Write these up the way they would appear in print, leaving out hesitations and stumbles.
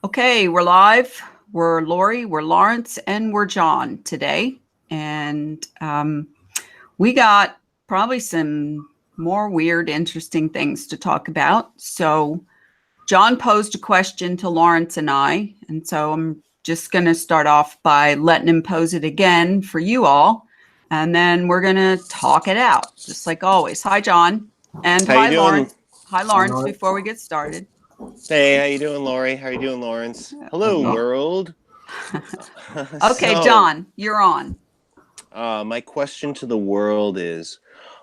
Okay, we're live. We're Lori, we're Lawrence, and we're John today. And we got probably some more weird, interesting things to talk about. So John posed a question to Lawrence and I. And so I'm just going to start off by letting him pose it again for you all. And then we're going to talk it out, just like always. Hi, John. And How you hi, doing? Lawrence. Hi, Lawrence, Lawrence. before we get started. Hey, how you doing, Lori? How you doing, Lawrence? Hello, Okay. world. Okay, John, you're on. My question to the world is,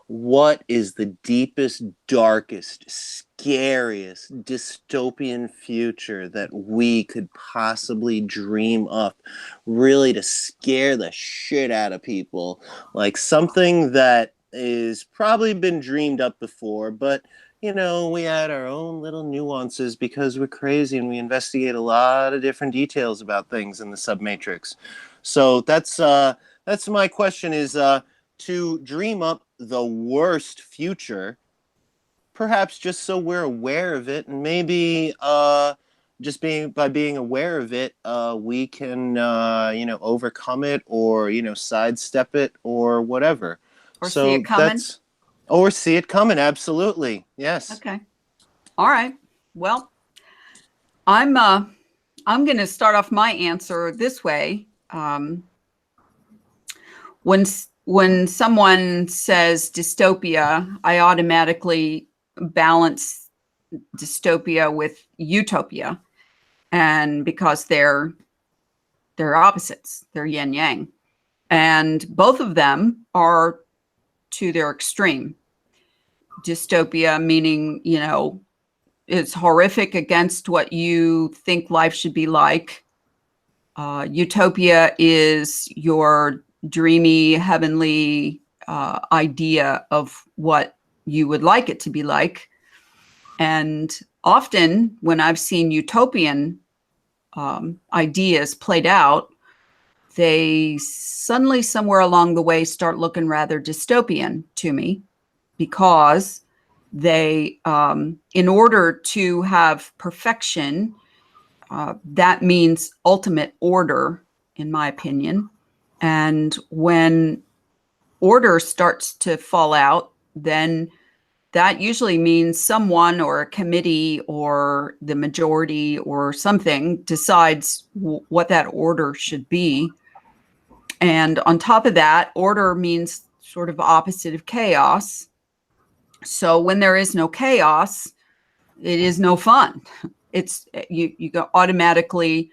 what is the deepest, darkest, scariest dystopian future that we could possibly dream up, really to scare the shit out of people? Like something that is probably been dreamed up before, but we add our own little nuances because we're crazy and we investigate a lot of different details about things in the submatrix. So that's my question is to dream up the worst future, perhaps just so we're aware of it, and maybe just being aware of it, we can overcome it or sidestep it or whatever. Or see it coming? Or see it coming. Absolutely, yes. Okay. All right. Well, I'm going to start off my answer this way. When someone says dystopia, I automatically balance dystopia with utopia, and because they're opposites, they're yin yang, and both of them are to their extreme. Dystopia meaning, it's horrific against what you think life should be like. Utopia is your dreamy, heavenly idea of what you would like it to be like. And often when I've seen utopian ideas played out, they suddenly somewhere along the way start looking rather dystopian to me, because they, in order to have perfection, that means ultimate order, in my opinion. And when order starts to fall out, then that usually means someone or a committee or the majority or something decides what that order should be. And on top of that, order means sort of opposite of chaos. So when there is no chaos, it is no fun. It's you go automatically.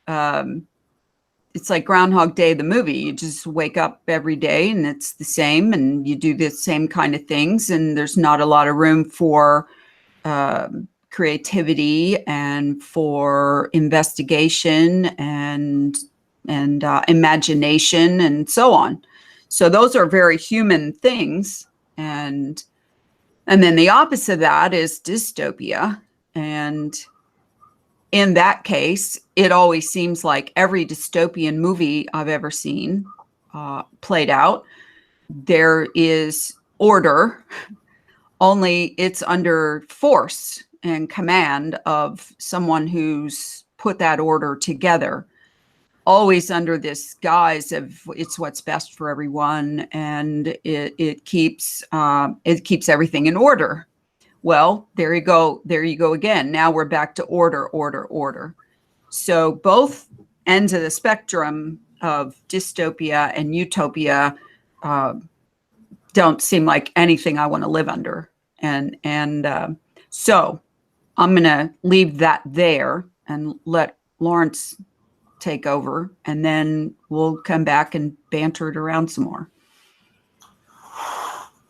It's like Groundhog Day, the movie. You just wake up every day and it's the same, and you do the same kind of things, and there's not a lot of room for creativity and for investigation and imagination and so on. So those are very human things, and then the opposite of that is dystopia. And in that case, it always seems like every dystopian movie I've ever seen played out, there is order, only it's under force and command of someone who's put that order together, always under this guise of it's what's best for everyone, and it keeps everything in order. Well, there you go again. Now we're back to order. So both ends of the spectrum of dystopia and utopia don't seem like anything I want to live under. And so I'm going to leave that there and let Lawrence take over, and then we'll come back and banter it around some more.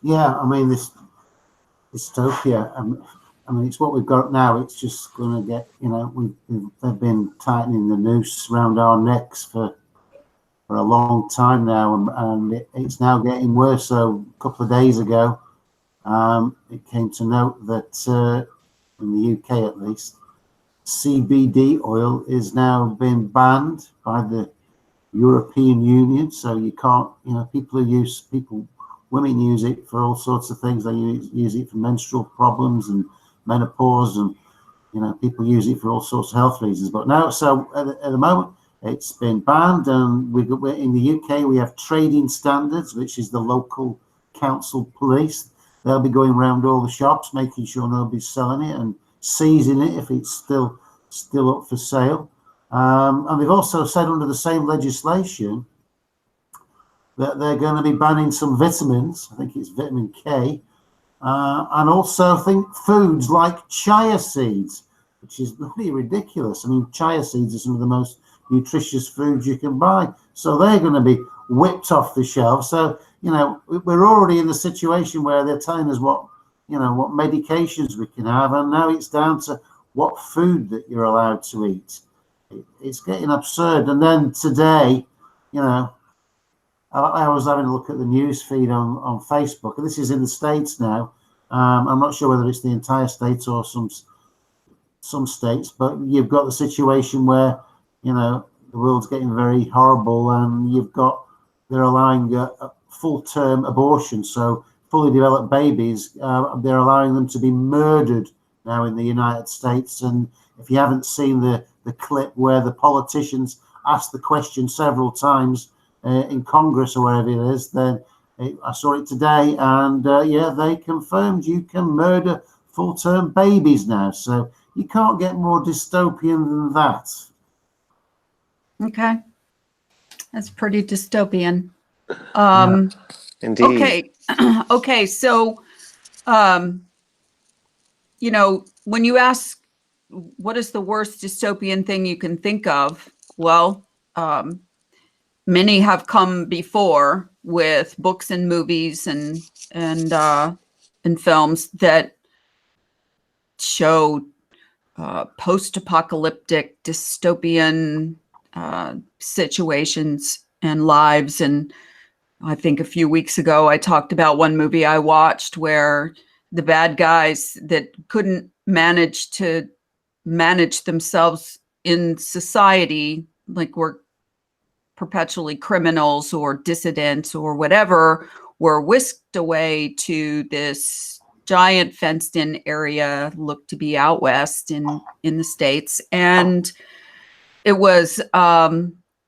Yeah, I mean, this dystopia, I mean, it's what we've got now. It's just going to get, they've been tightening the noose around our necks for a long time now, and it's now getting worse. So a couple of days ago, it came to note that in the UK at least, CBD oil is now been banned by the European Union. So you can't, women use it for all sorts of things. They use it for menstrual problems and menopause and people use it for all sorts of health reasons. But now, so at the moment, it's been banned, and we're in the UK. We have trading standards, which is the local council police. They'll be going around all the shops, making sure nobody's selling it and seizing it if it's still up for sale. And they've also said under the same legislation that they're going to be banning some vitamins. I think it's vitamin K, and also I think foods like chia seeds, which is really ridiculous. I mean, chia seeds are some of the most nutritious foods you can buy. So they're going to be whipped off the shelf. So, we're already in the situation where they're telling us what medications we can have. And now it's down to what food that you're allowed to eat. It's getting absurd. And then today, I was having a look at the news feed on Facebook, and this is in the States now. I'm not sure whether it's the entire state or some states, but you've got the situation where the world's getting very horrible, and they're allowing a full-term abortion. So fully developed babies, they're allowing them to be murdered now in the United States. And if you haven't seen the clip where the politicians asked the question several times in Congress or wherever it is, then I saw it today, and they confirmed you can murder full-term babies now. So you can't get more dystopian than that. Okay. That's pretty dystopian. Indeed. Okay. Okay. So, when you ask what is the worst dystopian thing you can think of, well, many have come before with books and movies and films that show post-apocalyptic dystopian situations and lives. And I think a few weeks ago, I talked about one movie I watched where the bad guys that couldn't manage to manage themselves in society, like were perpetually criminals or dissidents or whatever, were whisked away to this giant fenced-in area, looked to be out west in the States. And it was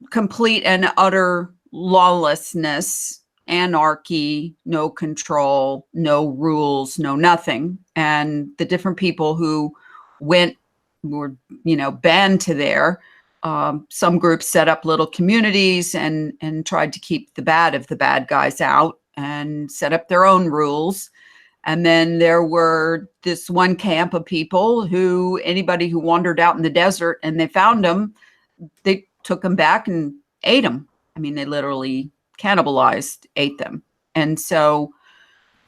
complete and utter lawlessness, anarchy, no control, no rules, no nothing. And the different people who were banned to there. Some groups set up little communities and tried to keep the bad guys out and set up their own rules. And then there were this one camp of people who anybody who wandered out in the desert and they found them, they took them back and ate them. I mean, they literally cannibalized, ate them. And so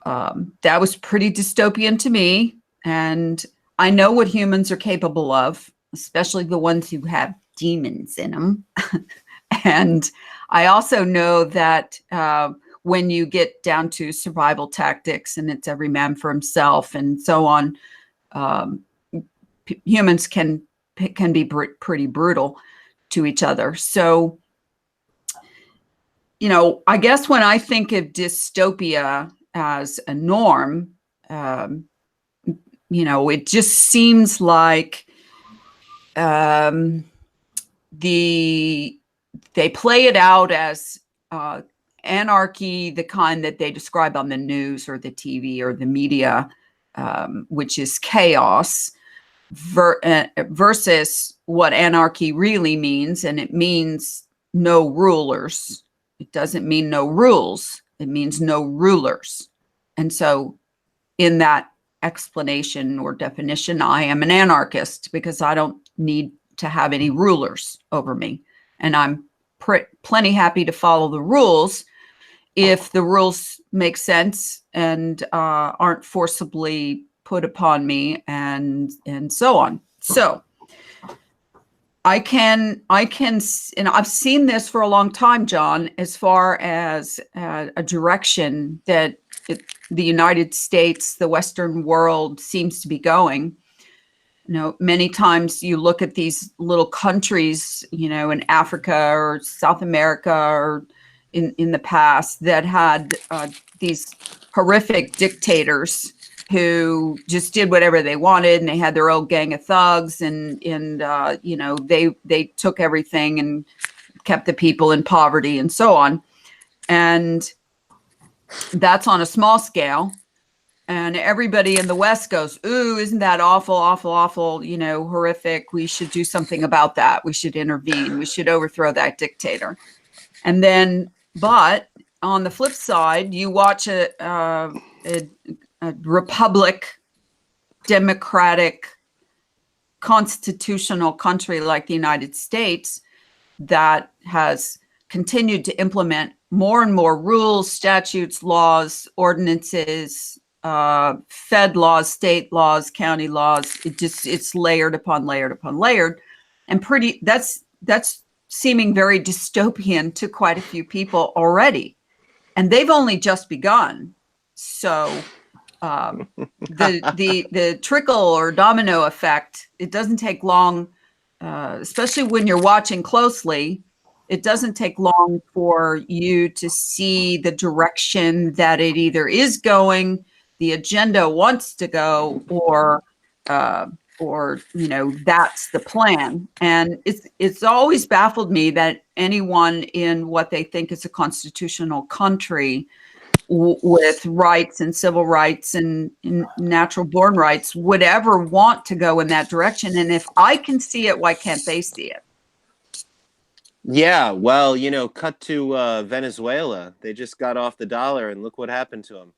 that was pretty dystopian to me. And I know what humans are capable of, especially the ones who have demons in them. And I also know that when you get down to survival tactics and it's every man for himself and so on, humans can be pretty brutal to each other. So, I guess when I think of dystopia as a norm, it just seems like they play it out as anarchy, the kind that they describe on the news or the TV or the media, which is chaos, versus what anarchy really means. And it means no rulers. It doesn't mean no rules. It means no rulers. And so in that explanation or definition, I am an anarchist because I don't need to have any rulers over me. And I'm plenty happy to follow the rules if the rules make sense and aren't forcibly put upon me and so on. So I can, and I've seen this for a long time, John, as far as a direction that the United States, the Western world seems to be going. Many times you look at these little countries, in Africa or South America or in the past that had these horrific dictators who just did whatever they wanted, and they had their own gang of thugs, and you know, they took everything and kept the people in poverty and so on. And that's on a small scale. And everybody in the West goes, ooh, isn't that awful, awful, awful, you know, horrific. We should do something about that. We should intervene. We should overthrow that dictator. And then, but on the flip side, you watch a republic, democratic, constitutional country like the United States that has continued to implement more and more rules, statutes, laws, ordinances, Fed laws, state laws, county laws. It's layered upon layered upon layered, and that's seeming very dystopian to quite a few people already, and they've only just begun. So the trickle or domino effect, it doesn't take long, especially when you're watching closely. It doesn't take long for you to see the direction that it either is going, the agenda wants to go, or you know, that's the plan. And it's always baffled me that anyone in what they think is a constitutional country with rights and civil rights and natural born rights would ever want to go in that direction. And if I can see it, why can't they see it? Yeah, well, you know, cut to Venezuela. They just got off the dollar, and look what happened to them.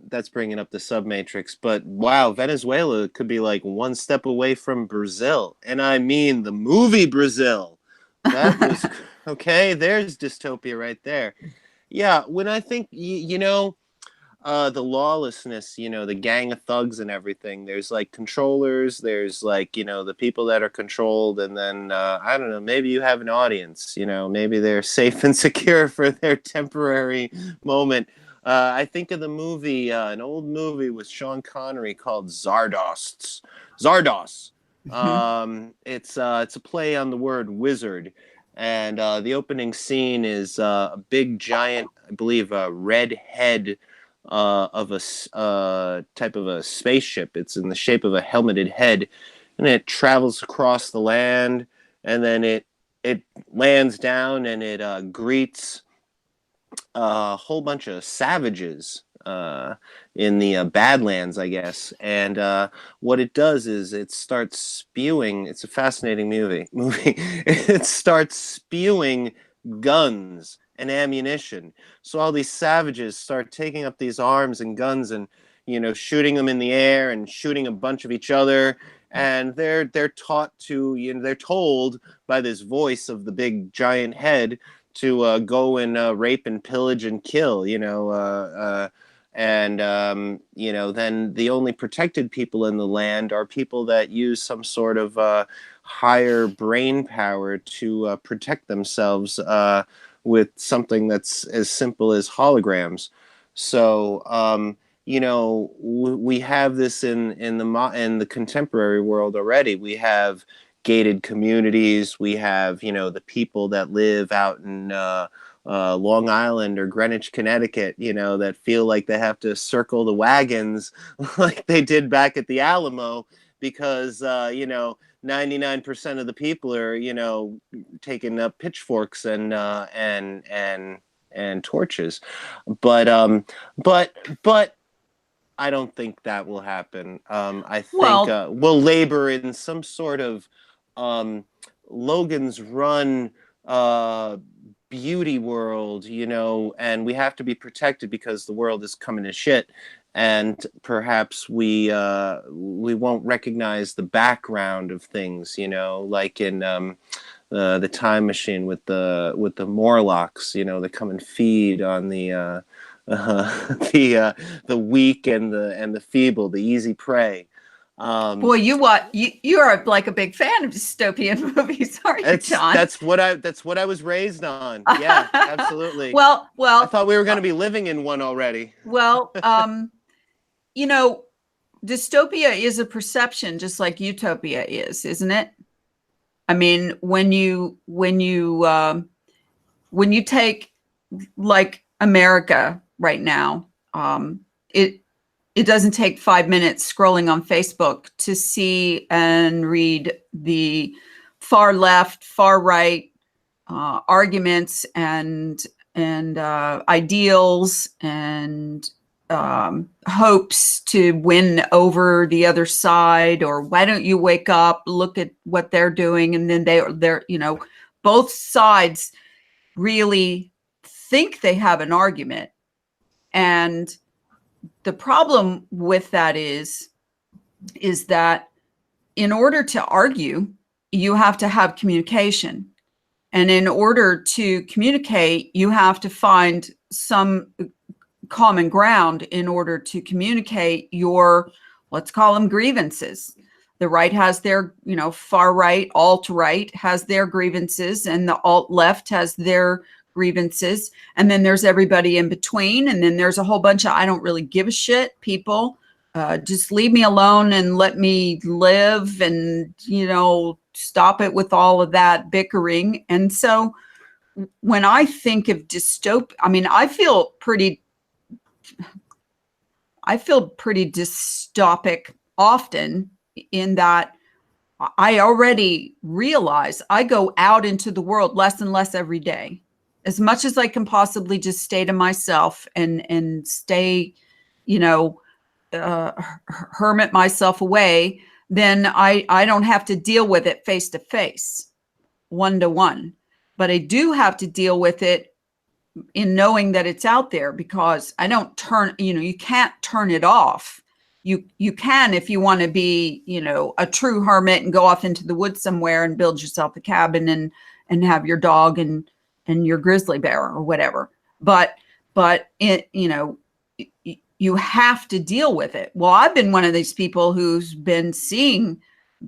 That's bringing up the submatrix. But wow, Venezuela could be like one step away from Brazil. And I mean the movie Brazil. That was, okay, there's dystopia right there. Yeah, when I think, you know, the lawlessness, you know, the gang of thugs and everything, there's like controllers, there's like, you know, the people that are controlled, and then I don't know, maybe you have an audience, you know, maybe they're safe and secure for their temporary moment. I think of the movie, an old movie with Sean Connery called Zardoz. It's a play on the word wizard. And the opening scene is a big giant, I believe, red head of a type of a spaceship. It's in the shape of a helmeted head, and it travels across the land, and then it lands down, and it greets a whole bunch of savages in the Badlands, I guess. And what it does is it starts spewing. It's a fascinating movie. It starts spewing guns and ammunition. So all these savages start taking up these arms and guns, and, you know, shooting them in the air and shooting a bunch of each other. And they're taught to, you know, they're told by this voice of the big giant head to go and rape and pillage and kill, you know, you know, then the only protected people in the land are people that use some sort of higher brain power to protect themselves with something that's as simple as holograms. So, you know, we have this in the contemporary world already. We have gated communities. We have, you know, the people that live out in Long Island or Greenwich, Connecticut, you know, that feel like they have to circle the wagons like they did back at the Alamo because, you know, 99% of the people are, you know, taking up pitchforks and torches. But I don't think that will happen. I think we'll labor in some sort of Logan's Run beauty world, you know, and we have to be protected because the world is coming to shit, and perhaps we won't recognize the background of things, you know, like in the Time Machine with the Morlocks, you know, that come and feed on the weak and the feeble, the easy prey. Boy, you are like a big fan of dystopian movies, aren't you, John? That's what I was raised on. Yeah, absolutely. well, I thought we were going to be living in one already. Well, you know, dystopia is a perception, just like utopia is, isn't it? I mean, when you take like America right now, it doesn't take 5 minutes scrolling on Facebook to see and read the far left, far right arguments and ideals and hopes to win over the other side, or why don't you wake up, look at what they're doing, and then they're both sides really think they have an argument. And the problem with that is that in order to argue, you have to have communication. And in order to communicate, you have to find some common ground in order to communicate your, let's call them grievances. The right has their, far right, alt right has their grievances, and the alt left has their grievances. And then there's everybody in between. And then there's a whole bunch of, I don't really give a shit people. Just leave me alone and let me live, and, stop it with all of that bickering. And so when I think of dystopia, I feel pretty dystopic often, in that I already realize I go out into the world less and less every day, as much as I can possibly just stay to myself and stay, hermit myself away. Then I don't have to deal with it face to face, one to one. But I do have to deal with it in knowing that it's out there, because I don't turn, you can't turn it off. You can, if you want to be, a true hermit and go off into the woods somewhere and build yourself a cabin and have your dog and your grizzly bear or whatever. But it, you have to deal with it. Well, I've been one of these people who's been seeing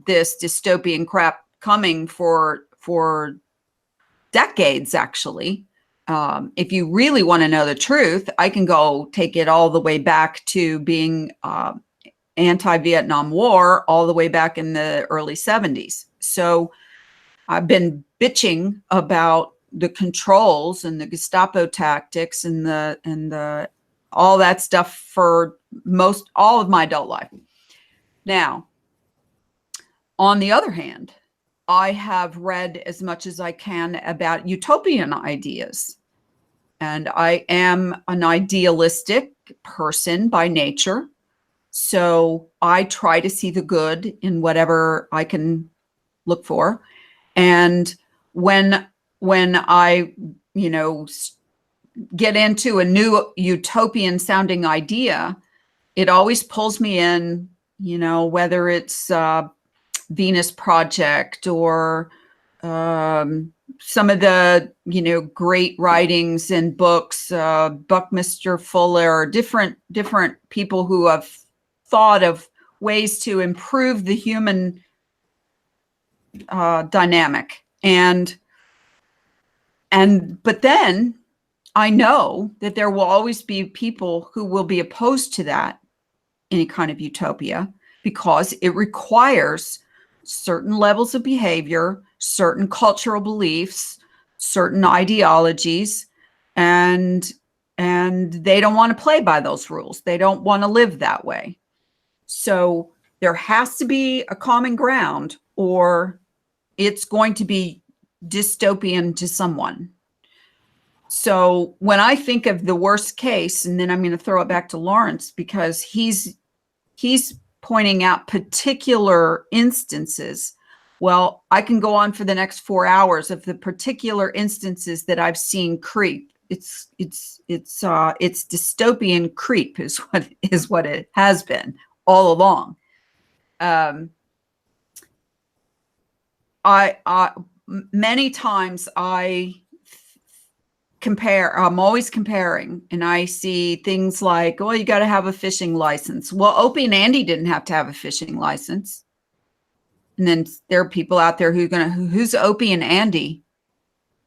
this dystopian crap coming for decades, actually. If you really want to know the truth, I can go take it all the way back to being anti-Vietnam War, all the way back in the early 70s. So I've been bitching about the controls and the Gestapo tactics and the all that stuff for all of my adult life. Now, on the other hand, I have read as much as I can about utopian ideas. And I am an idealistic person by nature. So I try to see the good in whatever I can look for. And when I, get into a new utopian sounding idea, it always pulls me in, whether it's Venus Project or some of the, great writings and books, Buckminster Fuller, different people who have thought of ways to improve the human dynamic. But then I know that there will always be people who will be opposed to that, any kind of utopia, because it requires certain levels of behavior, certain cultural beliefs, certain ideologies, and they don't want to play by those rules. They don't want to live that way. So there has to be a common ground, or it's going to be dystopian to someone. So when I think of the worst case, and then I'm going to throw it back to Lawrence, because he's pointing out particular instances. Well, I can go on for the next 4 hours of the particular instances that I've seen creep. It's dystopian creep is what it has been all along. Many times I'm always comparing, and I see things like, oh, you got to have a fishing license. Well, Opie and Andy didn't have to have a fishing license. And then there are people out there who's Opie and Andy?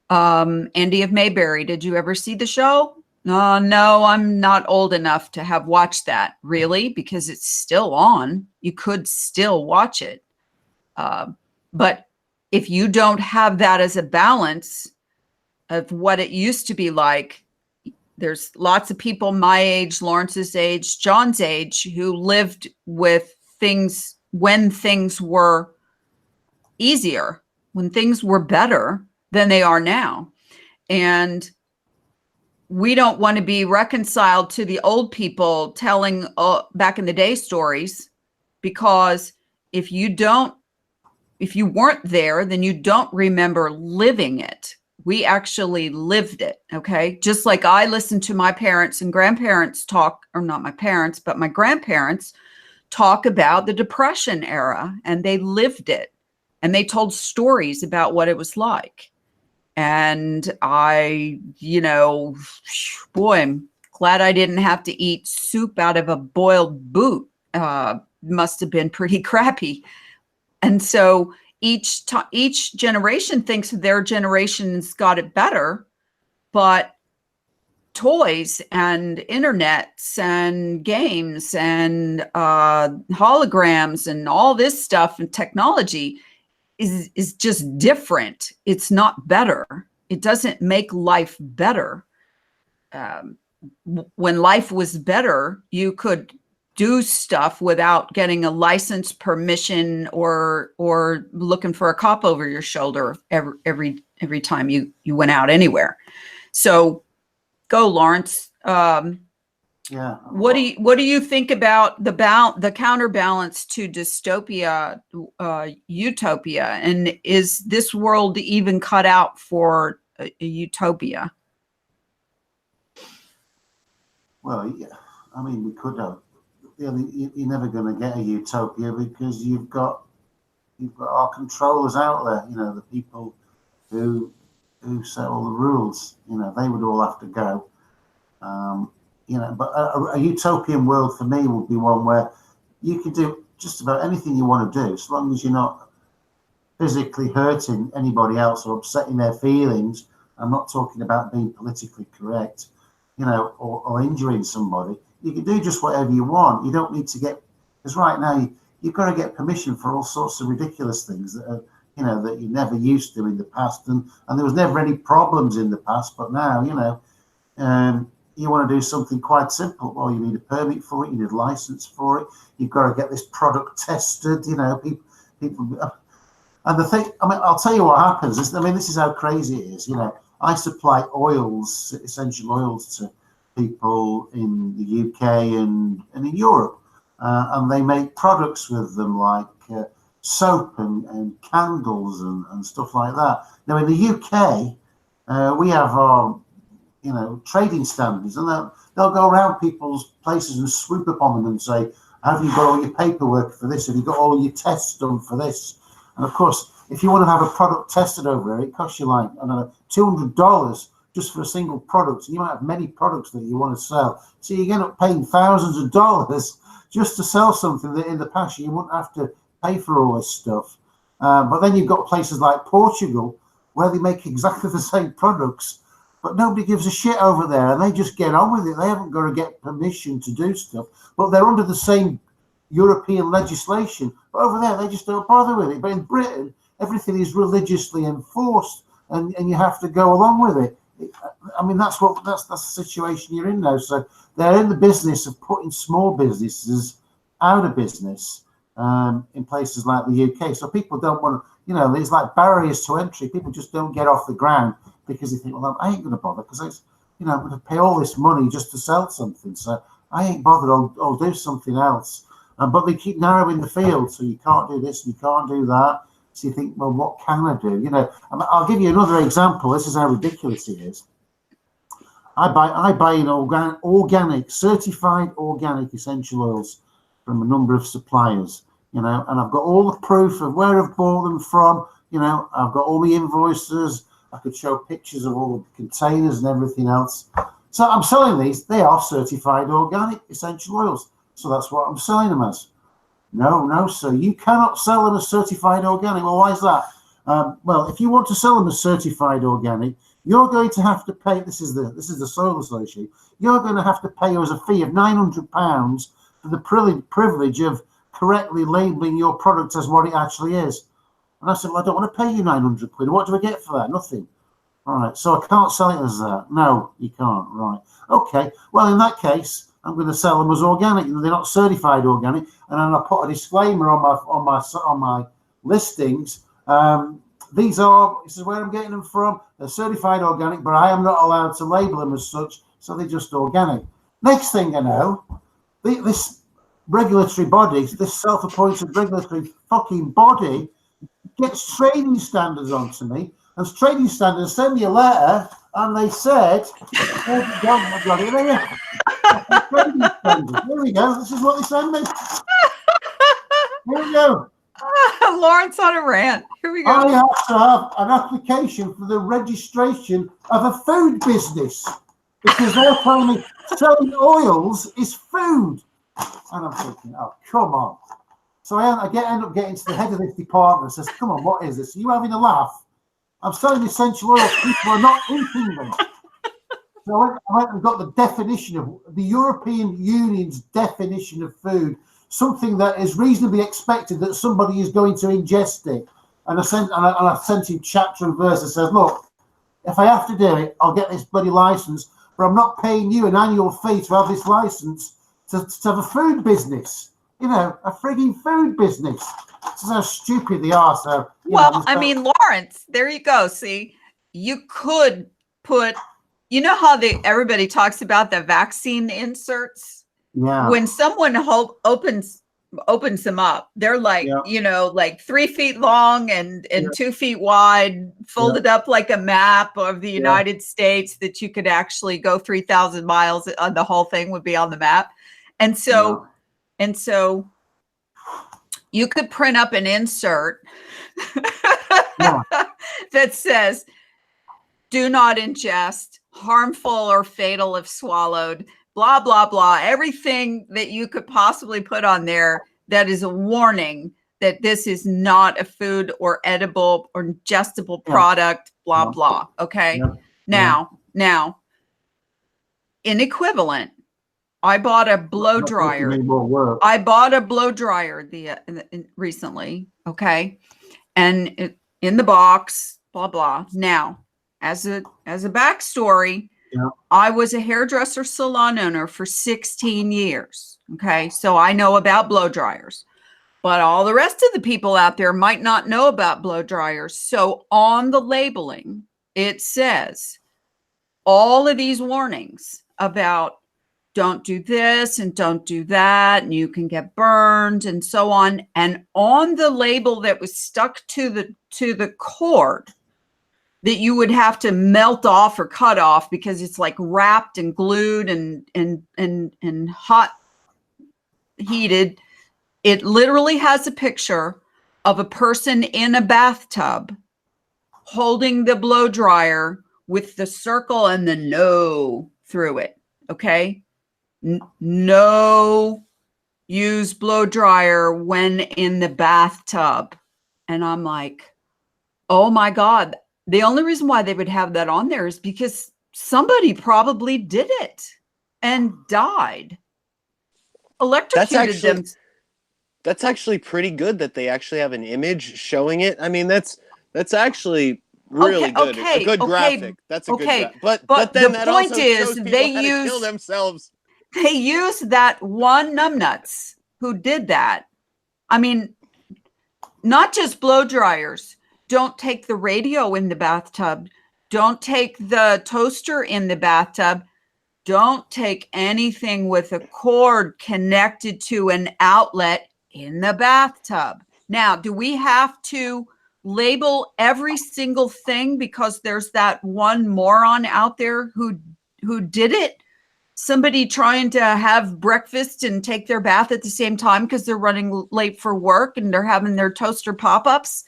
Andy of Mayberry. Did you ever see the show? No, I'm not old enough to have watched that, really, because it's still on. You could still watch it. But if you don't have that as a balance of what it used to be like, there's lots of people my age, Lawrence's age, John's age, who lived with things when things were easier, when things were better than they are now. And we don't want to be reconciled to the old people telling back in the day stories, because if you weren't there, then you don't remember living it. We actually lived it. Okay. Just like I listened to my parents and grandparents talk, or not my parents, but my grandparents talk about the Depression era, and they lived it, and they told stories about what it was like. And I, boy, I'm glad I didn't have to eat soup out of a boiled boot. Must have been pretty crappy. And so each generation thinks their generation's got it better, but toys and internets and games and holograms and all this stuff and technology is just different. It's not better. It doesn't make life better. When life was better, you could do stuff without getting a license, permission, or looking for a cop over your shoulder every time you went out anywhere. So go, Lawrence. Yeah. What do you think about the counterbalance to dystopia, utopia, and is this world even cut out for a utopia? Well, yeah, I mean, we could have. You're never going to get a utopia because you've got our controllers out there. The people who set all the rules. They would all have to go. But a utopian world for me would be one where you can do just about anything you want to do, as long as you're not physically hurting anybody else or upsetting their feelings. I'm not talking about being politically correct, or injuring somebody. You can do just whatever you want. You don't need to get, because right now you've got to get permission for all sorts of ridiculous things that are, that you never used to in the past, and there was never any problems in the past. But now, you want to do something quite simple. Well, you need a permit for it. You need a license for it. You've got to get this product tested. People. And the thing, I'll tell you what happens. This is how crazy it is. I supply oils, essential oils, to people in the UK and in Europe, and they make products with them like soap and candles and stuff like that. Now in the UK, we have our trading standards, and they'll go around people's places and swoop upon them and say, have you got all your paperwork for this? Have you got all your tests done for this? And of course, if you want to have a product tested over there, it costs you like, I don't know, $200 just for a single product. And you might have many products that you want to sell. So you end up paying thousands of dollars just to sell something that in the past you wouldn't have to pay for all this stuff. But then you've got places like Portugal where they make exactly the same products, but nobody gives a shit over there, and they just get on with it. They haven't got to get permission to do stuff, but they're under the same European legislation. But over there, they just don't bother with it. But in Britain, everything is religiously enforced, and you have to go along with it. That's the situation you're in now. So they're in the business of putting small businesses out of business in places like the UK. So people don't want to, there's like barriers to entry. People just don't get off the ground because they think, well, I ain't going to bother because I'm going to pay all this money just to sell something. So I ain't bothered. I'll do something else. But they keep narrowing the field. So you can't do this and you can't do that. So you think, well, what can I do? I'll give you another example. This is how ridiculous it is. I buy in organic, certified organic essential oils from a number of suppliers, and I've got all the proof of where I've bought them from. I've got all the invoices. I could show pictures of all the containers and everything else. So I'm selling these. They are certified organic essential oils. So that's what I'm selling them as. No, sir. You cannot sell them as certified organic. Well, why is that? Well, if you want to sell them as certified organic, you're going to have to pay. This is the Soil Association. You're going to have to pay us a fee of £900 for the privilege of correctly labelling your product as what it actually is. And I said, well, I don't want to pay you 900 quid. What do I get for that? Nothing. All right, so I can't sell it as that. No, you can't. Right. Okay. Well, in that case, I'm going to sell them as organic. They're not certified organic, and then I put a disclaimer on my listings. This is where I'm getting them from. They're certified organic, but I am not allowed to label them as such, so they're just organic. Next thing I know, this regulatory body, this self-appointed regulatory fucking body, gets trading standards onto me, and trading standards send me a letter, and they said, "Oh, I've got it here. Trading standards. Here we go. This is what they send me. Here we go. Lawrence on a rant. Here we go. I have to have an application for the registration of a food business because they're telling me selling oils is food." And I'm thinking, oh, come on. So I end up getting to the head of this department and says, "Come on, what is this? Are you having a laugh? I'm selling essential oils. People are not eating them." So I went and got the definition of the European Union's definition of food, something that is reasonably expected that somebody is going to ingest it. And I sent him chapter and verse and says, "Look, if I have to do it, I'll get this bloody license, but I'm not paying you an annual fee to have this license to have a food business. You know, a frigging food business." This is how stupid they are. So, well, I mean, Lawrence, there you go. See, you could put, you know how everybody talks about the vaccine inserts? Yeah. When someone opens them up, they're like, you know, like 3 feet long and 2 feet wide, folded up like a map of the United States that you could actually go 3,000 miles. The whole thing would be on the map. And so you could print up an insert that says, "Do not ingest, harmful or fatal if swallowed," blah, blah, blah. Everything that you could possibly put on there that is a warning that this is not a food or edible or ingestible product, blah, blah. Okay. Now, in equivalent, I bought a blow dryer. I bought a blow dryer recently. Okay. And in the box, blah, blah. Now, as a backstory, I was a hairdresser salon owner for 16 years. Okay. So I know about blow dryers, but all the rest of the people out there might not know about blow dryers. So on the labeling, it says all of these warnings about don't do this and don't do that, and you can get burned and so on. And on the label that was stuck to the cord that you would have to melt off or cut off because it's like wrapped and glued and hot heated, it literally has a picture of a person in a bathtub holding the blow dryer with the circle and the no through it. Okay. No use blow dryer when in the bathtub. And I'm like, oh my God. The only reason why they would have that on there is because somebody probably did it and died. Electrocuted them. That's actually pretty good that they actually have an image showing it. I mean, that's actually really good. A good graphic. That's a good graphic. But then the point is they kill themselves. They use that one numbnuts who did that. I mean, not just blow dryers. Don't take the radio in the bathtub. Don't take the toaster in the bathtub. Don't take anything with a cord connected to an outlet in the bathtub. Now, do we have to label every single thing because there's that one moron out there who did it? Somebody trying to have breakfast and take their bath at the same time because they're running late for work and they're having their toaster pop-ups.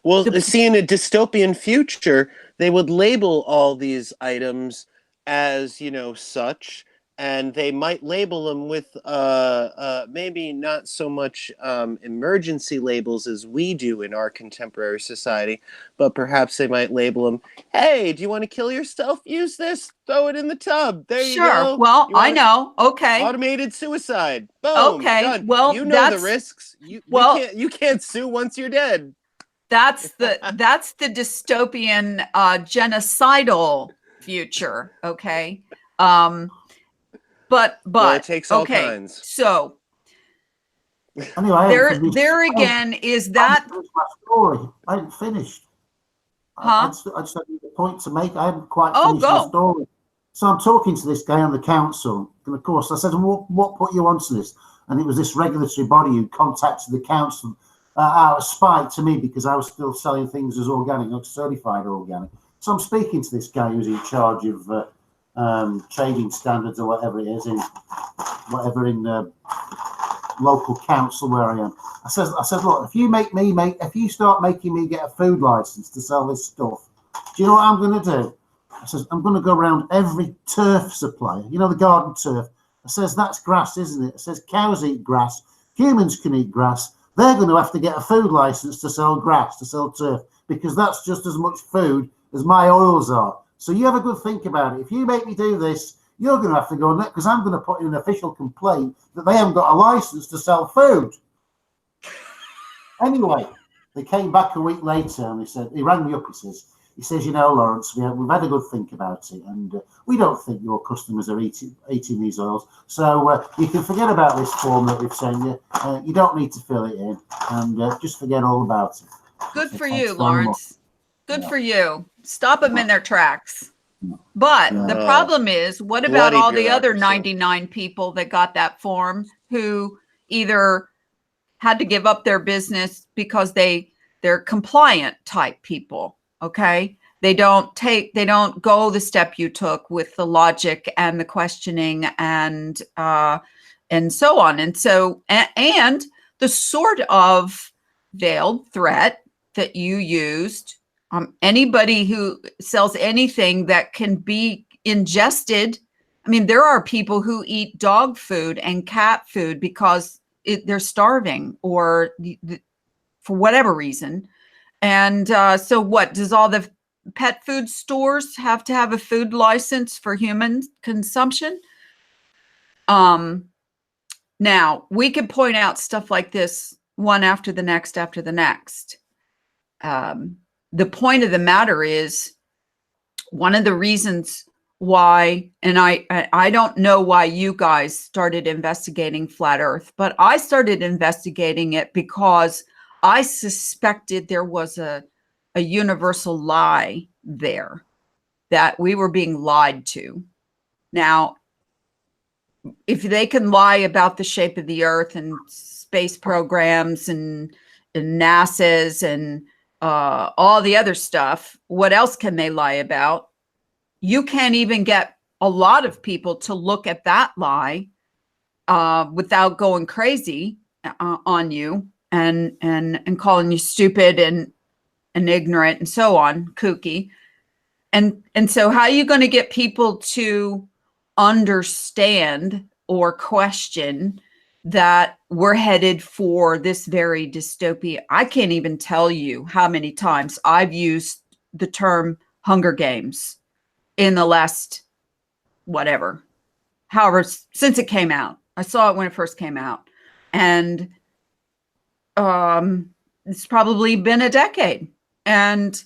Well, see, in a dystopian future, they would label all these items as, such, and they might label them with maybe not so much emergency labels as we do in our contemporary society, but perhaps they might label them, "Hey, do you want to kill yourself? Use this. Throw it in the tub. There you go." Sure. Well, I know. Okay. Automated suicide. Boom. Okay. Done. Well, you know the risks. You can't sue once you're dead. That's the dystopian genocidal future. Okay. But Well, it takes all okay. kinds. So Anyway, there again is I that. hadn't finished my story. I hadn't finished. Huh? I just had a point to make. I hadn't quite Oh, finished my go. story. So I'm talking to this guy on the council, and of course I said, "What put you onto this?" And it was this regulatory body who contacted the council out of spite to me because I was still selling things as organic, not certified organic. So I'm speaking to this guy who's in charge of trading standards or whatever it is in local council where I am. I said, look, if you start making me get a food license to sell this stuff, do you know what I'm going to do? I says, I'm going to go around every turf supplier, you know, the garden turf. I says, that's grass, isn't it? I says, cows eat grass, humans can eat grass. They're going to have to get a food license to sell grass, to sell turf, because that's just as much food as my oils are. So you have a good think about it. If you make me do this, you're going to have to go on that because I'm going to put in an official complaint that they haven't got a license to sell food. Anyway, they came back a week later and he rang me up. He says, you know, Lawrence, we've had a good think about it, and we don't think your customers are eating these oils. So you can forget about this form that we've sent you. You don't need to fill it in, and just forget all about it. Good for you, Lawrence. Good for you. Stop them in their tracks. Yeah. But Yeah. the problem is, what about Bloody all the other bureaucracy. 99 people that got that form who either had to give up their business because they're compliant type people, okay? They don't go the step you took with the logic and the questioning and so on. And so, and the sort of veiled threat that you used, anybody who sells anything that can be ingested. I mean, there are people who eat dog food and cat food because they're starving or for whatever reason. And so what, does all the pet food stores have to have a food license for human consumption? Now, we could point out stuff like this one after the next after the next. The point of the matter is, one of the reasons why, and I don't know why you guys started investigating flat Earth, but I started investigating it because I suspected there was a universal lie there, that we were being lied to. Now, if they can lie about the shape of the Earth and space programs and NASA's and all the other stuff, what else can they lie about? You can't even get a lot of people to look at that lie without going crazy on you and calling you stupid and ignorant and so on, kooky. And so how are you going to get people to understand or question that we're headed for this very dystopia? I can't even tell you how many times I've used the term Hunger Games in the last, however, since it came out. I saw it when it first came out. And it's probably been a decade. And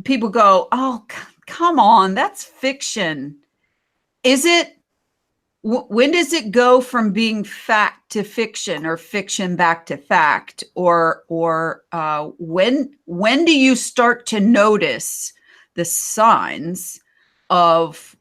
people go, oh, come on, that's fiction. Is it? When does it go from being fact to fiction, or fiction back to fact? Or when do you start to notice the signs of,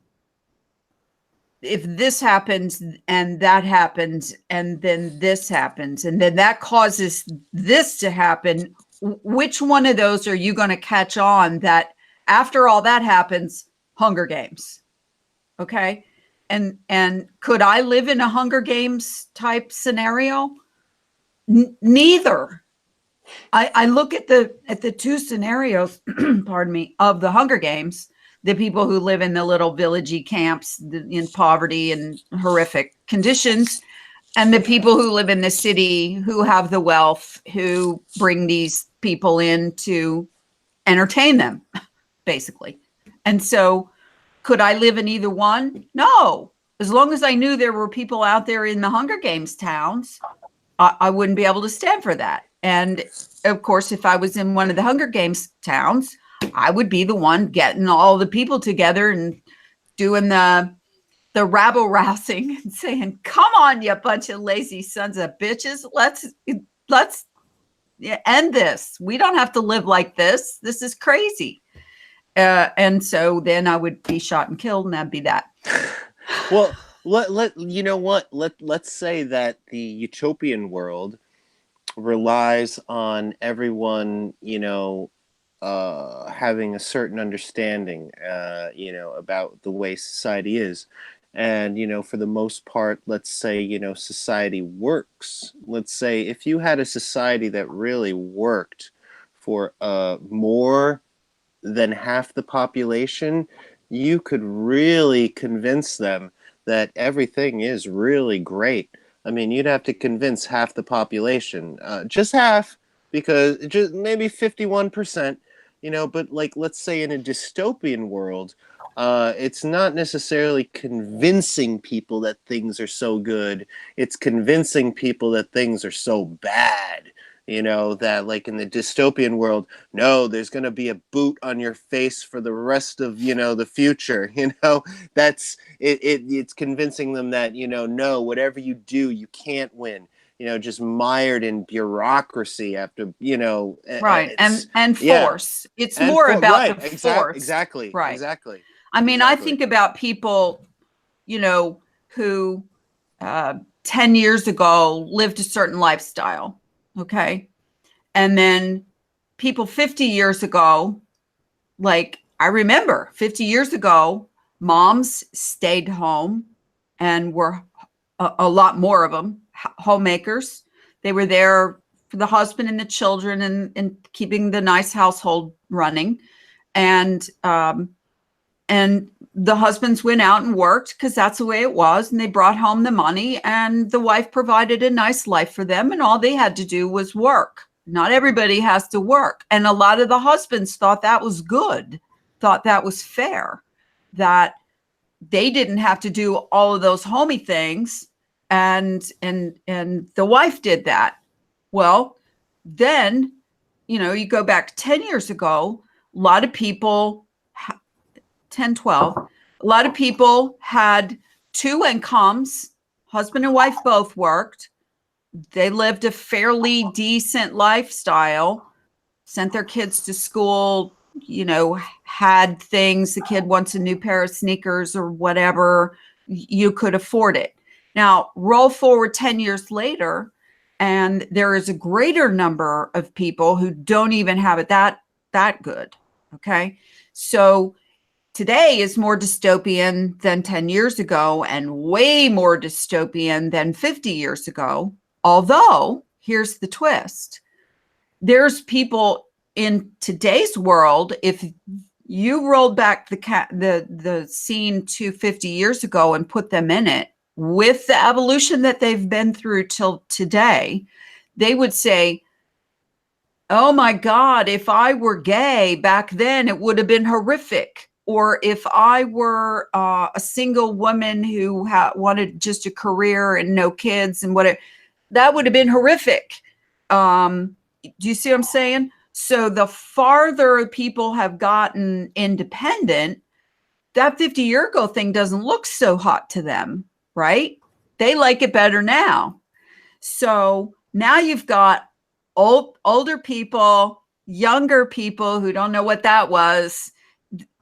if this happens and that happens and then this happens and then that causes this to happen? Which one of those are you going to catch on that after all that happens, Hunger Games? Okay. And could I live in a Hunger Games type scenario? Neither. I look at the two scenarios, pardon me, of the Hunger Games, the people who live in the little villagey camps in poverty and horrific conditions, and the people who live in the city who have the wealth, who bring these people in to entertain them, basically. And so could I live in either one? No. As long as I knew there were people out there in the Hunger Games towns, I wouldn't be able to stand for that. And of course, if I was in one of the Hunger Games towns, I would be the one getting all the people together and doing the rabble rousing and saying, "Come on, you bunch of lazy sons of bitches! Let's end this. We don't have to live like this. This is crazy." And so then I would be shot and killed, and that'd be that. Well, you know what? Let's say that the utopian world relies on everyone, having a certain understanding, about the way society is. And, for the most part, let's say, society works. Let's say if you had a society that really worked for more than half the population, you could really convince them that everything is really great. I mean, you'd have to convince half the population, just half, because just maybe 51%, but like, let's say in a dystopian world, it's not necessarily convincing people that things are so good. It's convincing people that things are so bad. That like in the dystopian world, no, there's going to be a boot on your face for the rest of, the future. That's it's convincing them that, no, whatever you do, you can't win. Just mired in bureaucracy after, right. And force. Yeah. It's more about right, the force. Exactly. Right. Exactly. I mean, exactly. I think about people, who 10 years ago lived a certain lifestyle. Okay. And then people 50 years ago, like I remember 50 years ago, moms stayed home and were a lot more of them homemakers. They were there for the husband and the children and keeping the nice household running. And the husbands went out and worked because that's the way it was. And they brought home the money and the wife provided a nice life for them. And all they had to do was work. Not everybody has to work. And a lot of the husbands thought that was good, thought that was fair, that they didn't have to do all of those homey things. And the wife did that. Well, then, you go back 10 years ago, a lot of people 10, 12, a lot of people had two incomes. Husband and wife both worked. They lived a fairly decent lifestyle, sent their kids to school, had things. The kid wants a new pair of sneakers or whatever. You could afford it. Now, roll forward 10 years later, and there is a greater number of people who don't even have it that good. Okay. So today is more dystopian than 10 years ago and way more dystopian than 50 years ago. Although, here's the twist. There's people in today's world, if you rolled back the scene to 50 years ago and put them in it with the evolution that they've been through till today, they would say, "Oh my God, if I were gay back then, it would have been horrific." Or if I were a single woman who wanted just a career and no kids and whatever, that would have been horrific. Do you see what I'm saying? So the farther people have gotten independent, that 50-year ago thing doesn't look so hot to them, right? They like it better now. So now you've got older people, younger people who don't know what that was.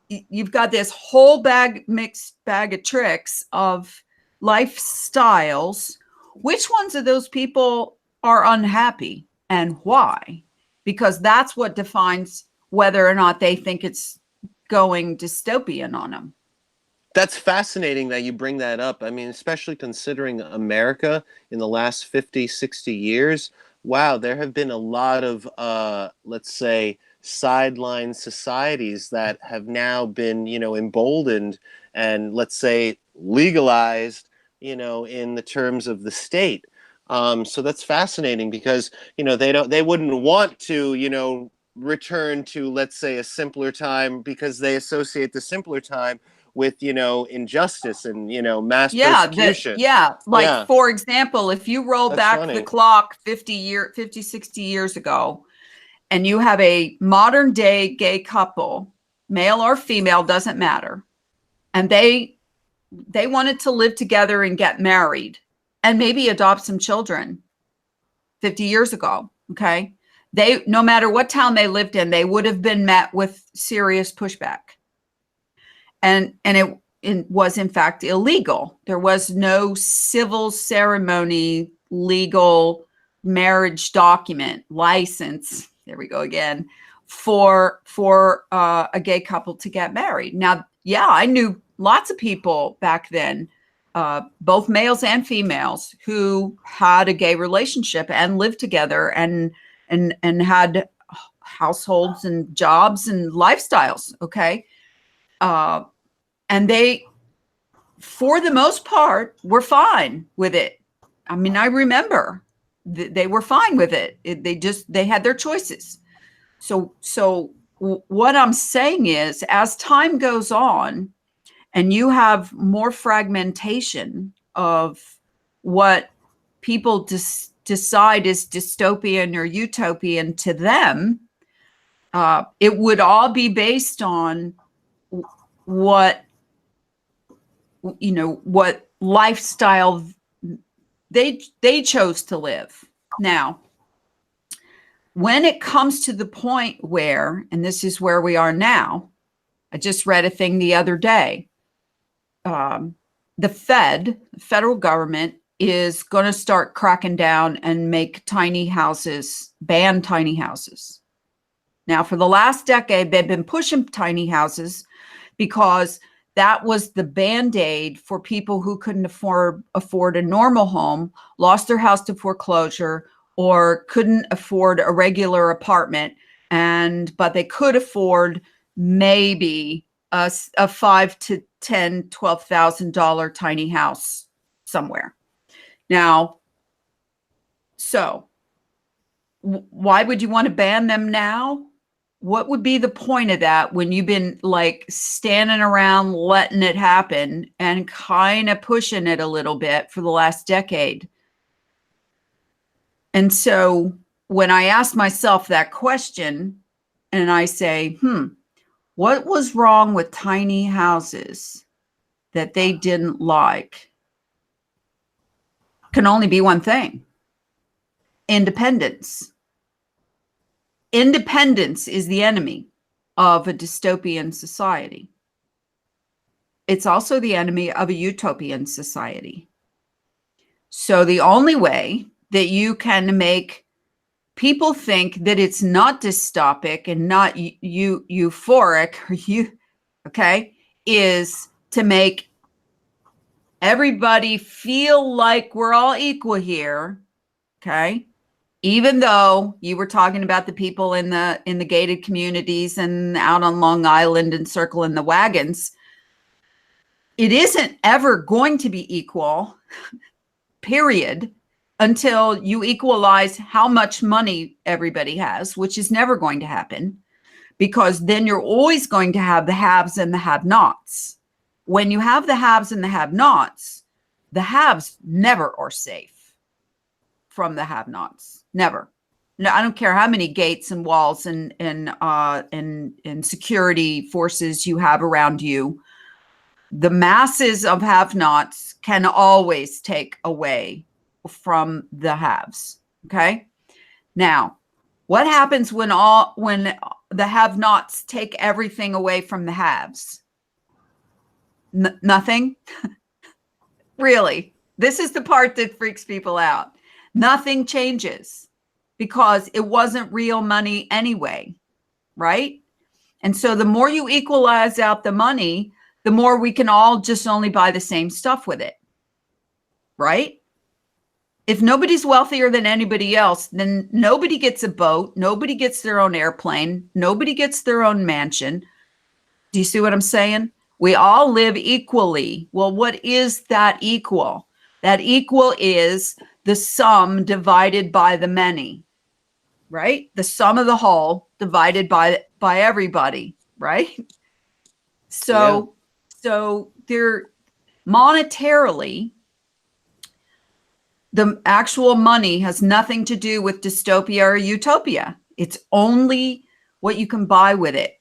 You've got this whole mixed bag of tricks of lifestyles. Which ones of those people are unhappy and why? Because that's what defines whether or not they think it's going dystopian on them. That's fascinating that you bring that up. I mean, especially considering America in the last 50, 60 years. Wow, there have been a lot of, let's say, sideline societies that have now been, emboldened and, let's say, legalized, in the terms of the state. So that's fascinating because, they wouldn't want to, return to, let's say, a simpler time because they associate the simpler time with, injustice and, mass persecution. For example, if you roll back the clock 50, 60 years ago, and you have a modern day gay couple, male or female, doesn't matter, and they wanted to live together and get married and maybe adopt some children 50 years ago, okay? They, no matter what town they lived in, they would have been met with serious pushback. And it was in fact illegal. There was no civil ceremony, legal marriage document, license, there we go again, for a gay couple to get married. Now, yeah, I knew lots of people back then, both males and females, who had a gay relationship and lived together and had households and jobs and lifestyles. Okay. And they, for the most part, were fine with it. I mean, I remember they were fine with it. They had their choices. So what I'm saying is, as time goes on and you have more fragmentation of what people decide is dystopian or utopian to them, it would all be based on what lifestyle they chose to live. Now, when it comes to the point where, and this is where we are now, I just read a thing the other day. The federal government, is going to start cracking down and make tiny houses, ban tiny houses. Now, for the last decade, they've been pushing tiny houses because that was the Band-Aid for people who couldn't afford a normal home, lost their house to foreclosure, or couldn't afford a regular apartment, but they could afford maybe a $5,000 to $10,000, $12,000 tiny house somewhere. Now, so why would you want to ban them now? What would be the point of that when you've been like standing around letting it happen and kind of pushing it a little bit for the last decade? And so when I ask myself that question and I say, what was wrong with tiny houses that they didn't like? Can only be one thing: independence. Independence is the enemy of a dystopian society. It's also the enemy of a utopian society. So the only way that you can make people think that it's not dystopic and not euphoric, is to make everybody feel like we're all equal here, okay? Even though you were talking about the people in the gated communities and out on Long Island and circling the wagons, it isn't ever going to be equal, period, until you equalize how much money everybody has, which is never going to happen, because then you're always going to have the haves and the have-nots. When you have the haves and the have-nots, the haves never are safe from the have-nots. Never. No, I don't care how many gates and walls and security forces you have around you. The masses of have-nots can always take away from the haves. Okay. Now, what happens when the have-nots take everything away from the haves? Nothing. Really. This is the part that freaks people out. Nothing changes because it wasn't real money anyway, right? And so the more you equalize out the money, the more we can all just only buy the same stuff with it, right? If nobody's wealthier than anybody else, then nobody gets a boat, nobody gets their own airplane, nobody gets their own mansion. Do you see what I'm saying? We all live equally. Well, what is that equal? That equal is the sum divided by the many, right? The sum of the whole divided by everybody, right? So they're monetarily, the actual money has nothing to do with dystopia or utopia. It's only what you can buy with it.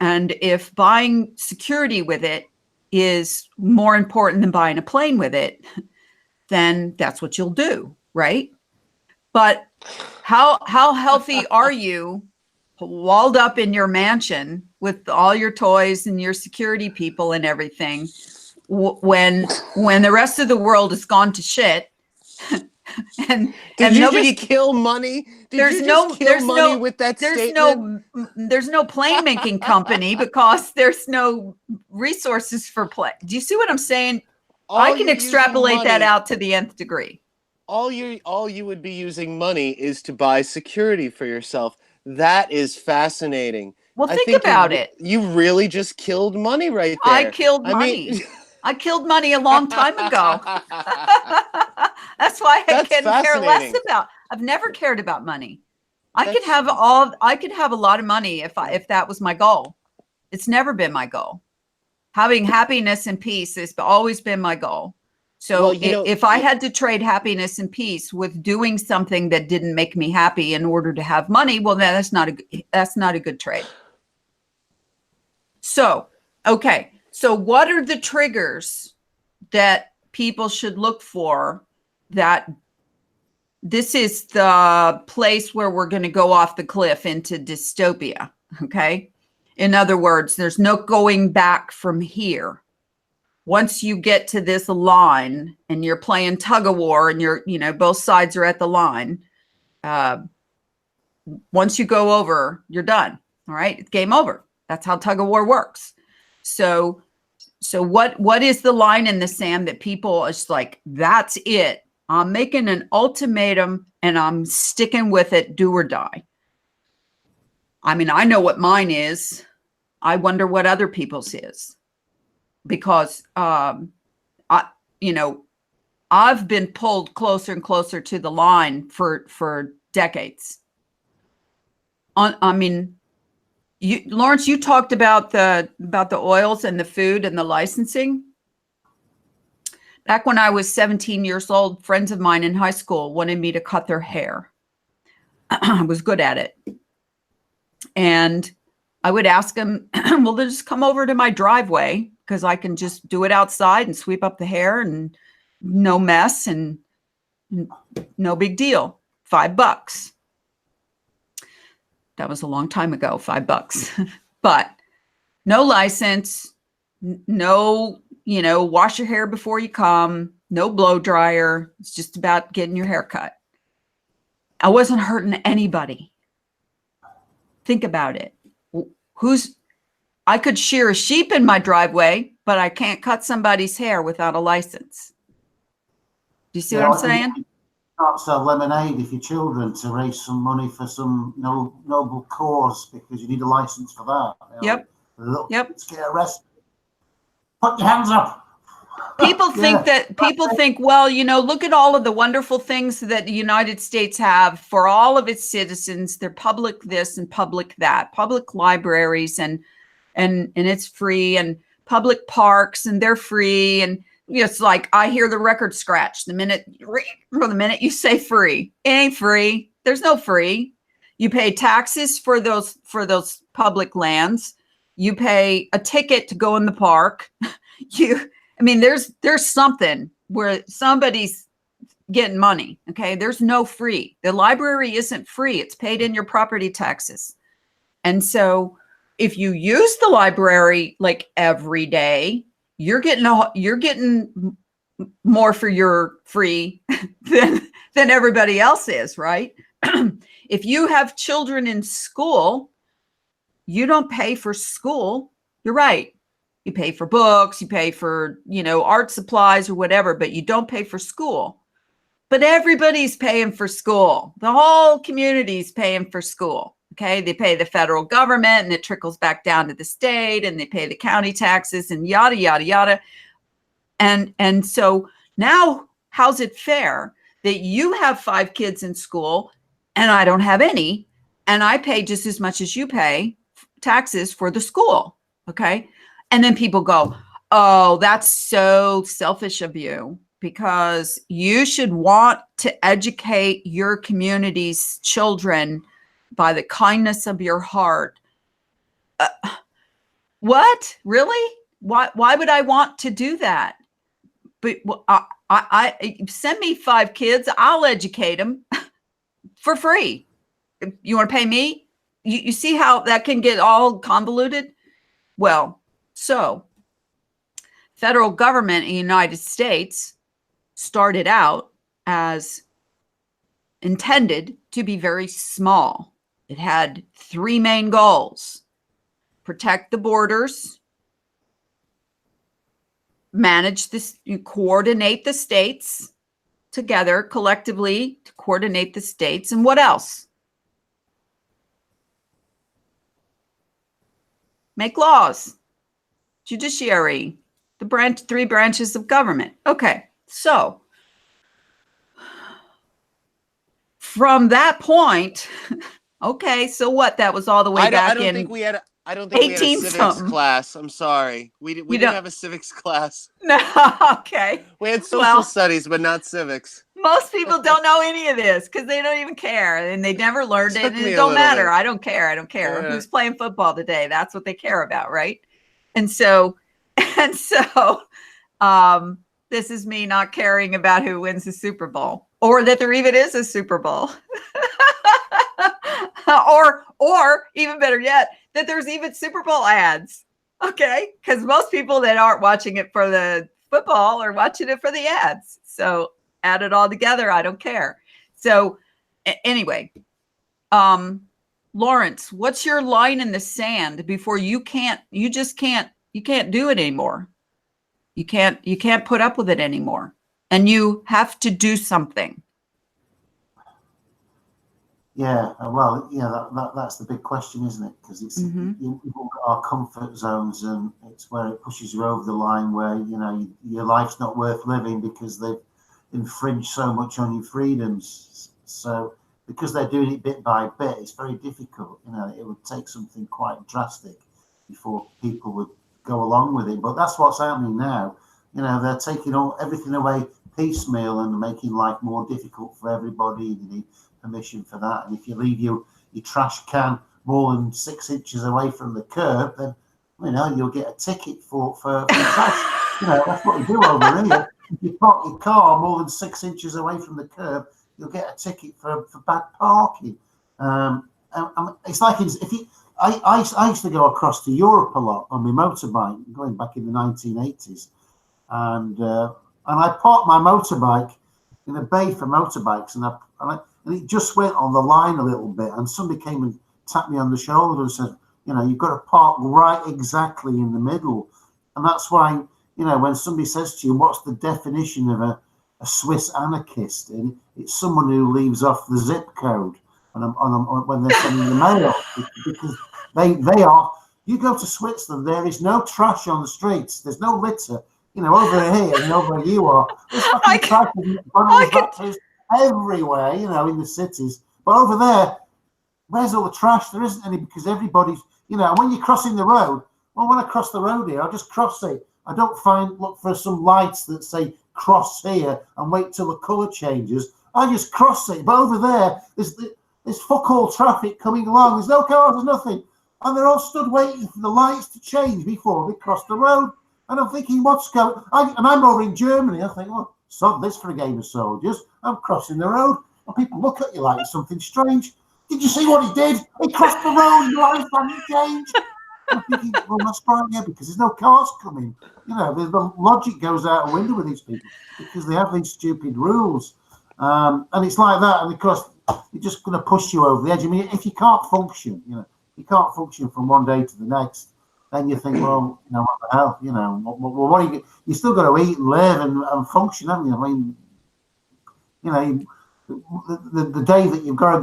And if buying security with it is more important than buying a plane with it, then that's what you'll do, right? But how healthy are you walled up in your mansion with all your toys and your security people and everything when the rest of the world has gone to shit? and Did you nobody just kill money? There's no With that statement? There's no plane making company because there's no resources for plane. Do you see what I'm saying? I can extrapolate that out to the nth degree. All you would be using money is to buy security for yourself. That is fascinating. Well, think about it. You really just killed money right there. I killed money. I killed money a long time ago. That's why I couldn't care less about. I've never cared about money. I could have a lot of money if that was my goal. It's never been my goal. Having happiness and peace has always been my goal. So if I had to trade happiness and peace with doing something that didn't make me happy in order to have money, well, then that's not a good trade. So, okay. So what are the triggers that people should look for that this is the place where we're going to go off the cliff into dystopia? Okay. In other words, there's no going back from here. Once you get to this line and you're playing tug of war and both sides are at the line, once you go over, you're done. All right. It's game over. That's how tug of war works. So what is the line in the sand that people is like, that's it. I'm making an ultimatum and I'm sticking with it, do or die. I mean, I know what mine is. I wonder what other people's is. Because I've been pulled closer and closer to the line for decades. Lawrence, you talked about the oils and the food and the licensing. Back when I was 17 years old, friends of mine in high school wanted me to cut their hair. I was good at it. And I would ask them, well, they'll just come over to my driveway because I can just do it outside and sweep up the hair and no mess and no big deal. $5. That was a long time ago, $5. But no license, no, wash your hair before you come, no blow dryer. It's just about getting your hair cut. I wasn't hurting anybody. Think about it. I could shear a sheep in my driveway, but I can't cut somebody's hair without a license. Do you see what I'm saying? You can't sell lemonade if your children to raise some money for some noble cause because you need a license for that. Yep. Let's get arrested. Put your hands up. People think, well, look at all of the wonderful things that the United States have for all of its citizens. They're public this and public that, public libraries and it's free, and public parks and they're free. And it's like, I hear the record scratch the minute you say free. It ain't free. There's no free. You pay taxes for those public lands. You pay a ticket to go in the park. There's something where somebody's getting money. Okay. There's no free. The library isn't free. It's paid in your property taxes. And so if you use the library like every day, you're getting more for your free than everybody else is, right? If you have children in school, you don't pay for school. You're right. You pay for books, you pay for, art supplies or whatever, but you don't pay for school. But everybody's paying for school. The whole community's paying for school. Okay. They pay the federal government and it trickles back down to the state and they pay the county taxes and yada, yada, yada. And so now how's it fair that you have 5 kids in school and I don't have any, and I pay just as much as you pay taxes for the school? Okay. And then people go, oh, that's so selfish of you, because you should want to educate your community's children by the kindness of your heart. What? Really? Why would I want to do that? But I send me 5 kids. I'll educate them for free. You want to pay me? You see how that can get all convoluted? Well, so federal government in the United States started out as intended to be very small. It had 3 main goals: protect the borders, manage this, you coordinate the states together collectively to coordinate the states, and what else? Make laws, judiciary, the 3 branches of government. Okay, so from that point, okay, so what? That was all the way back in. I don't think we had a civics something. class. I'm sorry. We didn't have a civics class. No, okay. We had social studies, but not civics. Most people don't know any of this because they don't even care, and they never learned it. And it don't matter. I don't care. I don't care who's playing football today. That's what they care about, right? And so, this is me not caring about who wins the Super Bowl, or that there even is a Super Bowl, or even better yet, that there's even Super Bowl ads. Okay, because most people that aren't watching it for the football are watching it for the ads. So add it all together. I don't care. So anyway, Lawrence, what's your line in the sand before you can't do it anymore? You can't put up with it anymore, and you have to do something. Yeah, well, yeah, that's the big question, isn't it? Because it's you've got our comfort zones, and it's where it pushes you over the line where your life's not worth living because they've infringed so much on your freedoms. So because they're doing it bit by bit, it's very difficult. It would take something quite drastic before people would go along with it. But that's what's happening now. They're taking everything away piecemeal and making life more difficult for everybody. You need permission for that, and if you leave your trash can more than 6 inches away from the curb, then you'll get a ticket for trash. That's what we do over here. If you park your car more than 6 inches away from the curb, you'll get a ticket for bad parking. It's like I used to go across to Europe a lot on my motorbike, going back in the 1980s, and I parked my motorbike in a bay for motorbikes, and it just went on the line a little bit, and somebody came and tapped me on the shoulder and said, you've got to park right exactly in the middle. And that's why, when somebody says to you, what's the definition of a Swiss anarchist? And it's someone who leaves off the zip code when they're sending the mail, because they are. You go to Switzerland, there is no trash on the streets. There's no litter. Over here and over where you are, there's fucking trash everywhere, in the cities. But over there, where's all the trash? There isn't any, because everybody's, when you're crossing the road, well, when I cross the road here, I just cross it. I don't look for some lights that say cross here and wait till the colour changes. I just cross it. But over there, there's fuck all traffic coming along. There's no cars, there's nothing. And they're all stood waiting for the lights to change before they cross the road. And I'm thinking, what's going on? And I'm over in Germany. I think, well, sod this for a game of soldiers. I'm crossing the road. And people look at you like it's something strange. Did you see what he did? He crossed the road and life hadn't changed. I'm thinking, well, that's right, yeah, because there's no cars coming. The logic goes out the window with these people because they have these stupid rules. And it's like that. And of course, you're just going to push you over the edge. I mean, if you can't function, you can't function from one day to the next, then you think, well, what the hell, what are you still got to eat and live and function, haven't you? I mean, the day that you've got to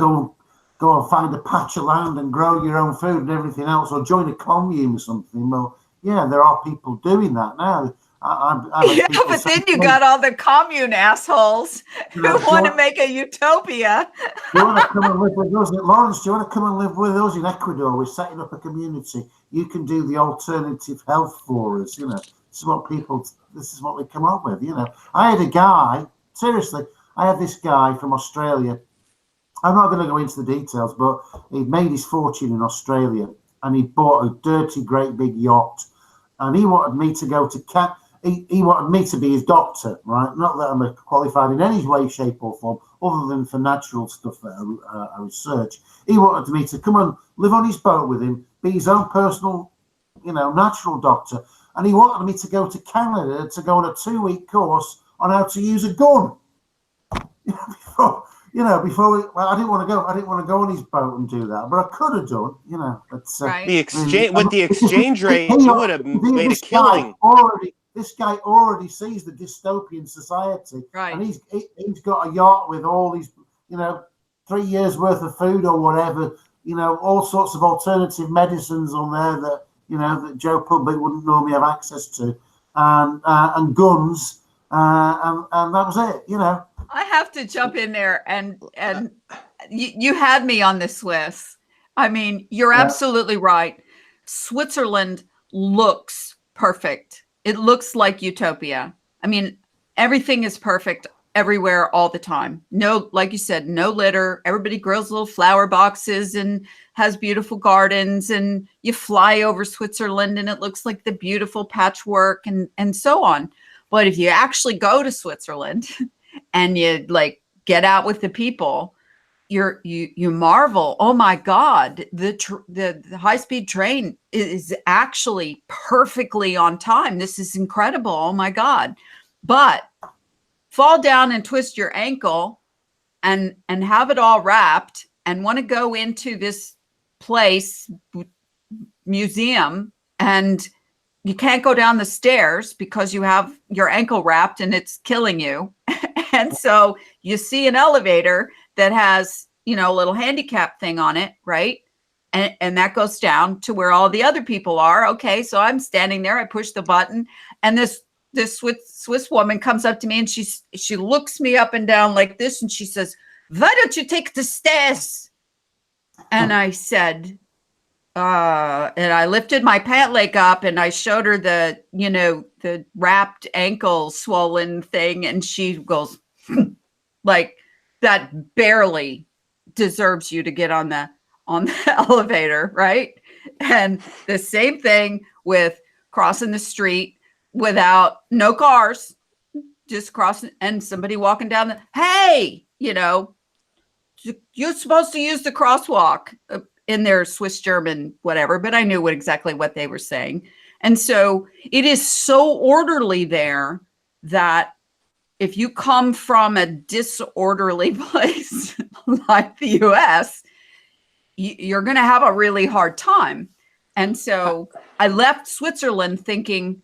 go and find a patch of land and grow your own food and everything else, or join a commune or something, well, yeah, there are people doing that now. But then you got all the commune assholes who want to make a utopia. Do you want to come and live with us, Lawrence? Do you want to come and live with us in Ecuador? We're setting up a community. You can do the alternative health for us. This is what we come up with. I had a guy. Seriously, I had this guy from Australia I'm not going to go into the details, but he made his fortune in Australia, and he bought a dirty, great big yacht, and he wanted me to go to he wanted me to be his doctor, right? Not that I'm qualified in any way, shape, or form, other than for natural stuff that I research. He wanted me to come and live on his boat with him, be his own personal, natural doctor, and he wanted me to go to Canada to go on a 2-week course on how to use a gun. Well, I didn't want to go. I didn't want to go on his boat and do that, but I could have done. But Right. The exchange with the exchange rate, you would have made a killing. This guy already sees the dystopian society, Right. and he's got a yacht with all these, 3 years worth of food or whatever, all sorts of alternative medicines on there that that Joe Public wouldn't normally have access to, and guns, and that was it. I have to jump in there, and you had me on the Swiss. I mean, you're absolutely right. Switzerland looks perfect. It looks like utopia. I mean, everything is perfect everywhere all the time. No, like you said, no litter. Everybody grows little flower boxes and has beautiful gardens, and you fly over Switzerland and it looks like the beautiful patchwork and so on. But if you actually go to Switzerland and you get out with the people, you marvel. Oh my God, the high-speed train is actually perfectly on time. This is incredible. Oh my God. But fall down and twist your ankle and have it all wrapped and want to go into this place, museum, and you can't go down the stairs because you have your ankle wrapped and it's killing you. And so you see an elevator that has, a little handicap thing on it, right? And that goes down to where all the other people are. Okay, so I'm standing there, I push the button, and this Swiss woman comes up to me and she looks me up and down like this, and she says, "Why don't you take the stairs?" And I said, and I lifted my pant leg up and I showed her the wrapped ankle swollen thing. And she goes, like, that barely deserves you to get on the elevator. Right. And the same thing with crossing the street without no cars, just crossing, and somebody walking down hey, you're supposed to use the crosswalk in their Swiss German, whatever, but I knew exactly what they were saying. And so it is so orderly there that if you come from a disorderly place like the US, you're going to have a really hard time. And so I left Switzerland thinking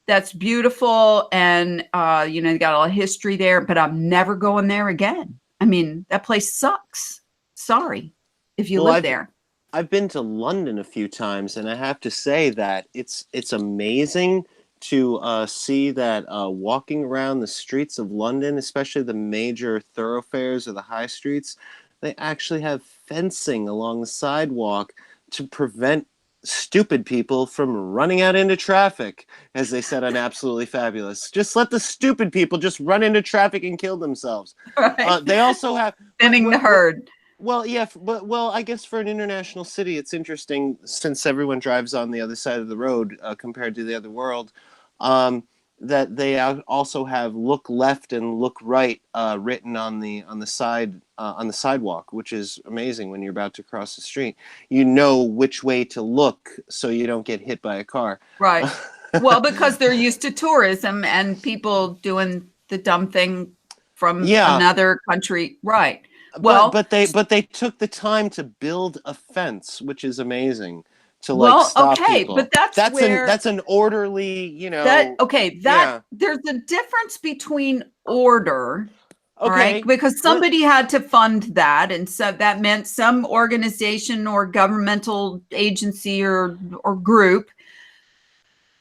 that's beautiful. And, you got a lot of history there, but I'm never going there again. I mean, that place sucks. Sorry if you live there. I've been to London a few times, and I have to say that it's amazing to see that walking around the streets of London, especially the major thoroughfares or the high streets, they actually have fencing along the sidewalk to prevent stupid people from running out into traffic, as they said on Absolutely Fabulous. Just let the stupid people just run into traffic and kill themselves. Right. They also have thinning the herd. Well, yeah, but I guess for an international city, it's interesting since everyone drives on the other side of the road compared to the other world, that they also have "look left" and "look right" written on the side on the sidewalk, which is amazing. When you're about to cross the street, you know which way to look so you don't get hit by a car. Right. Well, because they're used to tourism and people doing the dumb thing from another country, right? Well, but they took the time to build a fence, which is amazing. To stop people. But that's an orderly, there's a difference between order, right? Because somebody had to fund that, and so that meant some organization or governmental agency or group.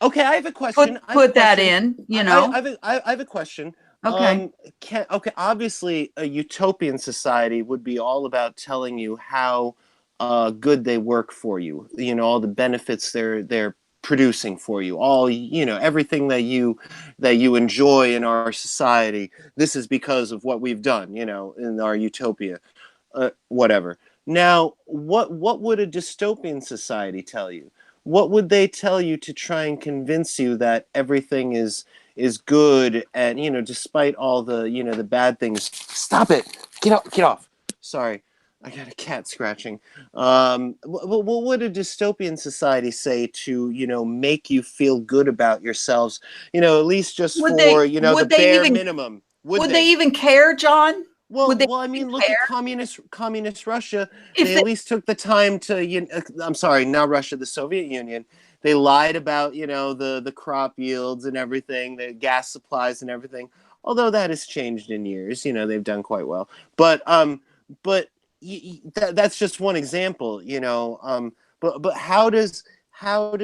Okay, I have a question. Put that in, I have a question. Okay. Obviously, a utopian society would be all about telling you how good they work for you. All the benefits they're producing for you. All everything that you enjoy in our society. This is because of what we've done. In our utopia. whatever. Now, what would a dystopian society tell you? What would they tell you to try and convince you that everything is good, and despite all the the bad things? Stop it! Get off! Sorry, I got a cat scratching. What would a dystopian society say to make you feel good about yourselves? At least just Would for they the would they bare even minimum. Would would they? they even care, John? Would they Well, I even mean, look at care communist Russia. if They they at least took the time to. I'm sorry, not Russia, the Soviet Union. They lied about the crop yields and everything, the gas supplies and everything. Although that has changed in years, they've done quite well. But that's just one example, But how does how would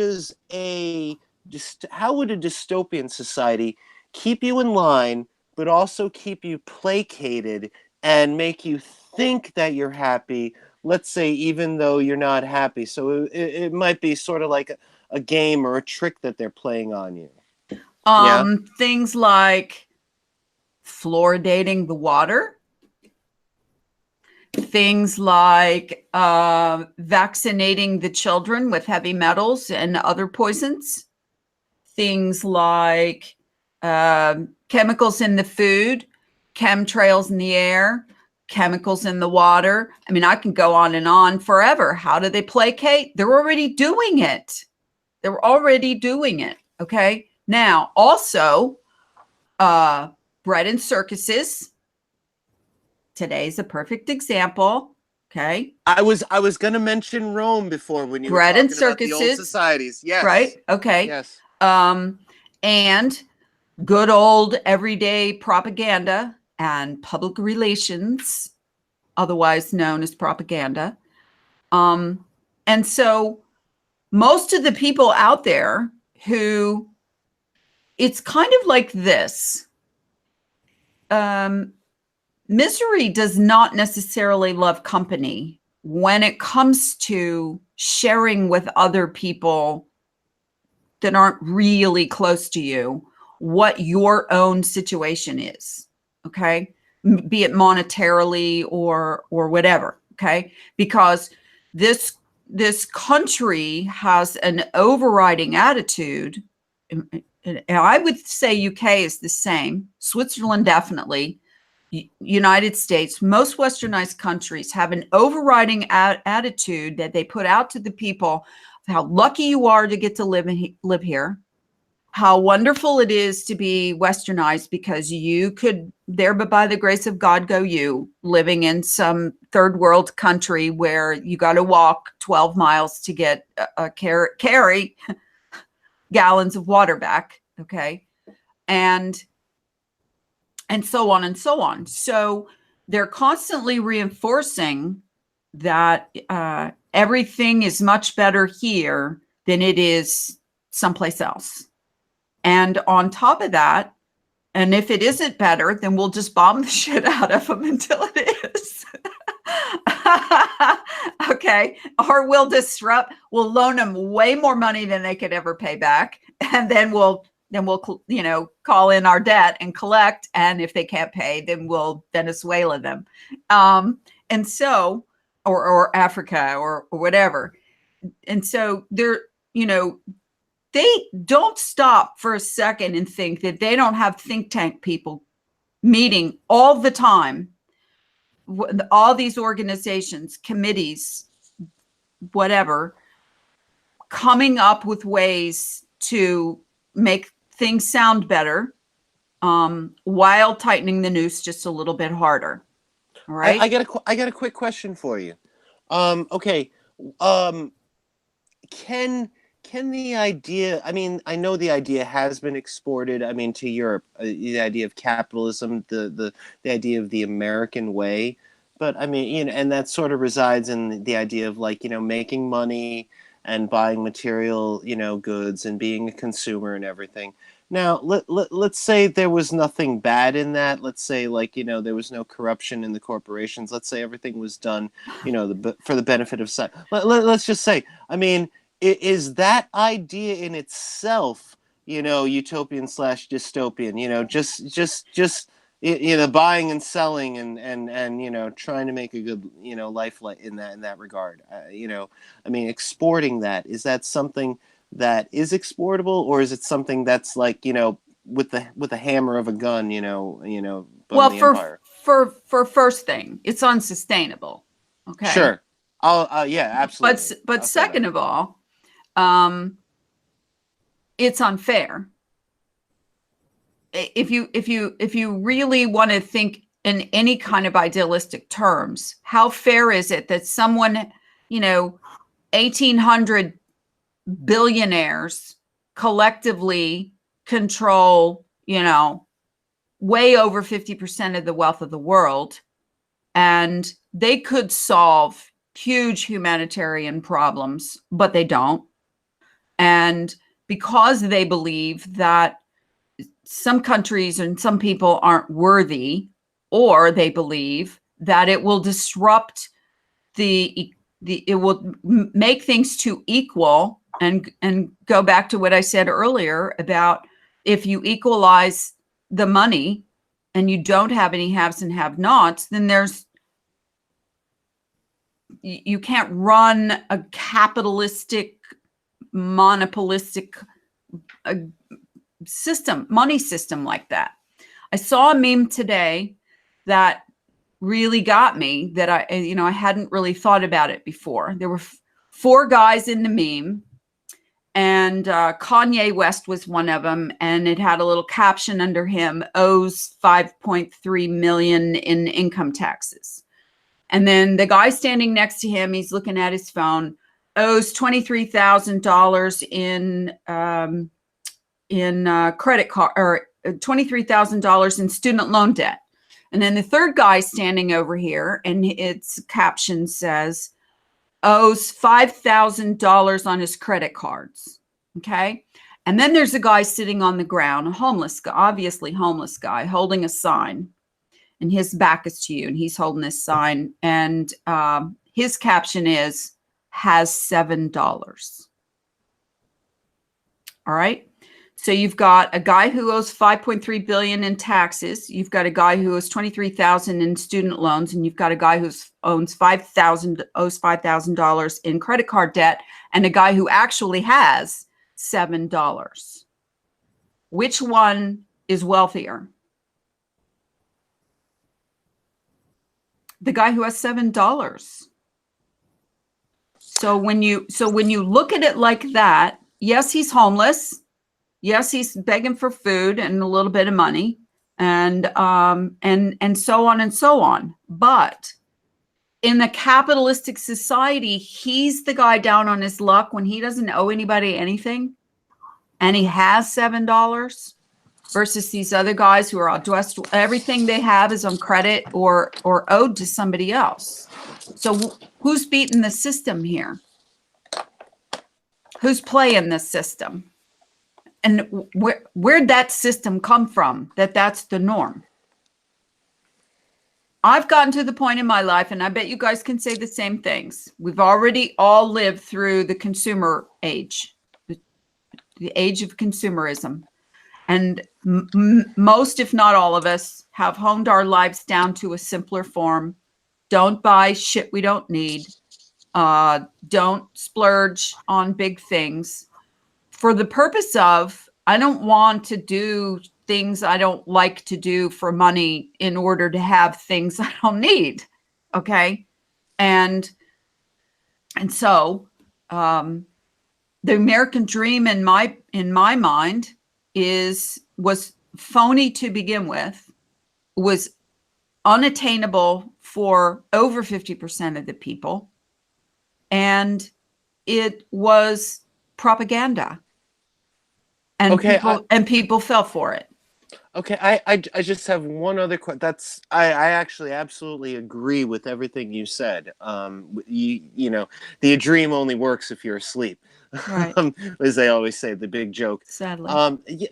a dystopian society keep you in line, but also keep you placated and make you think that you're happy, let's say, even though you're not happy? So it might be sort of like a game or a trick that they're playing on you. Yeah. things like fluoridating the water, things like vaccinating the children with heavy metals and other poisons, things like chemicals in the food, chemtrails in the air, chemicals in the water. I mean, I can go on and on forever. How do they placate? They're already doing it. They're already doing it. Okay. Now, also, bread and circuses. Today's a perfect example. Okay. I was gonna mention Rome before when you were Bread and talking about the old circuses. societies. Yes. Right. Okay. Yes. And good old everyday propaganda and public relations, otherwise known as propaganda. And so most of the people out there who, it's kind of like this. Misery does not necessarily love company when it comes to sharing with other people that aren't really close to you what your own situation is. Okay. Be it monetarily or whatever. Okay. Because this country has an overriding attitude. And I would say UK is the same. Switzerland, definitely. United States, most westernized countries have an overriding attitude that they put out to the people, how lucky you are to get to live here, how wonderful it is to be westernized because you could, there but by the grace of God go you, living in some third world country where you got to walk 12 miles to get carry gallons of water back. Okay. And so on and so on. So they're constantly reinforcing that everything is much better here than it is someplace else. And on top of that, and if it isn't better, then we'll just bomb the shit out of them until it is. Okay. Or we'll loan them way more money than they could ever pay back. And then we'll call in our debt and collect. And if they can't pay, then we'll Venezuela them. And so, or Africa or whatever. And so they're, they don't stop for a second and think that they don't have think tank people meeting all the time. All these organizations, committees, whatever, coming up with ways to make things sound better, while tightening the noose just a little bit harder. All right. I got a quick question for you. Okay. Can the idea? I mean, I know the idea has been exported. I mean, to Europe, the idea of capitalism, the idea of the American way. But I mean, and that sort of resides in the idea of making money and buying material, goods and being a consumer and everything. Now, let's say there was nothing bad in that. Let's say there was no corruption in the corporations. Let's say everything was done, for the benefit of society. Let's just say, I mean, is that idea in itself, utopian / dystopian? you know, buying and selling and you know, trying to make a good, you know, life in that regard. You know, I mean, exporting that, is that something that is exportable, or is it something that's like, you know, with the hammer of a gun, you know, bum Well, the empire? for first thing, it's unsustainable. Okay. Sure. Yeah, absolutely. But I'll say second that. of all, um, it's unfair. If you really want to think in any kind of idealistic terms, how fair is it that someone, you know, 1,800 billionaires collectively control, you know, way over 50% of the wealth of the world, and they could solve huge humanitarian problems, but they don't. And because they believe that some countries and some people aren't worthy, or they believe that it will disrupt it will make things too equal, and go back to what I said earlier about, if you equalize the money and you don't have any haves and have nots, then you can't run a capitalistic, monopolistic money system like that. I saw a meme today that really got me, that I hadn't really thought about it before. There were four guys in the meme, and Kanye West was one of them, and it had a little caption under him: owes 5.3 million in income taxes. And then the guy standing next to him, he's looking at his phone, owes $23,000 in credit card, or $23,000 in student loan debt. And then the third guy standing over here, and its caption says, owes $5,000 on his credit cards. Okay. And then there's a guy sitting on the ground, a homeless guy, obviously homeless guy, holding a sign, and his back is to you, and he's holding this sign, and his caption is, has $7. All right. So you've got a guy who owes 5.3 billion in taxes. You've got a guy who owes 23,000 in student loans, and you've got a guy who owes $5,000 in credit card debt, and a guy who actually has $7. Which one is wealthier? The guy who has $7. So when you look at it like that, yes, he's homeless. Yes, he's begging for food and a little bit of money, and so on and so on. But in the capitalistic society, he's the guy down on his luck when he doesn't owe anybody anything, and he has $7, versus these other guys who are dressed, everything they have is on credit or owed to somebody else. So who's beating the system here? Who's playing this system? And where'd that system come from, that's the norm? I've gotten to the point in my life, and I bet you guys can say the same things. We've already all lived through the consumer age, the age of consumerism. And most, if not all of us, have honed our lives down to a simpler form. Don't buy shit we don't need. Don't splurge on big things. For the purpose of, I don't want to do things I don't like to do for money in order to have things I don't need. Okay. And so, the American dream in my mind was phony to begin with, was unattainable for over 50% of the people. And it was propaganda, and people fell for it. Okay, I just have one other question. I actually absolutely agree with everything you said. You know, the dream only works if you're asleep, Right? As they always say, the big joke. Sadly.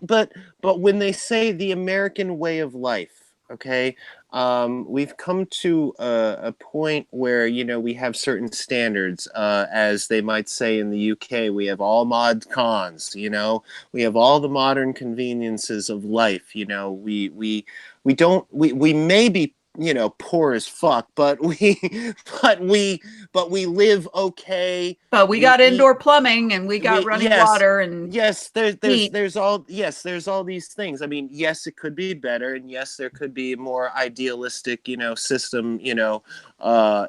But when they say the American way of life, okay, we've come to a point where, you know, we have certain standards, as they might say in the UK. We have all mod cons, you know, we have all the modern conveniences of life. You know, we may be, you know, poor as fuck, but we live okay. But we We got eat, indoor plumbing and we got running yes, water and yes, heat. there's all, yes, there's all these things. I mean, yes, it could be better, and yes, there could be a more idealistic, you know, system, you know,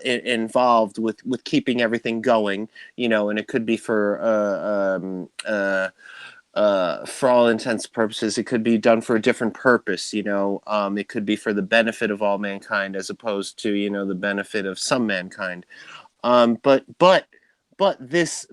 involved with keeping everything going, you know, and it could be for all intents and purposes, it could be done for a different purpose, you know. It could be for the benefit of all mankind as opposed to, you know, the benefit of some mankind. But this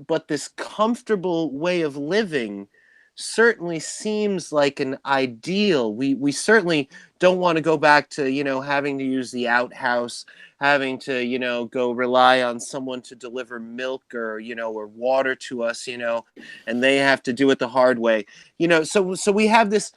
comfortable way of living certainly seems like an ideal. We certainly don't want to go back to, you know, having to use the outhouse, having to, you know, go rely on someone to deliver milk or, you know, or water to us, you know, and they have to do it the hard way, you know. So we have this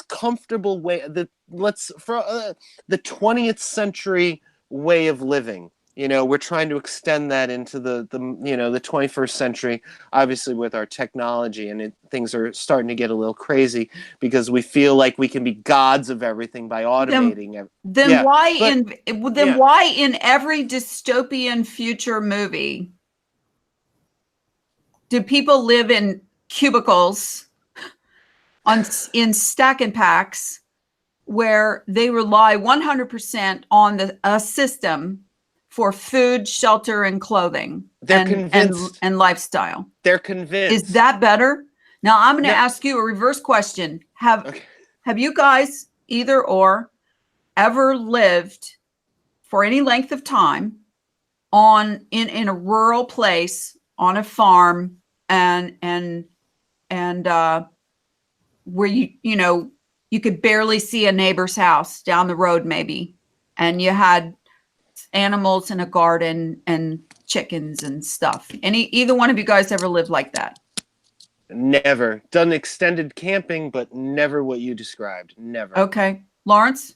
comfortable way, the 20th century way of living. You know, we're trying to extend that into the you know, the 21st century, obviously with our technology, and things are starting to get a little crazy because we feel like we can be gods of everything by automating. Then Yeah, why but yeah. why in every dystopian future movie do people live in cubicles in stack and packs where they rely 100% on a system for food, shelter, and clothing, They're convinced. and lifestyle? They're convinced. Is that better? Now I'm going to No. ask you a reverse question. Have Okay. you guys either or ever lived for any length of time in a rural place on a farm and where you know, you could barely see a neighbor's house down the road maybe, and you had animals in a garden and chickens and stuff? Either one of you guys ever lived like that? Never done extended camping, but never what you described. Never. Okay, Lawrence?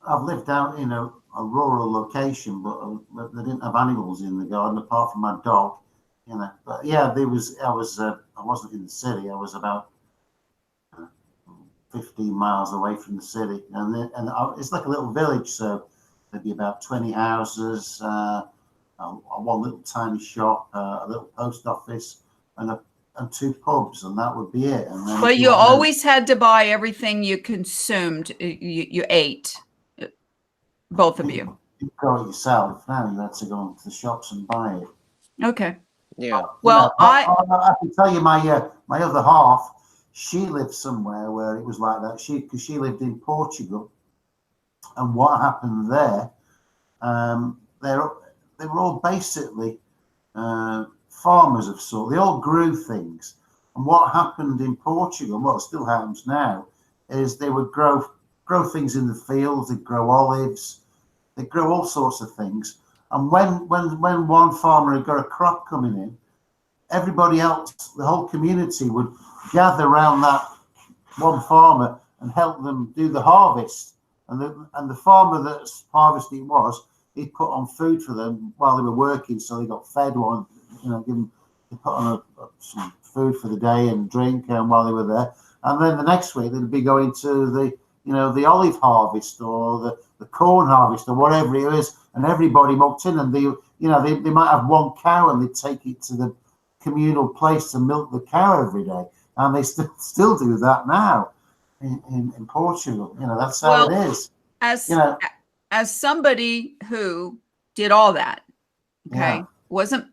I've lived out in a rural location, but they didn't have animals in the garden apart from my dog, you know. But yeah, I wasn't in the city. I was about 15 miles away from the city, and it's like a little village, so there'd be about 20 houses, one little tiny shop, a little post office, and two pubs, and that would be it. And then, but you always had to buy everything you consumed. You ate, both of you. You got it yourself. Now you had to go into the shops and buy it. Okay. Yeah. Well, I can tell you my other half. She lived somewhere where it was like that. Because she lived in Portugal, and what happened there? They were all basically farmers of sort. They all grew things, and what happened in Portugal, what still happens now, is they would grow things in the fields. They'd grow olives. They grow all sorts of things. And when one farmer had got a crop coming in, everybody else, the whole community, would gather around that one farmer and help them do the harvest. And the farmer that's harvesting he'd put on food for them while they were working, so they got fed one, you know, they put on some food for the day and drink while they were there. And then the next week they'd be going to the olive harvest or the corn harvest or whatever it is, and everybody mucked in, and they might have one cow and they'd take it to the communal place to milk the cow every day, and they still do that now in Portugal. You know, that's how it is. As somebody who did all that, okay, wasn't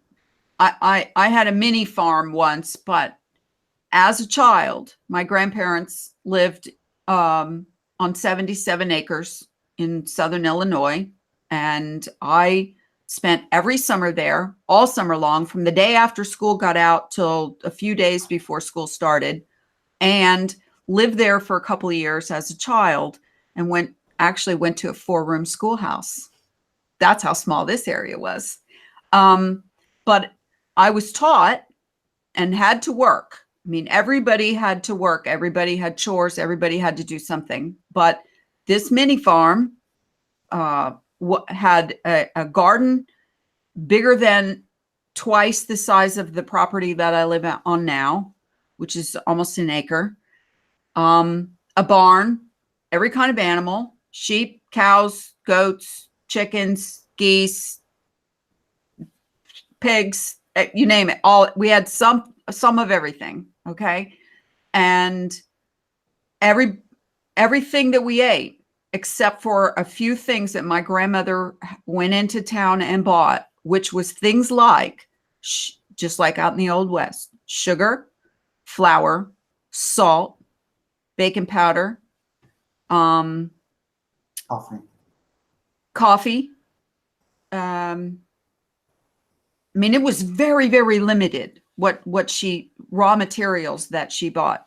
I had a mini farm once, but as a child, my grandparents lived on 77 acres in southern Illinois, and I spent every summer there, all summer long, from the day after school got out till a few days before school started, and lived there for a couple of years as a child, and went to a 4-room schoolhouse. That's how small this area was. But I was taught and had to work. I mean, everybody had to work. Everybody had chores. Everybody had to do something. But this mini farm had a garden bigger than twice the size of the property that I live on now, which is almost an acre. A barn, every kind of animal, sheep, cows, goats, chickens, geese, pigs, you name it. All we had some of everything. Okay. And everything that we ate, except for a few things that my grandmother went into town and bought, which was things like, just like out in the Old West, sugar, flour, salt, baking powder, coffee. I mean, it was very, very limited what raw materials that she bought.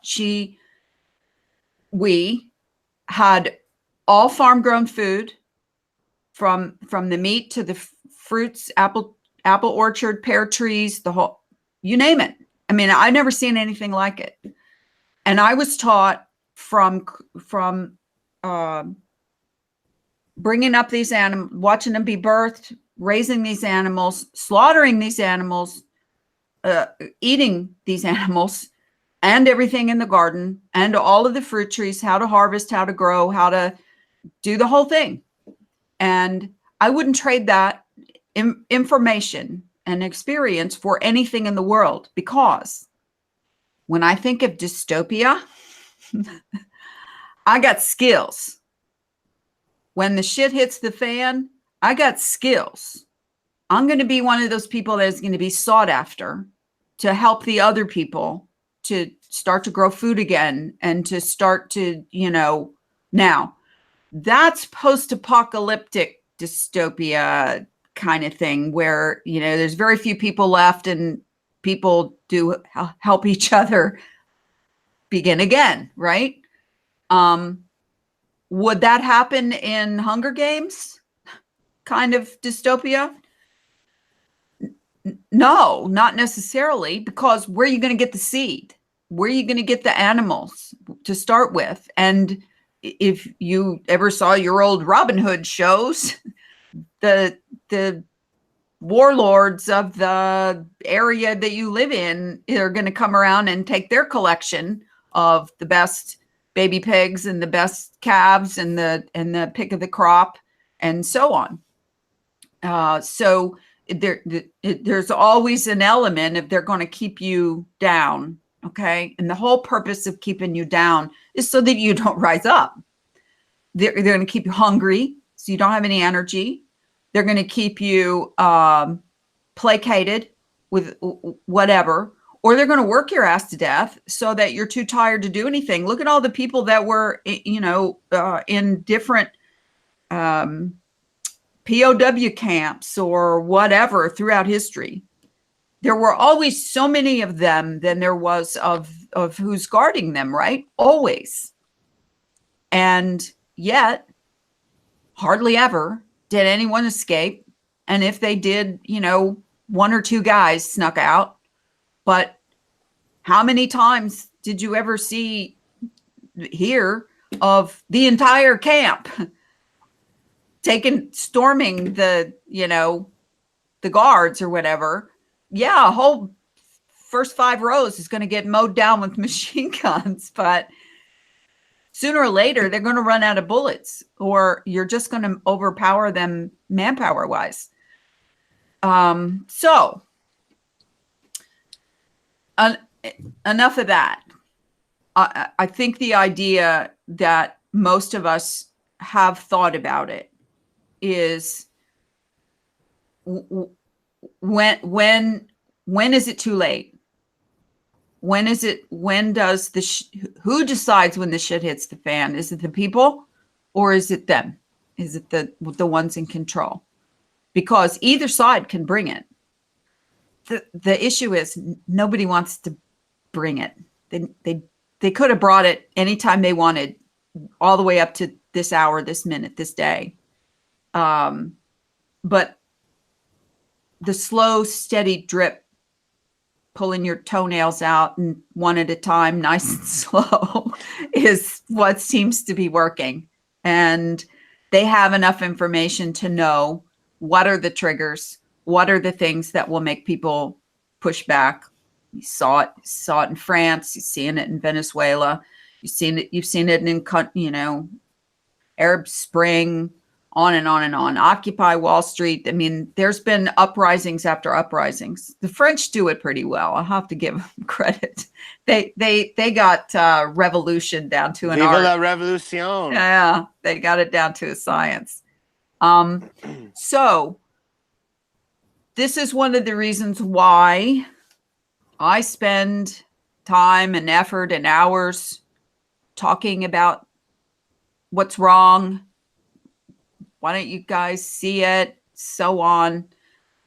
We had all farm grown food, from the meat to the fruits, apple orchard, pear trees, the whole, you name it. I mean, I've never seen anything like it. And I was taught from bringing up these animals, watching them be birthed, raising these animals, slaughtering these animals, eating these animals, and everything in the garden, and all of the fruit trees, how to harvest, how to grow, how to do the whole thing. And I wouldn't trade that information and experience for anything in the world, because when I think of dystopia, I got skills. When the shit hits the fan, I got skills. I'm going to be one of those people that is going to be sought after to help the other people to start to grow food again and to start to, now that's post-apocalyptic dystopia kind of thing where, there's very few people left and people do help each other begin again, right? Would that happen in Hunger Games kind of dystopia? No, not necessarily, because where are you going to get the seed? Where are you going to get the animals to start with? And if you ever saw your old Robin Hood shows, the warlords of the area that you live in are going to come around and take their collection of the best baby pigs and the best calves and the pick of the crop and so on. So there's always an element if they're going to keep you down. Okay. And the whole purpose of keeping you down is so that you don't rise up. They're going to keep you hungry, so you don't have any energy. They're going to keep you placated with whatever, or they're going to work your ass to death so that you're too tired to do anything. Look at all the people that were, in different POW camps or whatever throughout history. There were always so many of them than there was of who's guarding them, right? Always. And yet, hardly ever did anyone escape. And if they did, one or two guys snuck out. But how many times did you ever hear of the entire camp storming the guards or whatever? Yeah, a whole first 5 rows is going to get mowed down with machine guns, but sooner or later they're going to run out of bullets, or you're just going to overpower them manpower wise. So enough of that. I think the idea that most of us have thought about it is when is it too late? When does who decides when the shit hits the fan? Is it the people or is it them? Is it the ones in control? Because either side can bring it. The issue is nobody wants to bring it. They could have brought it anytime they wanted, all the way up to this hour, this minute, this day. But the slow, steady drip, pulling your toenails out and one at a time, nice and slow, is what seems to be working. and they have enough information to know what are the triggers, what are the things that will make people push back. You saw it in France, you've seen it in Venezuela, you've seen it in, you know, Arab Spring, on and on and on. Occupy Wall Street. I mean, there's been uprisings after uprisings. The French do it pretty well. I'll have to give them credit. They got revolution down to an Viva art. la revolution. Yeah, they got it down to a science. So this is one of the reasons why I spend time and effort and hours talking about what's wrong. Why don't you guys see it? So on,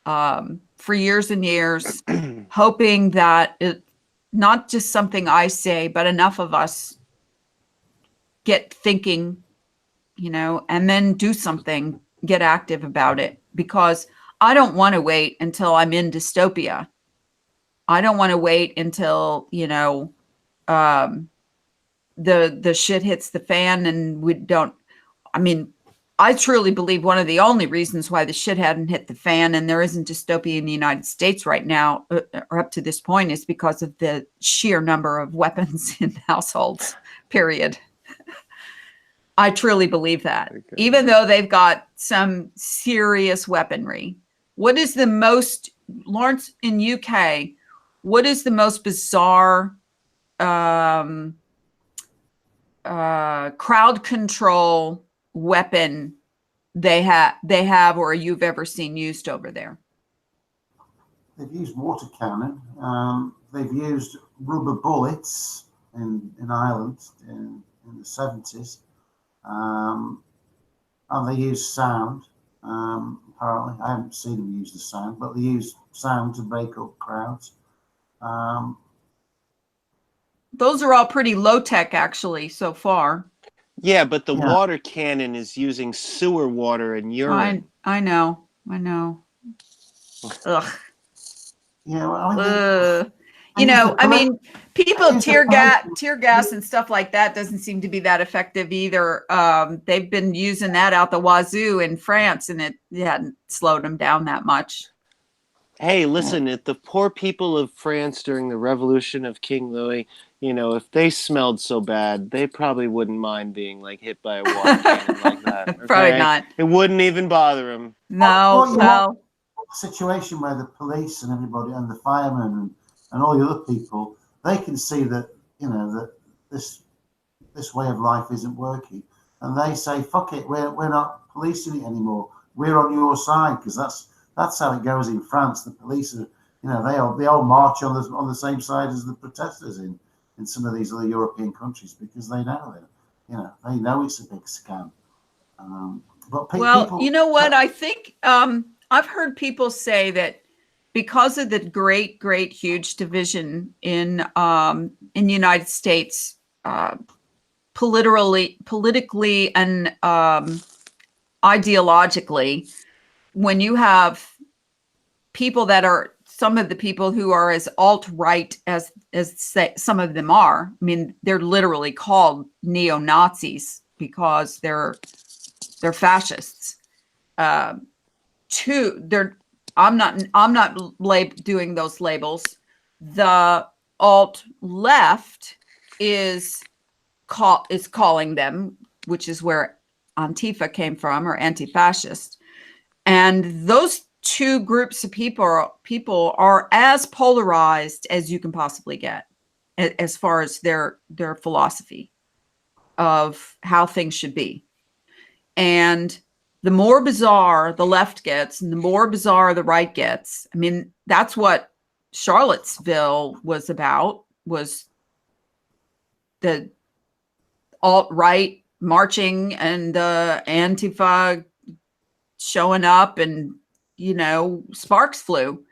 for years and years, hoping that it, not just something I say, but enough of us get thinking, you know, and then do something, get active about it, because I don't want to wait until I'm in dystopia. I don't want to wait until, you know, the shit hits the fan and we don't, I mean, I truly believe one of the only reasons why the shit hadn't hit the fan and there isn't dystopia in the United States right now, or up to this point, is because of the sheer number of weapons in households, period. I truly believe that, even though they've got some serious weaponry. What is the most, Lawrence, in UK, what is the most bizarre crowd control weapon they have or you've ever seen used over there? They've used water cannon. They've used rubber bullets in Ireland in the 70s. And they use sound. Apparently, I haven't seen them use the sound, but they use sound to break up crowds. Those are all pretty low tech, actually, so far. Yeah, but the water cannon is using sewer water and urine. I know. Ugh. Yeah, well, I mean, you know, I mean, people tear gas and stuff like that doesn't seem to be that effective either. They've been using that out the wazoo in France, and it hadn't slowed them down that much. Hey, listen, if the poor people of France during the Revolution of King Louis, you know, if they smelled so bad, they probably wouldn't mind being like hit by a water cannon like that. Okay? Probably not. It wouldn't even bother them. No. Situation where the police and everybody and the firemen and all the other people, they can see that, you know, that this way of life isn't working, and they say, "Fuck it, we're not policing it anymore. We're on your side," because that's how it goes in France. The police are, you know, they all march on the same side as the protesters in some of these other European countries, because they know it. You know, they know it's a big scam. But people, you know what? I think I've heard people say that because of the great, huge division in the United States, politically and ideologically, when you have people that are, some of the people who are as alt-right as some of them are, I mean, they're literally called neo-Nazis because they're fascists. I'm not doing those labels. The alt-left is calling them, which is where Antifa came from, or anti-fascist. And those two groups of people are as polarized as you can possibly get, as far as their philosophy of how things should be. And the more bizarre the left gets, and the more bizarre the right gets. I mean, that's what Charlottesville was about, was the alt-right marching and the Antifa showing up, and, you know, sparks flew.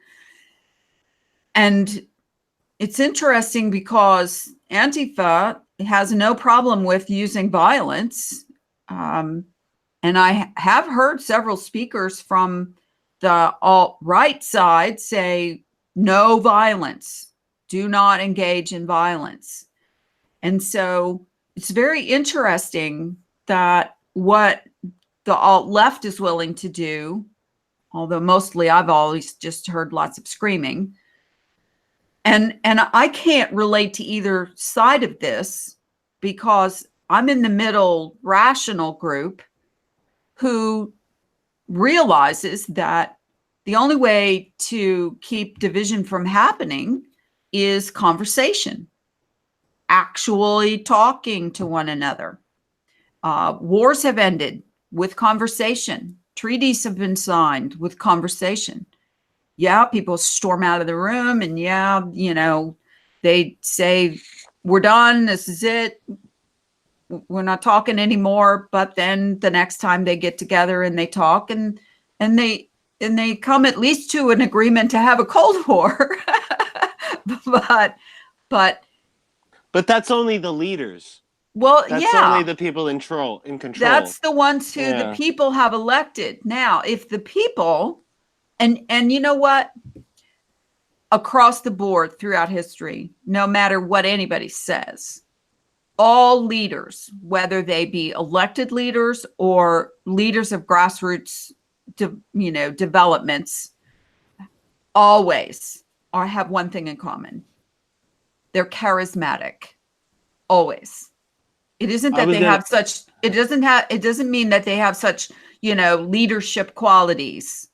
And it's interesting because Antifa has no problem with using violence. And I have heard several speakers from the alt-right side say, no violence, do not engage in violence. And so it's very interesting that what the alt left is willing to do, although mostly I've always just heard lots of screaming. And I can't relate to either side of this because I'm in the middle rational group who realizes that the only way to keep division from happening is conversation, actually talking to one another. Wars have ended with conversation. Treaties have been signed with conversation. Yeah, people storm out of the room and yeah, they say, we're done. This is it. We're not talking anymore. But then the next time they get together and they talk and they come at least to an agreement to have a Cold War. but that's only the leaders. Well, that's only the people in control. That's the ones who the people have elected. Now, if the people, and you know what? Across the board throughout history, no matter what anybody says, all leaders, whether they be elected leaders or leaders of grassroots, developments, always have one thing in common. They're charismatic. Always. It isn't that they have such, it doesn't mean that they have such, leadership qualities,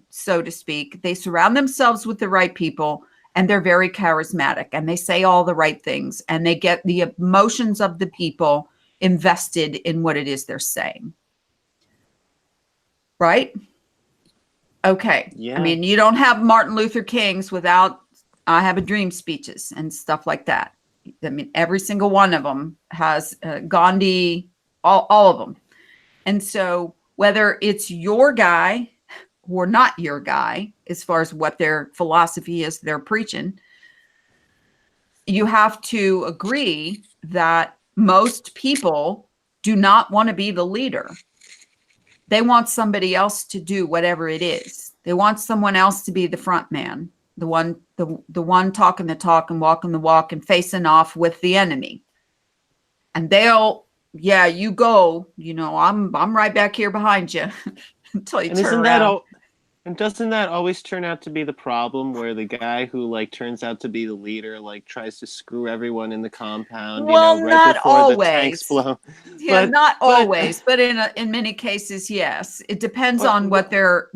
so to speak. They surround themselves with the right people and they're very charismatic and they say all the right things and they get the emotions of the people invested in what it is they're saying. Right? Okay. Yeah. I mean, you don't have Martin Luther King's without I Have a Dream speeches and stuff like that. I mean, every single one of them has Gandhi, all of them. And so whether it's your guy or not your guy, as far as what their philosophy is they're preaching, you have to agree that most people do not want to be the leader. They want somebody else to do whatever it is. They want someone else to be the front man. The one talking the talk and walking the walk and facing off with the enemy. And they'll, yeah, you go, I'm right back here behind you until you turn around. And doesn't that always turn out to be the problem where the guy who turns out to be the leader tries to screw everyone in the compound, well, right not before always. the tanks blow? Yeah, not always, but in many cases, yes. It depends on what their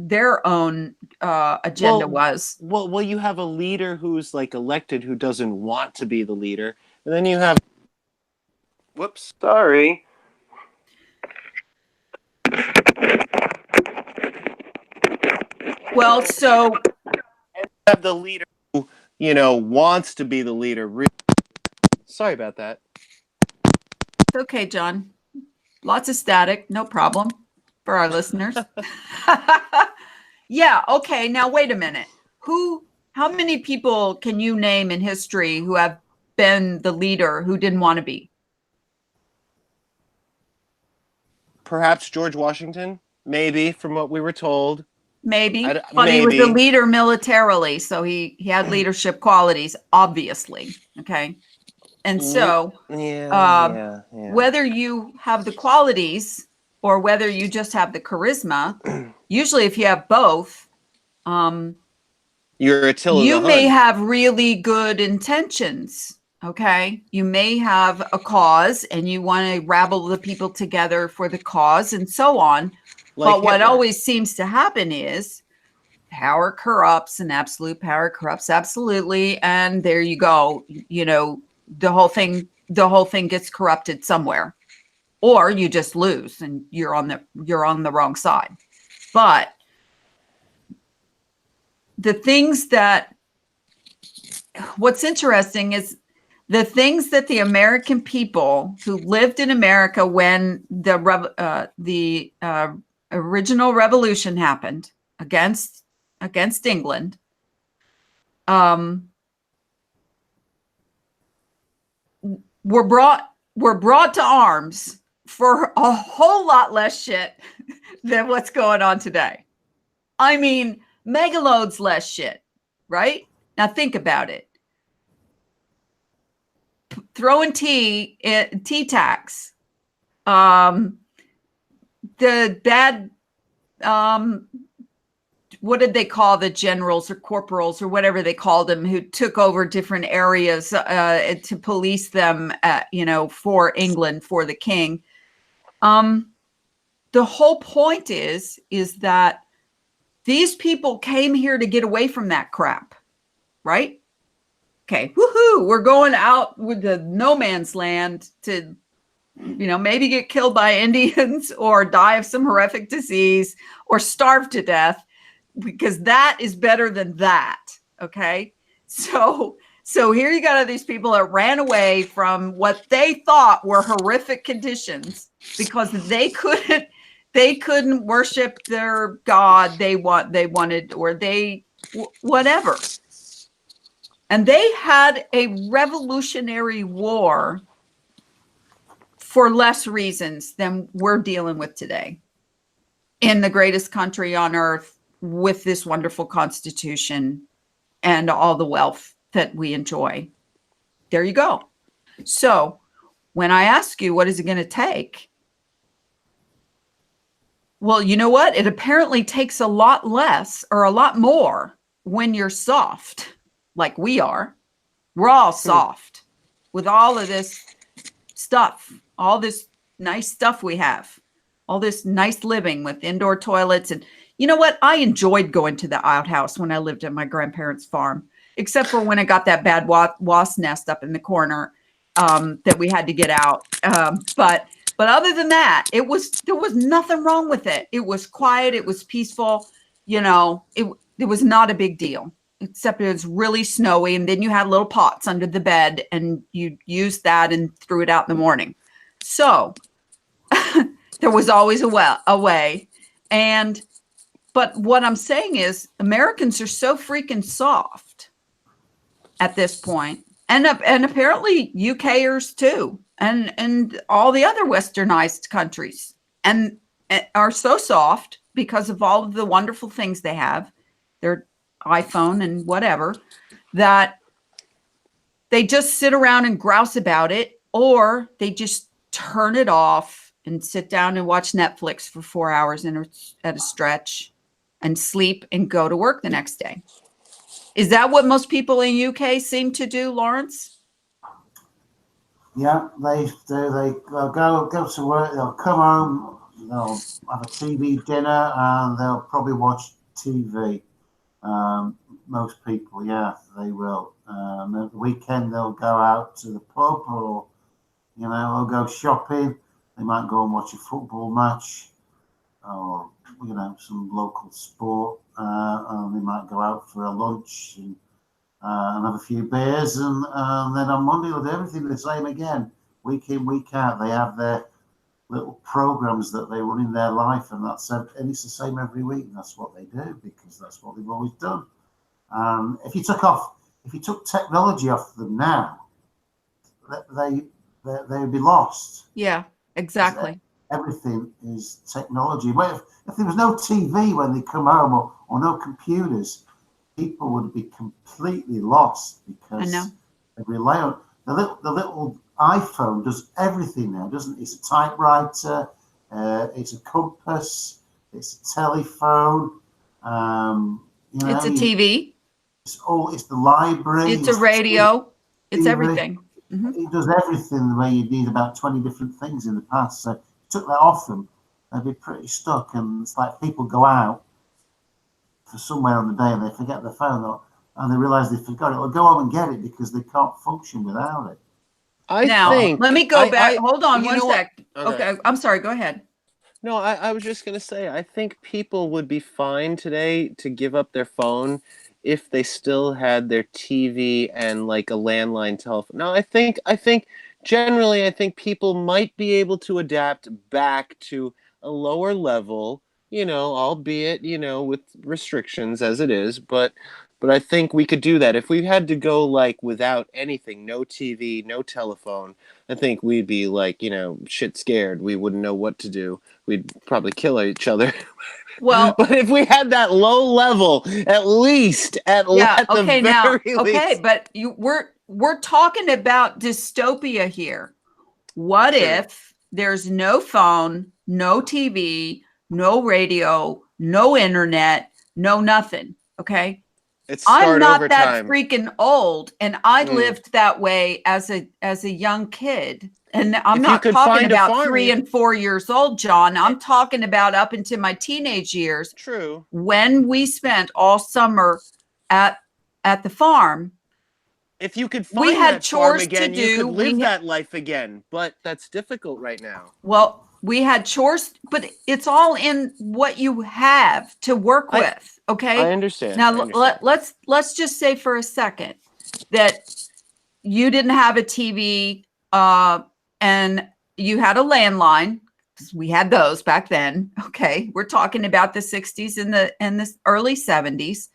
own agenda was. Well, you have a leader who's elected who doesn't want to be the leader, and then you have. Whoops, sorry. Well, so have the leader who, wants to be the leader. Sorry about that. It's okay, John. Lots of static, no problem for our listeners. Yeah, okay. Now wait a minute. How many people can you name in history who have been the leader who didn't want to be? Perhaps George Washington, maybe, from what we were told. Maybe, but he was a leader militarily, so he had leadership qualities, obviously. Okay, and so whether you have the qualities or whether you just have the charisma, usually if you have both, you're Attila you the Hun. may have really good intentions. Okay, you may have a cause and you want to rabble the people together for the cause and so on. But what always seems to happen is power corrupts and absolute power corrupts absolutely. And there you go. The whole thing gets corrupted somewhere, or you just lose and you're on the wrong side. But what's interesting is the things that the American people who lived in America when the original revolution happened against England, were brought to arms for a whole lot less shit than what's going on today. I mean, megaloads less shit, right? Now think about it. Throwing tea tax, the bad, what did they call the generals or corporals or whatever they called them, who took over different areas to police them, for England, for the king. The whole point is that these people came here to get away from that crap, right? Okay, woohoo, we're going out with the no man's land to, maybe get killed by Indians or die of some horrific disease or starve to death, because that is better than that. Okay. So here you got these people that ran away from what they thought were horrific conditions because they couldn't worship their God they wanted, or whatever. And they had a revolutionary war for less reasons than we're dealing with today in the greatest country on earth, with this wonderful constitution and all the wealth that we enjoy. There you go. So when I ask you, what is it going to take? Well, you know what? It apparently takes a lot less or a lot more when you're soft, like we are. We're all soft with all of this stuff, all this nice stuff we have, all this nice living with indoor toilets. And you know what? I enjoyed going to the outhouse when I lived at my grandparents' farm, except for when I got that bad wasp nest up in the corner that we had to get out. But other than that, there was nothing wrong with it. It was quiet. It was peaceful. It was not a big deal, except it was really snowy. And then you had little pots under the bed and you used that and threw it out in the morning. So there was always a way. But what I'm saying is Americans are so freaking soft at this point. And apparently UKers too. And all the other westernized countries and are so soft because of all of the wonderful things they have, their iPhone and whatever, that they just sit around and grouse about it, or they just turn it off and sit down and watch Netflix for 4 hours at a stretch and sleep and go to work the next day. Is that what most people in UK seem to do, Lawrence? Yeah, they do. They'll go to work, they'll come home, they'll have a TV dinner, and they'll probably watch TV. Most people, yeah, they will. At the weekend, they'll go out to the pub, or, they'll go shopping. They might go and watch a football match, or, some local sport. And they might go out for a lunch and have a few beers, and then on Monday they'll do everything the same again, week in, week out. They have their little programs that they run in their life, and and it's the same every week. And that's what they do because that's what they've always done. If you took technology off them now, they would be lost. Yeah, exactly. Everything is technology. But if there was no TV when they come home, or no computers, people would be completely lost because they rely on the little iPhone. Does everything now, doesn't it? It's a typewriter, it's a compass, it's a telephone. It's a TV. It's the library. It's a radio. It's everything. Mm-hmm. It does everything the way you need about 20 different things in the past. So if you took that off them, they'd be pretty stuck. And it's like people go out for somewhere on the day and they forget their phone, and they realize they forgot it. Well, go home and get it because they can't function without it. Let me go back. Hold on one sec. Okay, I'm sorry. Go ahead. No, I was just going to say, I think people would be fine today to give up their phone if they still had their TV and like a landline telephone. No, I think generally, I think people might be able to adapt back to a lower level, albeit, with restrictions as it is, but I think we could do that. If we had to go like without anything, no TV, no telephone, I think we'd be like, shit scared. We wouldn't know what to do. We'd probably kill each other. Well, but if we had that low level, at least, but we're talking about dystopia here. What if there's no phone, no TV, no radio, no internet, no nothing. Okay. It's I'm start not over that time. freaking old, and I lived that way as a young kid. And I'm If you not could talking find a about farm, 3 and 4 years old, John. I'm talking about up into my teenage years. True. When we spent all summer at the farm. If you could We find had that farm chores to again, you do. could live that life again. But that's difficult right now. Well, we had chores, but it's all in what you have to work with. Okay. I understand. Now I understand. let's just say for a second that you didn't have a TV and you had a landline, because we had those back then. Okay. We're talking about the 60s and the early 70s.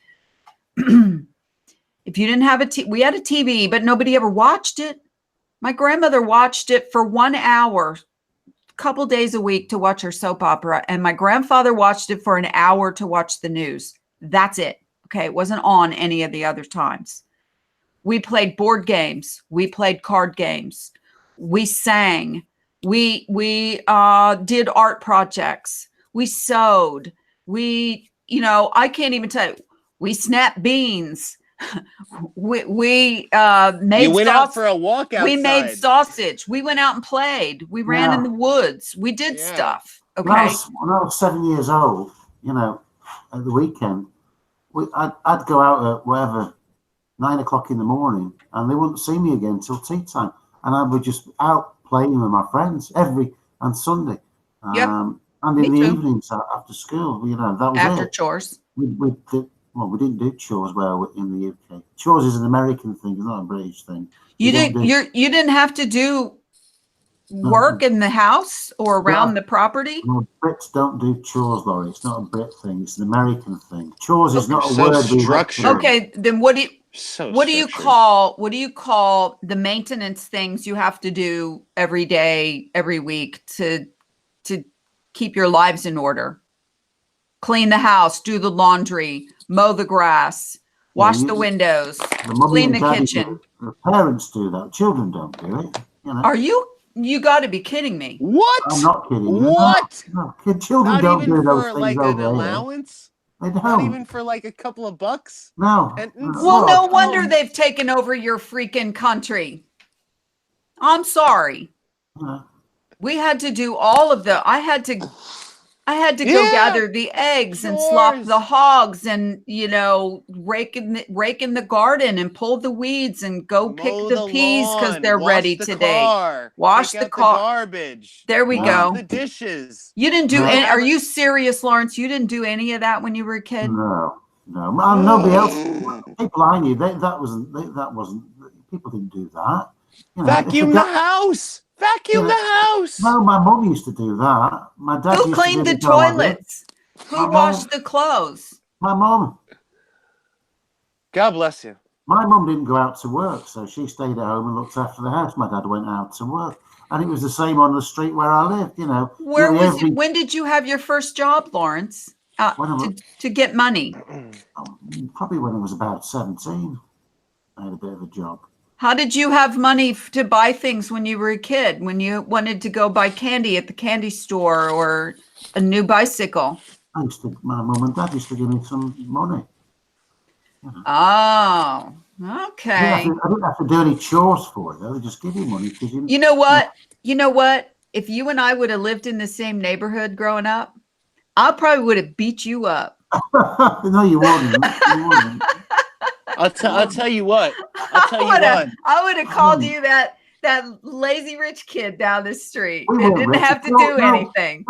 If you didn't have we had a TV, but nobody ever watched it. My grandmother watched it for 1 hour, a couple days a week to watch her soap opera. And my grandfather watched it for an hour to watch the news. That's it. Okay. It wasn't on any of the other times. We played board games. We played card games. We sang. We did art projects. We sewed. I can't even tell you. We snapped beans. we made. You went out for a walk outside. We made sausage. We went out and played. We ran in the woods. We did stuff. Okay. When I was 7 years old, at the weekend, I'd go out at whatever 9 o'clock in the morning, and they wouldn't see me again till tea time, and I would just out playing with my friends and Sunday. And in the evenings after school, that was after it. Chores. We didn't do chores in the UK. Chores is an American thing, it's not a British thing. You didn't have to do work in the house or around the property. No, Brits don't do chores, Laurie. It's not a Brit thing. It's an American thing. Chores is not a so word. Structured. Okay, then what do you call the maintenance things you have to do every day, every week to keep your lives in order? Clean the house, do the laundry, mow the grass, wash the windows, clean the kitchen. The parents do that. Children don't do it. Are you got to be kidding me. What? I'm not kidding. What? No, children not don't even do those for things like over an allowance? They don't. Not even for like a couple of bucks? No. Well, no wonder they've taken over your freaking country. I'm sorry. We had to do all of I had to go gather the eggs and slop the hogs and, rake in the garden and pull the weeds and go pick the peas because they're ready today. Wash the car. Garbage. There we go. The dishes. You didn't do any. Are you serious, Lawrence? You didn't do any of that when you were a kid? No. Nobody else. People I knew, that wasn't. People didn't do that. Vacuum the house. Vacuum the house. No, my mum used to do that. My dad. Who cleaned the toilets? Who washed the clothes? My mum. God bless you. My mum didn't go out to work, so she stayed at home and looked after the house. My dad went out to work, and it was the same on the street where I lived. Where was it? When did you have your first job, Lawrence? To get money. Probably when I was about 17. I had a bit of a job. How did you have money to buy things when you were a kid? When you wanted to go buy candy at the candy store or a new bicycle? My mum and dad used to give me some money. Oh, okay. I didn't have to do any chores for it. They just give you money. You know what? If you and I would have lived in the same neighborhood growing up, I probably would have beat you up. No, you wouldn't. I'll tell you what. I would have called you that lazy rich kid down the street. They didn't have to do anything.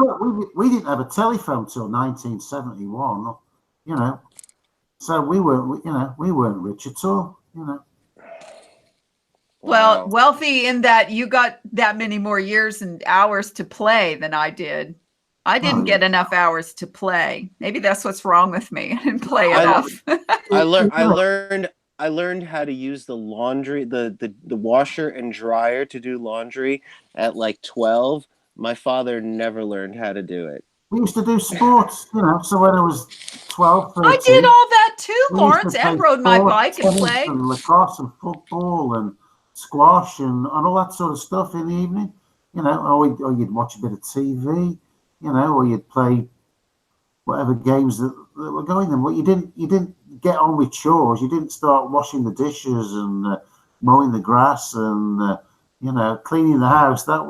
We didn't have a telephone till 1971. So we weren't rich at all. Well, wealthy in that you got that many more years and hours to play than I did. I didn't get enough hours to play. Maybe that's what's wrong with me. I didn't play enough. I learned how to use the laundry, the washer and dryer to do laundry at like 12. My father never learned how to do it. We used to do sports, so when I was 12, 13, I did all that too, Lawrence, and rode my bike and played. And lacrosse and football and squash and all that sort of stuff in the evening. Or you'd watch a bit of TV. you know, or you'd play whatever games that were going then. But you didn't get on with chores. You didn't start washing the dishes and mowing the grass and you know, cleaning the house. That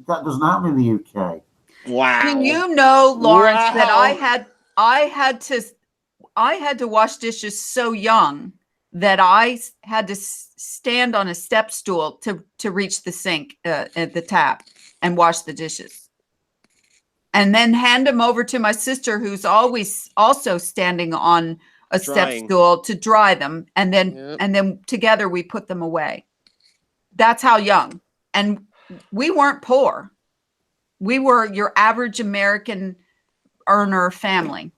doesn't happen in the UK. Wow. Do you know, Lawrence, that Wow. I had to wash dishes so young that I had to stand on a step stool to reach the sink at the tap and wash the dishes, and then hand them over to my sister, who's always also standing on a step Drying. stool to dry them, and then Yep. together we put them away. That's how young. And we weren't poor. We were your average American earner family.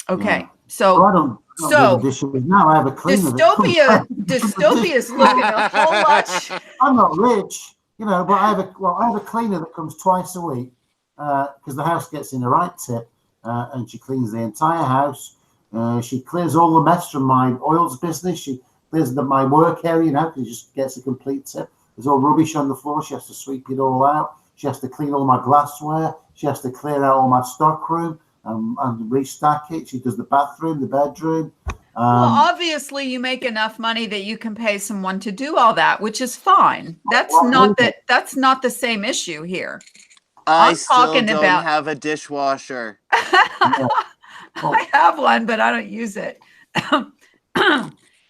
Okay. Yeah. So Well, I don't do the dishes now. I have a cleaner. Dystopia is looking a whole lot. I'm not rich, you know, but I have a cleaner that comes twice a week because the house gets in the right tip, and she cleans the entire house. She clears all the mess from my oils business. She clears my work area, you know, because she just gets a complete tip. There's all rubbish on the floor. She has to sweep it all out. She has to clean all my glassware. She has to clear out all my stock room and restack it. She does the bathroom, the bedroom. Well, obviously you make enough money that you can pay someone to do all that, which is fine. That's not the same issue here. I still don't have a dishwasher. Yeah. I have one, but I don't use it.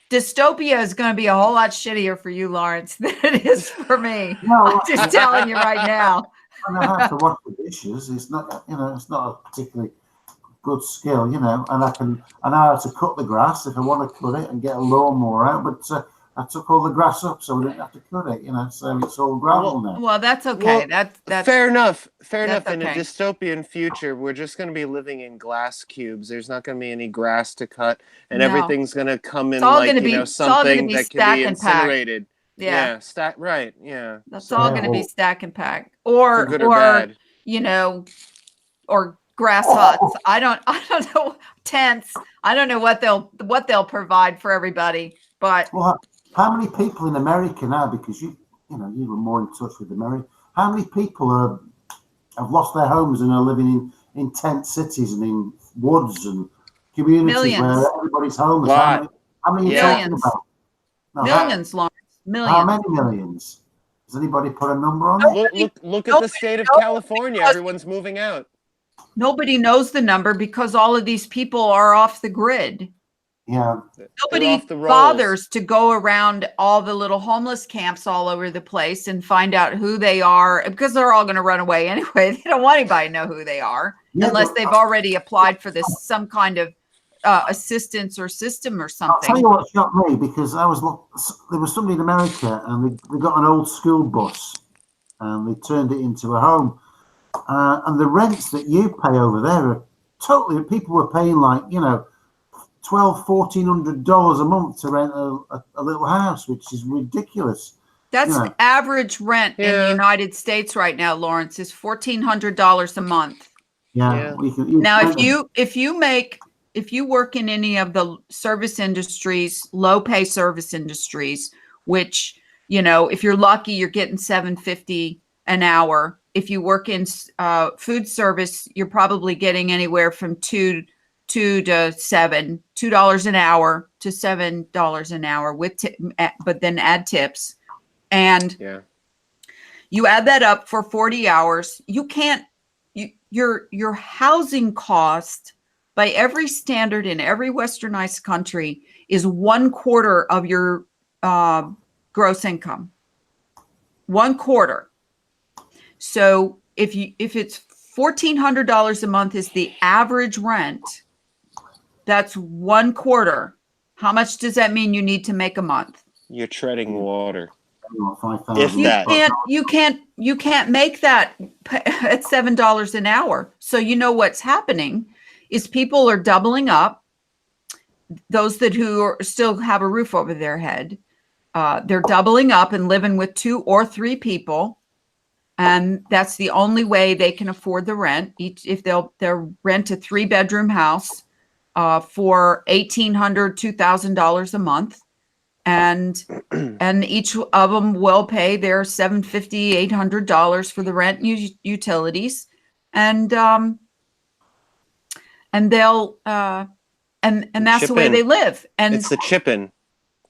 Dystopia is going to be a whole lot shittier for you, Lawrence, than it is for me. No, I'm just telling you right now. I have to wash the dishes. It's not, you know, it's not a particularly good skill, you know. And I know how to cut the grass if I want to cut it and get a lawnmower out. But I took all the grass up, so we didn't have to cut it, you know. So it's all gravel now. Well, that's okay. Well, that's fair enough. Fair enough. okay. In a dystopian future, we're just going to be living in glass cubes. There's not going to be any grass to cut, and everything's going to come in like, you know, something that can be incinerated. Yeah. Stack. Right. Yeah. That's all going to be stack and pack, or good or bad. You know, or grass huts. I don't know, tents. I don't know what they'll provide for everybody. But well, how many people in America now? Because you know you were more in touch with America. How many people have lost their homes and are living in tent cities and in woods and communities where everybody's homeless? How many are you talking about? No, millions, Lawrence. Millions. How many millions? Has anybody put a number on it? Look at the state of California. Everyone's moving out. Nobody knows the number because all of these people are off the grid. Yeah. Nobody bothers to go around all the little homeless camps all over the place and find out who they are, because they're all going to run away anyway. They don't want anybody to know who they are unless they've already applied for this, some kind of assistance or system or something. I'll tell you what shocked me, because there was somebody in America and they got an old school bus and they turned it into a home. And the rents that you pay over there are totally, people were paying like, you know, $1,400 a month to rent a little house, which is ridiculous. That's the average rent in the United States right now, Lawrence, is $1,400 a month. Yeah. Now, if you work in any of the service industries, low pay service industries, which, you know, if you're lucky, you're getting $7.50 an hour. If you work in food service, you're probably getting anywhere from $2 to $2 an hour to $7 an hour but then add tips. And you add that up for 40 hours. Your housing cost by every standard in every westernized country is 1/4 of your gross income. 1/4. So if it's $1,400 a month is the average rent, that's 1/4. How much does that mean you need to make a month? You're treading water. You can't make that at $7 an hour. So you know what's happening is people are doubling up. Those who still have a roof over their head, they're doubling up and living with 2 or 3 people. And that's the only way they can afford the rent. If they'll rent a 3-bedroom house for $1,800, $2,000 a month, and each of them will pay their $750, $800 for the rent and utilities, and they'll and that's the way they live. And it's the chipping.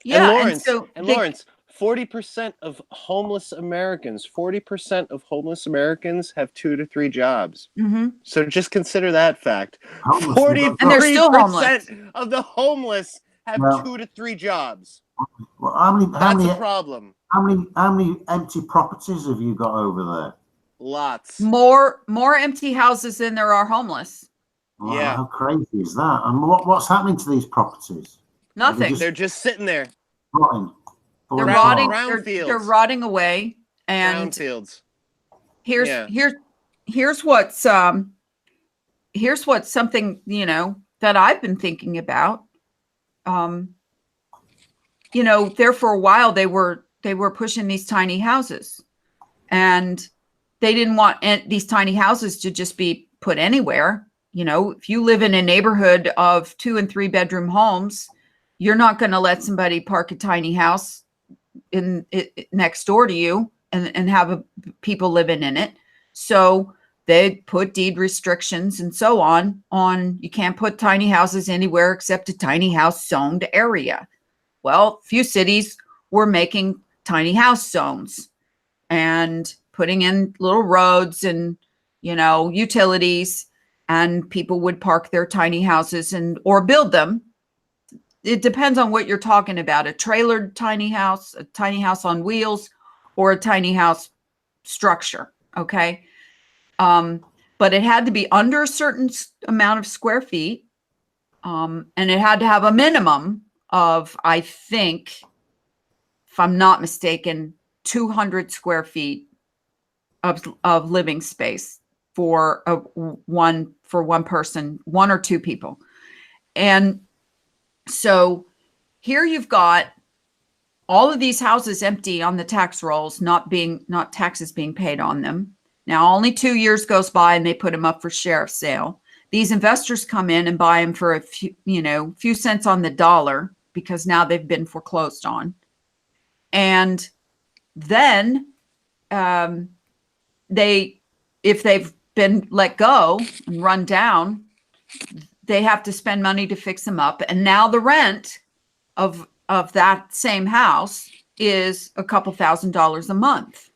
Yeah, and Lawrence, 40% of homeless Americans, 40% of homeless Americans have 2 to 3 jobs. Mm-hmm. So just consider that fact. 43% and they're still homeless. of the homeless have 2 to 3 jobs. Well, That's a problem. How many empty properties have you got over there? Lots. More empty houses than there are homeless. Wow, Yeah. how crazy is that? And what's happening to these properties? Nothing. They're just sitting there. Rotting. They're rotting. Brownfields. They're rotting away. And Brownfields. here's what's something, that I've been thinking about. There for a while they were pushing these tiny houses, and they didn't want these tiny houses to just be put anywhere. If you live in a neighborhood of 2 and 3 bedroom homes, you're not going to let somebody park a tiny house next door to you and have people living in it. So they put deed restrictions and so on you can't put tiny houses anywhere except a tiny house zoned area. Well, few cities were making tiny house zones and putting in little roads and, utilities, and people would park their tiny houses or build them. It depends on what you're talking about, a trailered tiny house, a tiny house on wheels, or a tiny house structure. Okay. But it had to be under a certain amount of square feet. And it had to have a minimum of, I think, if I'm not mistaken, 200 square feet of living space for one person, 1 or 2 people. And so here you've got all of these houses empty on the tax rolls, not taxes being paid on them. Now, only 2 years goes by and they put them up for sheriff sale. These investors come in and buy them for a few cents on the dollar, because now they've been foreclosed on. And then if they've been let go and run down, they have to spend money to fix them up. And now the rent of that same house is a couple $1,000s a month.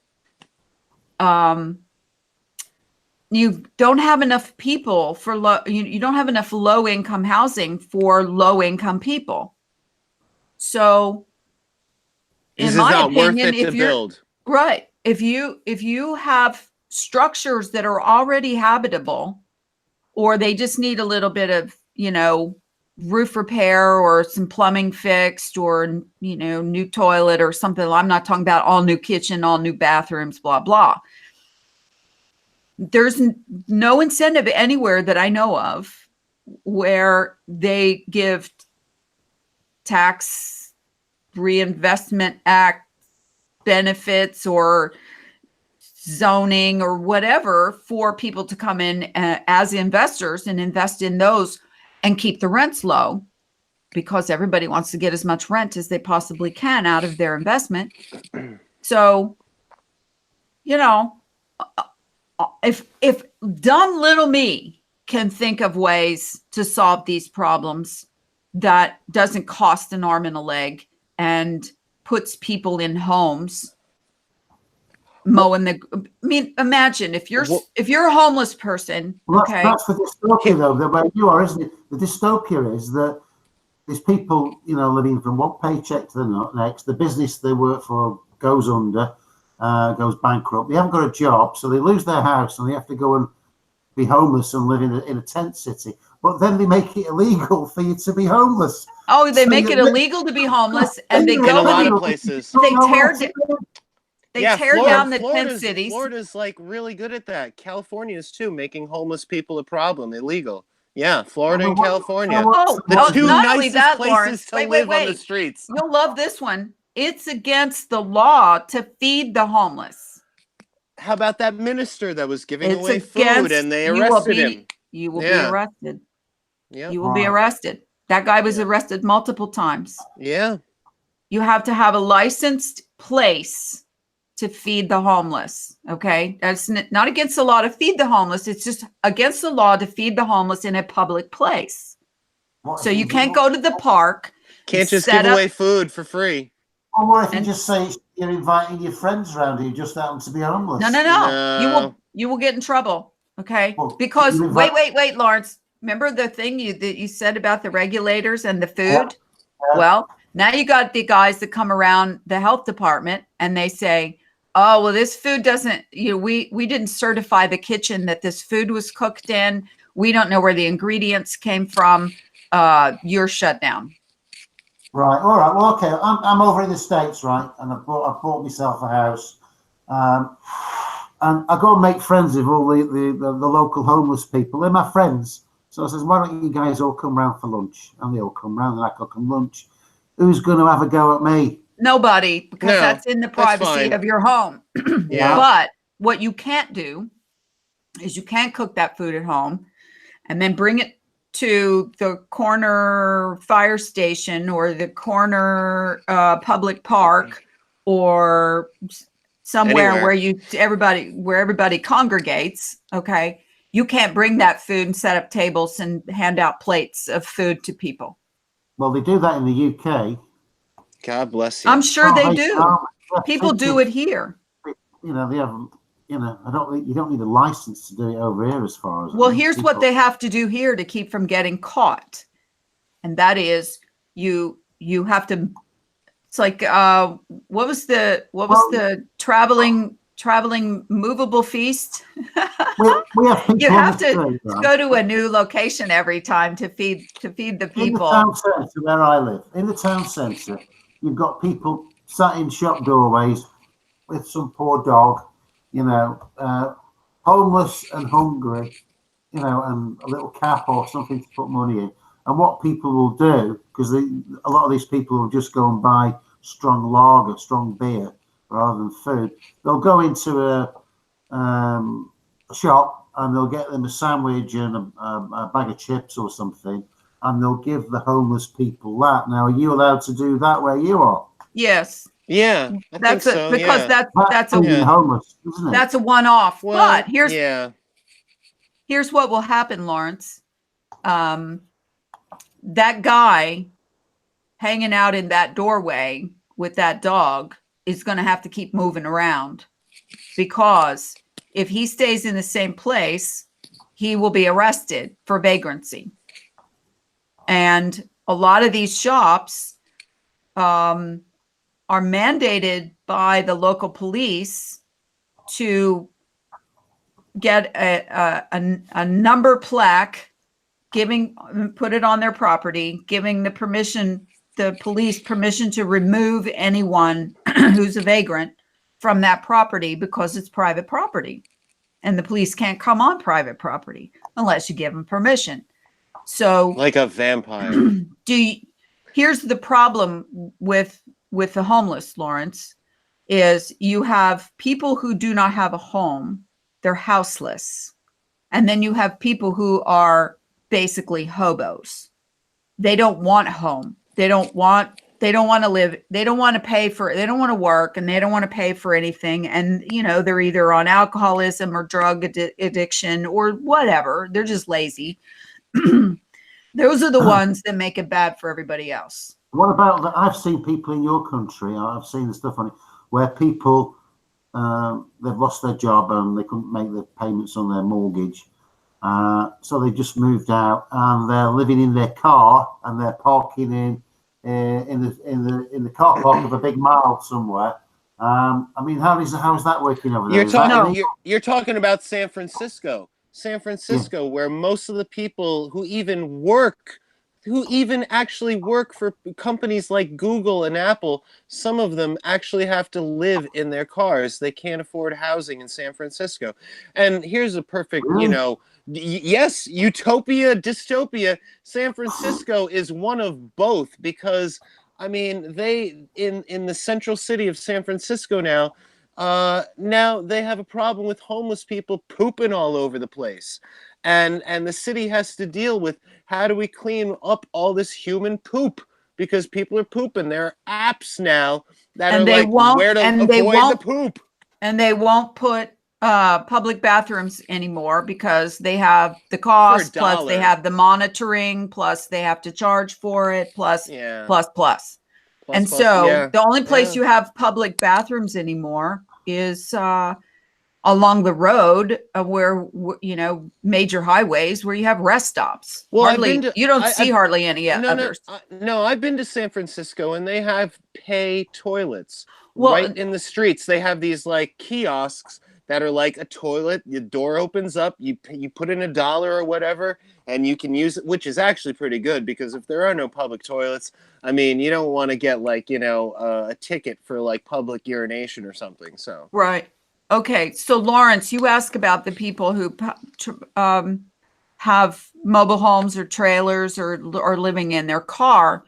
You don't have enough people for you don't have enough low income housing for low income people. So in my opinion, if you're build. Right, if you have structures that are already habitable, or they just need a little bit of, roof repair or some plumbing fixed, or, new toilet or something. I'm not talking about all new kitchen, all new bathrooms, blah, blah. There's no incentive anywhere that I know of where they give tax reinvestment act benefits or zoning or whatever for people to come in as investors and invest in those and keep the rents low, because everybody wants to get as much rent as they possibly can out of their investment. So, if dumb little me can think of ways to solve these problems that doesn't cost an arm and a leg and puts people in homes, imagine if you're a homeless person. Well, okay, that's the dystopia, though. The way you are, isn't it? The dystopia is that there's people, living from one paycheck to the next. The business they work for goes under, goes bankrupt. They haven't got a job, so they lose their house and they have to go and be homeless and live in a tent city. But then they make it illegal for you to be homeless. Oh, they make it illegal to be homeless, and they go in a lot of places. They tear down the tent cities. Florida's really good at that. California is too, making homeless people a problem, illegal. Yeah, Florida and California. The two nicest places to live on the streets. You'll love this one. It's against the law to feed the homeless. How about that minister that was giving away food and they arrested him? You will be arrested. Yeah. You will be arrested. That guy was arrested multiple times. Yeah. you have to have a licensed place to feed the homeless. Okay. That's not against the law to feed the homeless. It's just against the law to feed the homeless in a public place. So you can't go to the park. Can't just give away food for free. Or what if you just say you're inviting your friends around who just happen to be homeless? No. You will get in trouble. Okay. Well, because wait, Lawrence. Remember the thing that you said about the regulators and the food? Yeah. Well, now you got the guys that come around the health department and they say, oh, well, this food doesn't, we didn't certify the kitchen that this food was cooked in. We don't know where the ingredients came from. You're shut down. Right. All right. Well, okay. I'm over in the States, right? And I bought myself a house. And I go and make friends with all the local homeless people. They're my friends. So I says, why don't you guys all come round for lunch? And they all come round and I cook them lunch. Who's going to have a go at me? Nobody, because that's in the privacy of your home. Yeah. But what you can't do is you can't cook that food at home and then bring it to the corner fire station or the corner public park or somewhere where everybody congregates. Okay. You can't bring that food and set up tables and hand out plates of food to people. Well, they do that in the UK. God bless you. I'm sure they do. People do it here. They have, you don't need a license to do it over here as far as. Well, here's what they have to do here to keep from getting caught. And that is you have to, it's like, what was the traveling movable feast? we have you have to go to a new location every time to feed the people. In the town centre where I live, in the town centre, you've got people sat in shop doorways with some poor dog, homeless and hungry, and a little cap or something to put money in. And what people will do, because a lot of these people will just go and buy strong lager, strong beer, rather than food. They'll go into a shop and they'll get them a sandwich and a bag of chips or something, and they'll give the homeless people that. Now, are you allowed to do that where you are? Yes. Yeah, that's so, because yeah. that's homeless, isn't it? That's a one-off. Well, but here's what will happen, Lawrence. That guy hanging out in that doorway with that dog is going to have to keep moving around, because if he stays in the same place, he will be arrested for vagrancy. And a lot of these shops are mandated by the local police to get a number plaque, put it on their property, giving the police permission to remove anyone who's a vagrant from that property, because it's private property and the police can't come on private property unless you give them permission. So like a vampire. Here's the problem with the homeless, Lawrence, is you have people who do not have a home. They're houseless. And then you have people who are basically hobos. They don't want a home. They don't want to live. They don't want to work, and they don't want to pay for anything. And, they're either on alcoholism or drug addiction or whatever. They're just lazy. Those are the ones that make it bad for everybody else. What about that? I've seen people in your country, I've seen the stuff on it, where people, they've lost their job and they couldn't make the payments on their mortgage. So they just moved out and they're living in their car and they're parking in the car park of a big mall somewhere. I mean, how is that working over there? You're talking about San Francisco, where most of the people who even actually work for companies like Google and Apple, some of them actually have to live in their cars. They can't afford housing in San Francisco. And here's a perfect, yes, utopia, dystopia. San Francisco is one of both, because, I mean, they, in the central city of San Francisco now they have a problem with homeless people pooping all over the place. And the city has to deal with, how do we clean up all this human poop? because people are pooping. There are apps now that And are they like won't, where to and they avoid won't, the poop. and they won't put public bathrooms anymore because they have the For cost, a plus they dollar. have the monitoring, plus they have to charge for it, plus. Yeah. Plus. Plus, And plus, so yeah. the only place Yeah. you have public bathrooms anymore is along the road where, you know, major highways where you have rest stops. Well, I've Hardly, been to. you don't see hardly any No, others. no. I've been to San Francisco, and they have pay toilets right Well, in the streets. They have these like kiosks that are like a toilet. Your door opens up. You put in $1 or whatever, and you can use it, which is actually pretty good because if there are no public toilets, I mean, you don't want to get like a ticket for like public urination or something. So right. Okay. So Lawrence, you ask about the people who have mobile homes or trailers or living in their car.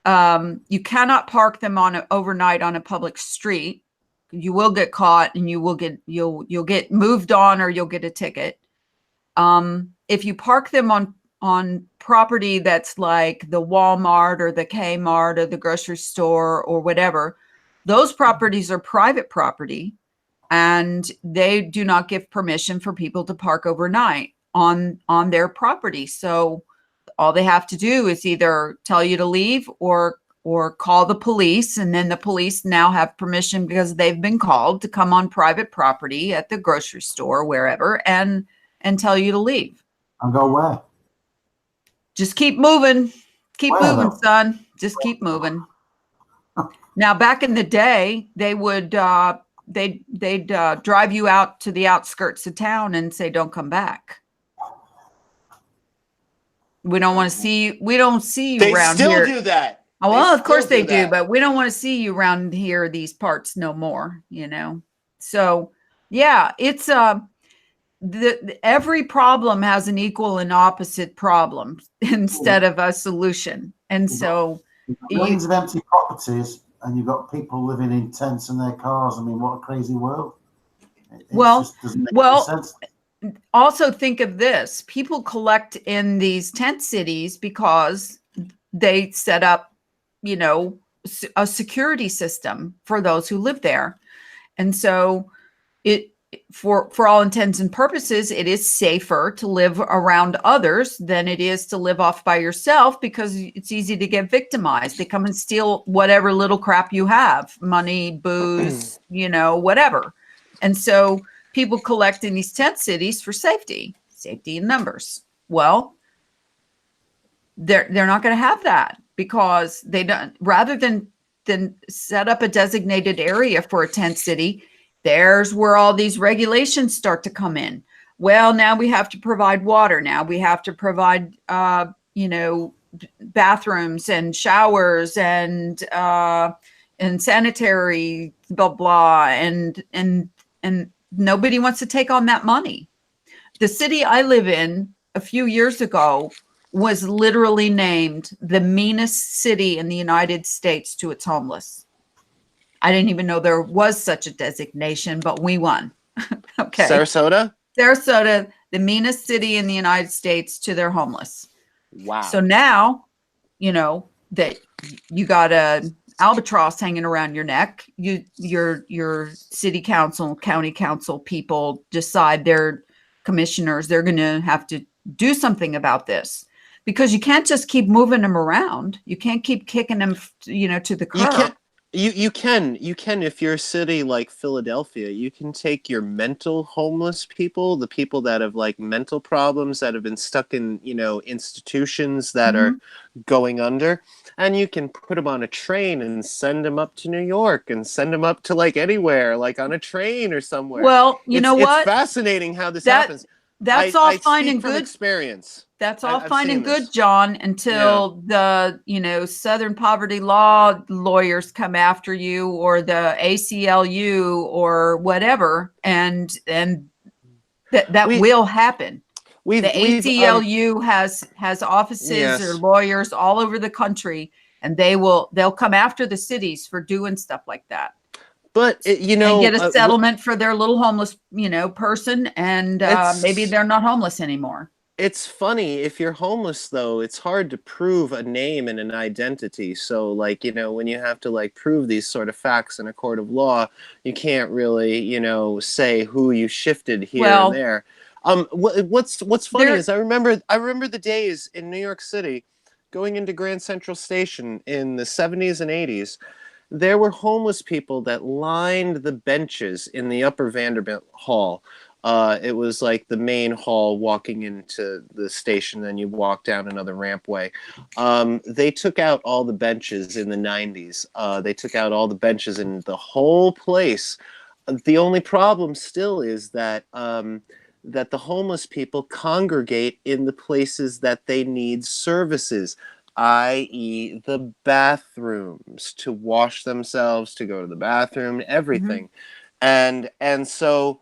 You cannot park them overnight on a public street. You will get caught, and you'll get moved on, or you'll get a ticket. If you park them on property that's like the Walmart or the Kmart or the grocery store or whatever, those properties are private property, and they do not give permission for people to park overnight on their property. So all they have to do is either tell you to leave or call the police, and then the police now have permission because they've been called to come on private property at the grocery store, wherever, and tell you to leave. And go where? Just keep moving. Keep Where, moving, though? son. Just keep moving. Now, back in the day, they would they'd drive you out to the outskirts of town and say, "Don't come back. We don't want to see. We don't see you they around still here." do that. Oh, They well, of course still they do, that. but we don't want to see you around here, these parts no more, you know? So yeah, it's every problem has an equal and opposite problem instead of a solution. And so You've got millions of empty properties, and you've got people living in tents in their cars. I mean, what a crazy world. It just doesn't make any sense. Also think of this. People collect in these tent cities because they set up, you know, a security system for those who live there. And so it, for all intents and purposes, it is safer to live around others than it is to live off by yourself, because it's easy to get victimized. They come and steal whatever little crap you have, money, booze, you know, whatever. And so people collect in these tent cities for safety in numbers. Well, they're not going to have that, because they don't, rather than set up a designated area for a tent city, there's where all these regulations start to come in. Well, now we have to provide water. Now we have to provide, you know, bathrooms and showers and sanitary blah blah, and nobody wants to take on that money. The city I live in a few years ago was literally named the meanest city in the United States to its homeless. I didn't even know there was such a designation, but we won. Okay. Sarasota, the meanest city in the United States to their homeless. wow. So now, you know, that you got a albatross hanging around your neck, your city council, county council people decide, their commissioners, they're going to have to do something about this, because you can't just keep moving them around. You can't keep kicking them, you know, to the curb. You can if you're a city like Philadelphia, you can take your mental homeless people, the people that have like mental problems, that have been stuck in, you know, institutions that are going under, and you can put them on a train and send them up to New York, and send them up to like anywhere, like on a train or somewhere. Well, you know what? It's fascinating how this happens. That's all fine and from good. Experience. That's all I've fine and good, this. John, until the, you know, Southern poverty law lawyers come after you, or the ACLU or whatever, and that will happen. The ACLU has offices or lawyers all over the country, and they'll come after the cities for doing stuff like that. But you know, they get a settlement for their little homeless, you know, person, and maybe they're not homeless anymore. It's funny, if you're homeless though, it's hard to prove a name and an identity. So like, when you have to like prove these sort of facts in a court of law, you can't really, say who you shifted here and Well, there. What's funny there is I remember the days in New York City going into Grand Central Station in the 70s and 80s. There were homeless people that lined the benches in the Upper Vanderbilt Hall. It was like the main hall walking into the station, then you walk down another rampway. They took out all the benches in the 90s. They took out all the benches in the whole place. The only problem still is that the homeless people congregate in the places that they need services, i.e., the bathrooms, to wash themselves, to go to the bathroom, Mhm. everything. And so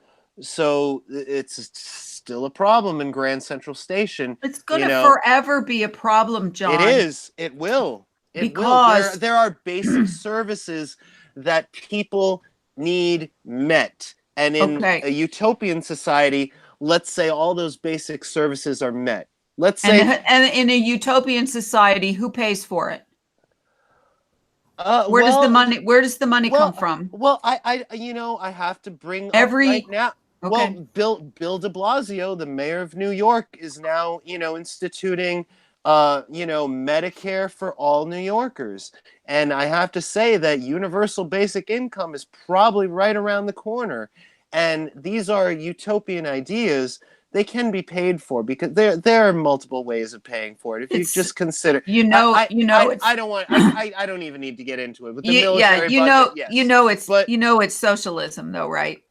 it's still a problem in Grand Central Station. It's going You to know, forever be a problem, it John, is. It will. It will. There because there are basic services that people need met. And in okay, a utopian society, let's say all those basic services are met. Let's and say and in a utopian society, who pays for it? uh Where does the well, money where does the money come Well, from? I have to bring up right Every now. Well, okay. Bill de Blasio, the mayor of New York, is now, instituting, Medicare for all New Yorkers. And I have to say that universal basic income is probably right around the corner. And these are utopian ideas. They can be paid for because there are multiple ways of paying for it. If you It's just consider, it's I don't want I don't even need to get into it with the yeah, military budget. Yes, but it's socialism though, right?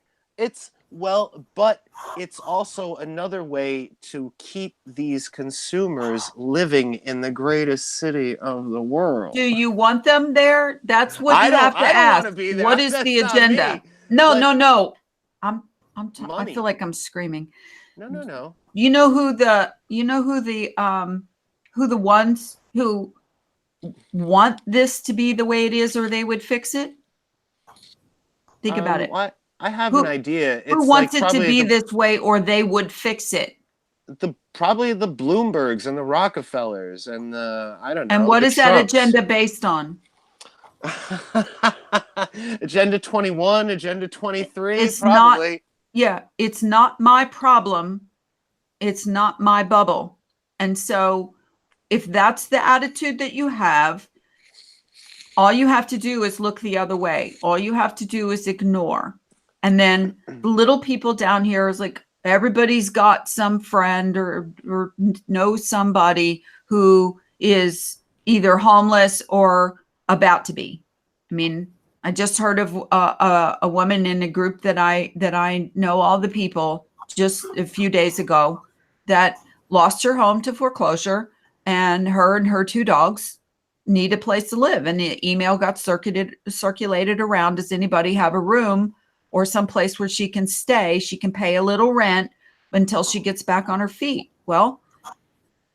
but it's also another way to keep these consumers living in the greatest city of the Do world. you want them there? That's what I you don't have to I don't want ask. to be What there. is That's the not agenda? me. No, But no, no. I feel money. like I'm screaming. No, no, no. Who the ones who want this to be the way it is or they would fix it? Think about it. I have an Who idea. who It's like wants it to probably be this way or they would fix it? the Bloombergs and the Rockefellers and the I don't And know, what the is that Trumps. agenda based on? Agenda 21, Agenda 23, It's not, probably. yeah, it's not my problem. It's not my bubble. And so if that's the attitude that you have, all you have to do is look the other way. All you have to do is ignore. And then the little people down here is like everybody's got some friend or knows somebody who is either homeless or about to be. I mean, I just heard of a woman in a group that I know all the people just a few days ago that lost her home to foreclosure, and her two dogs need a place to live. And the email got circulated around. Does anybody have a room or some place where she can stay? She can pay a little rent until she gets back on her feet. Well,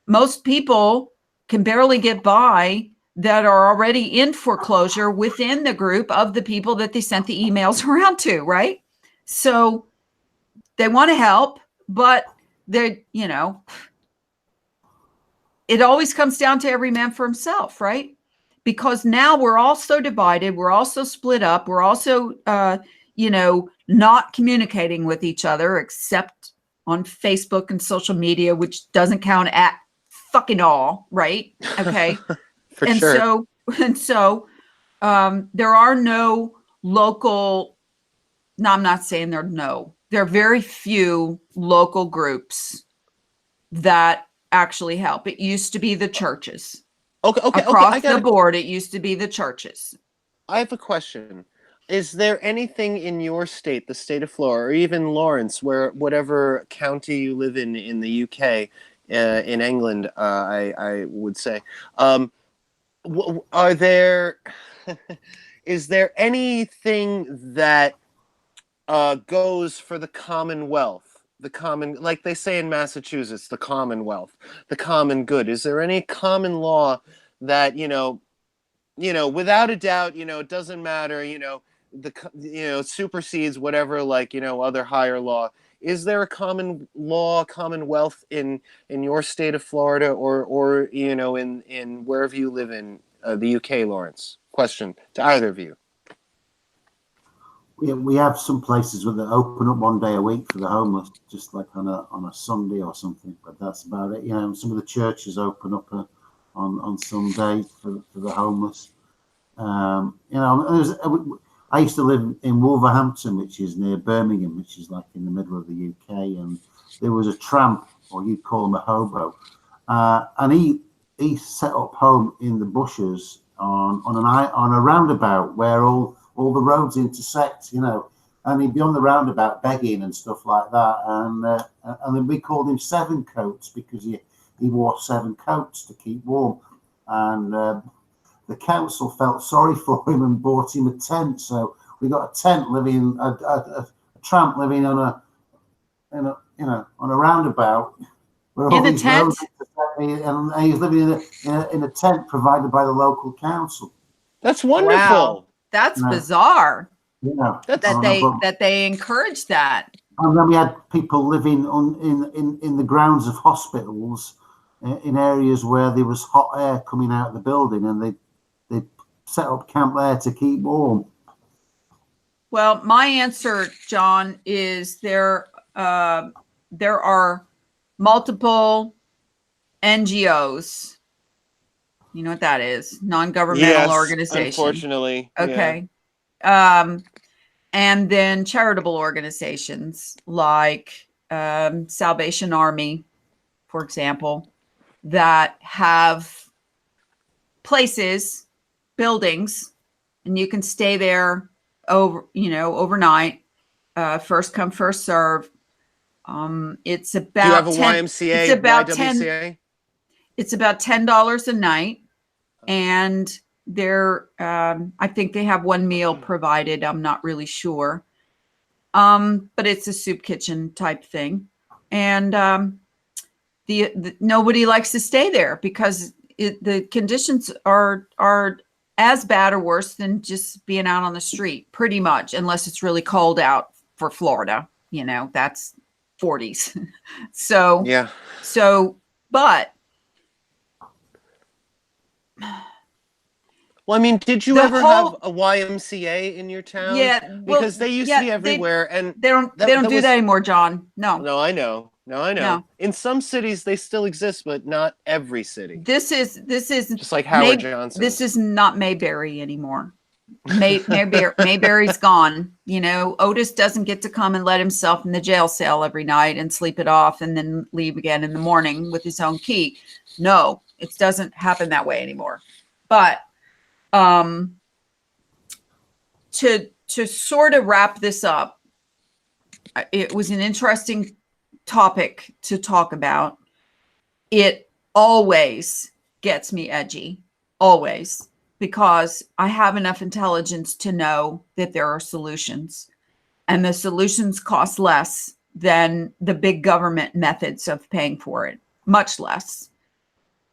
most people can barely get by that are already in foreclosure within the group of the people that they sent the emails around to, right? So they want to help, but they're, it always comes down to every man for himself, right? Because now we're all so divided, we're all so split up, we're also, not communicating with each other except on Facebook and social media, which doesn't count at fucking all, right? Okay. For and sure. so and so there are no local, no, I'm not saying there are very few local groups that actually help. It used to be the churches. Okay. Across the board, it used to be the churches. I have a question. Is there anything in your state, the state of Florida, or even Lawrence, where whatever county you live in the UK, in England, I would say, are there, is there anything that goes for the commonwealth? The common, like they say in Massachusetts, the commonwealth, the common good. Is there any common law that, without a doubt, it doesn't matter, supersedes whatever, like, other higher law. Is there a common law, commonwealth in your state of Florida, or in wherever you live in the UK, Lawrence? Question to either of you. We have some places where they open up one day a week for the homeless, just like on a Sunday or something, but that's about it. Some of the churches open up on Sunday for the homeless. I used to live in Wolverhampton, which is near Birmingham, which is like in the middle of the UK, and there was a tramp, or you'd call him a hobo, and he set up home in the bushes on a roundabout where all the roads intersect, and he'd be on the roundabout begging and stuff like that, and then we called him Seven Coats because he wore 7 coats to keep warm, and the council felt sorry for him and bought him a tent. So we got a tent living, a tramp living on a roundabout. Where In a tent, and he's living in a tent provided by the local council. That's wonderful. Wow, that's bizarre. That they encourage that. And then we had people living in the grounds of hospitals in areas where there was hot air coming out of the building, and they set up camp there to keep warm. Well, my answer, John, is there are multiple NGOs. You know what that is? Non-governmental organization. Unfortunately. Okay. Yeah. And then charitable organizations like Salvation Army, for example, that have places, buildings, and you can stay there overnight. First come, first serve. It's about. Do you have a YMCA? It's about YWCA? It's about $10 a night, and I think they have one meal provided. I'm not really sure, but it's a soup kitchen type thing, and the nobody likes to stay there because the conditions are as bad or worse than just being out on the street, pretty much, unless it's really cold out for Florida. That's 40s. So yeah. But well, I mean, did you ever have a YMCA in your town? Yeah, because they used to be everywhere, and they don't do that anymore, John. No, I know. No. In some cities they still exist, but not every city. This is just like Howard Johnson. This is not Mayberry anymore. Mayberry's gone. Otis doesn't get to come and let himself in the jail cell every night and sleep it off and then leave again in the morning with his own key. No, it doesn't happen that way anymore. But to sort of wrap this up, it was an interesting topic to talk about. It always gets me edgy, always, because I have enough intelligence to know that there are solutions, and the solutions cost less than the big government methods of paying for it, much less.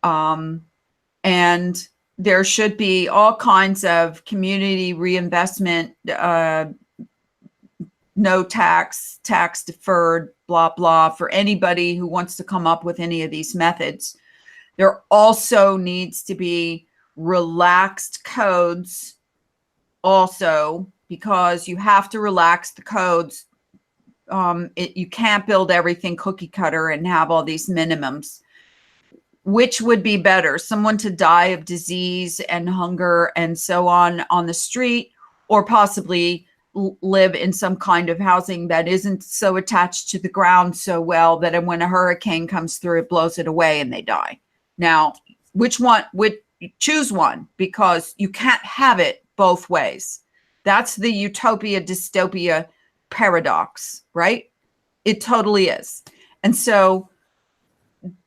And there should be all kinds of community reinvestment, no tax deferred, blah, blah, for anybody who wants to come up with any of these methods. There also needs to be relaxed codes also, because you have to relax the codes. You can't build everything cookie cutter and have all these minimums. Which would be better? Someone to die of disease and hunger and so on the street, or possibly live in some kind of housing that isn't so attached to the ground so well that when a hurricane comes through, it blows it away and they die. Now, which one would choose one? Because you can't have it both ways. That's the utopia dystopia paradox, right? It totally is. And so,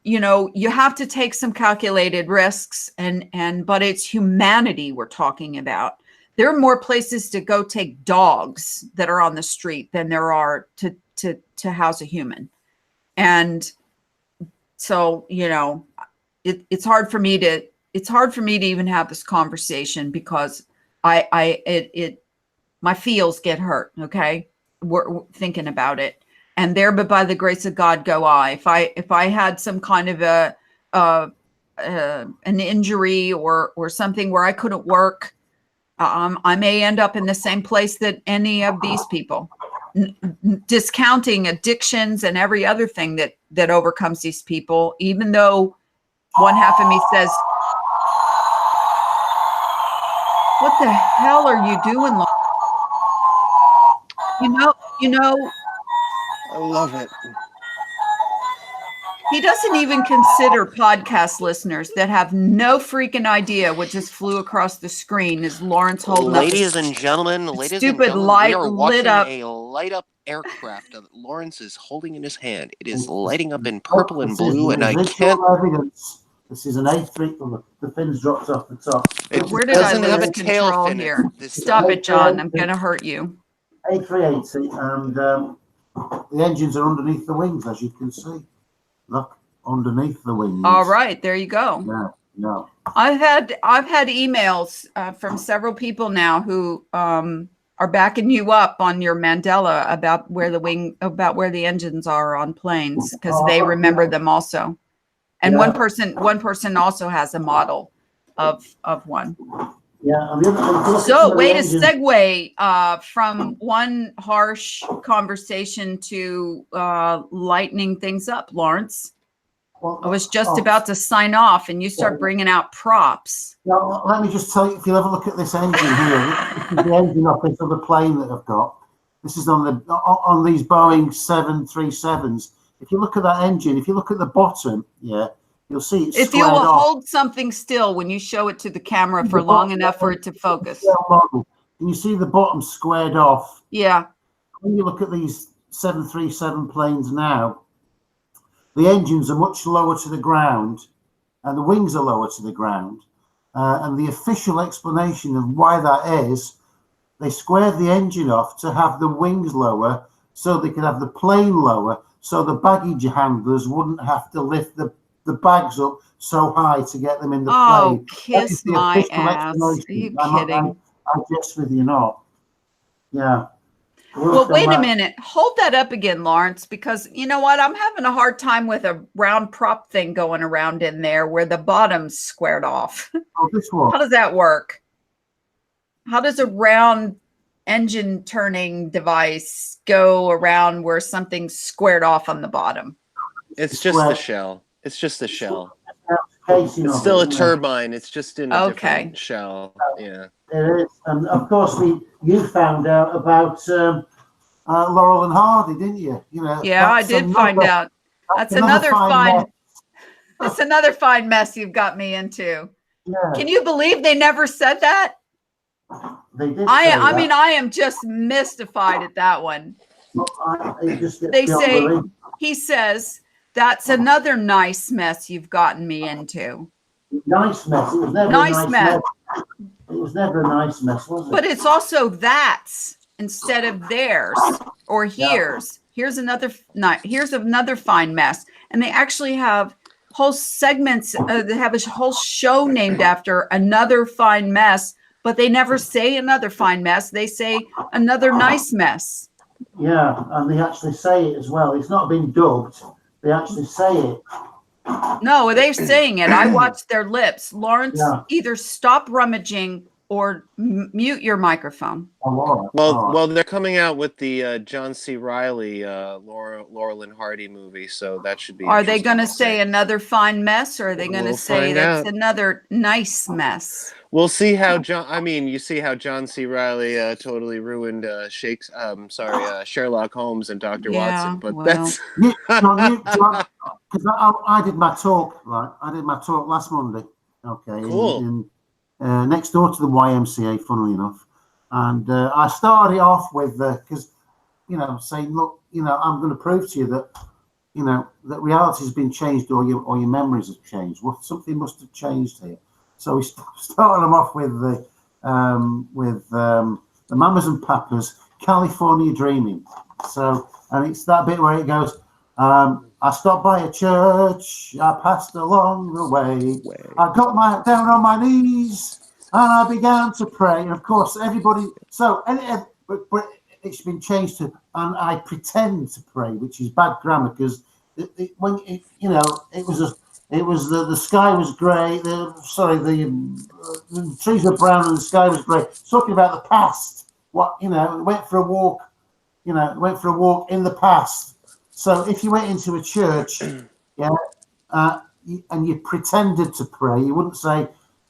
you have to take some calculated risks, but it's humanity we're talking about. There are more places to go take dogs that are on the street than there are to house a human. And so, it's hard for me to even have this conversation, because my feels get hurt. Okay. We're thinking about it. And there, but by the grace of God, go I. If I had some kind of an injury or something where I couldn't work, I may end up in the same place that any of these people, discounting addictions and every other thing that overcomes these people, even though one half of me says, what the hell are you doing? You know, I love it. he doesn't even consider podcast listeners that have no freaking idea what just flew across the screen is Lawrence holding Ladies up and gentlemen, stupid light we are lit watching up. a light up aircraft that Lawrence is holding in his hand. It is lighting up in purple and blue, and I can't. Evidence. This is an A3. The fin's dropped off the top. Where did I lose control here? Stop it, John. I'm going to hurt you. A380, and the engines are underneath the wings, as you can see. Look, underneath the wings. All right, there you go. No. I've had emails from several people now who are backing you up on your Mandela about where the engines are on planes, because they remember them also. And one person also has a model of one. Yeah. So way to segue from one harsh conversation to lightening things up, Lawrence. Well, I was just about to sign off, and you start bringing out props. Well, let me just tell you, if you have a look at this engine here, this is the engine off this other plane that I've got. This is on these Boeing 737s. If you look at that engine, if you look at the bottom, you'll see it's if you will hold something still when you show it to the camera for long enough for it to focus. Can you see the bottom squared off? Yeah. When you look at these 737 planes now, the engines are much lower to the ground and the wings are lower to the ground. And the official explanation of why that is, they squared the engine off to have the wings lower so they could have the plane lower, so the baggage handlers wouldn't have to lift the bags up so high to get them in the plane. Oh, kiss my ass. Are you kidding? I'm just with you not. Yeah. Well, wait a minute. Hold that up again, Lawrence, because you know what? I'm having a hard time with a round prop thing going around in there where the bottom's squared off. Oh, this one. How does that work? How does a round engine turning device go around where something's squared off on the bottom? It's just the shell. It's just the shell. It's still a turbine. It's just in a different shell. Yeah. It is. And of course, you found out about Laurel and Hardy, didn't you? Yeah, I did find out. That's another fine. That's another fine mess you've got me into. Yeah. Can you believe they never said that? They did. I mean, I am just mystified at that one. They say, he says, that's another nice mess you've gotten me into. Nice mess. It was never nice a nice mess. It was never a nice mess, was it? But it's also that's instead of theirs or here's. Here's another fine mess. And they actually have whole segments. They have a whole show named after another fine mess, but they never say another fine mess. They say another nice mess. Yeah, and they actually say it as well. It's not been dubbed. They actually say it. No, they're saying it. I watched their lips. Lawrence, either stop rummaging or mute your microphone. Well, they're coming out with the John C. Reilly Laurel and Hardy movie, so that should be. Are they going to say another fine mess, or are they going to say that's another nice mess? We'll see how you see how John C. Reilly totally ruined Sherlock Holmes and Dr. Watson, but that's because I did my talk. Right, I did my talk last Monday. Okay, cool. Next door to the YMCA, funnily enough, and I started off with because saying, look, I'm going to prove to you that that reality has been changed, or your memories have changed. Well, something must have changed here. So we started them off with the Mamas and Papas California Dreaming. So, and it's that bit where it goes, I stopped by a church, I passed along the way, I got down on my knees and I began to pray. And of course, everybody, so but it's been changed to "and I pretend to pray," which is bad grammar because it was the sky was grey. The trees were brown and the sky was grey. It's talking about the past. Went for a walk. Went for a walk in the past. So if you went into a church, and you pretended to pray, you wouldn't say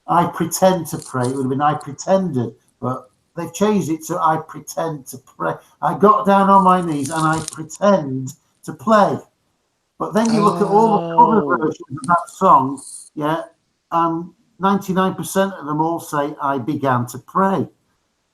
"I pretend to pray." It would have been "I pretended," but they've changed it to "I pretend to pray." I got down on my knees and I pretend to play. But then you look at all the cover versions of that song, 99% of them all say "I began to pray."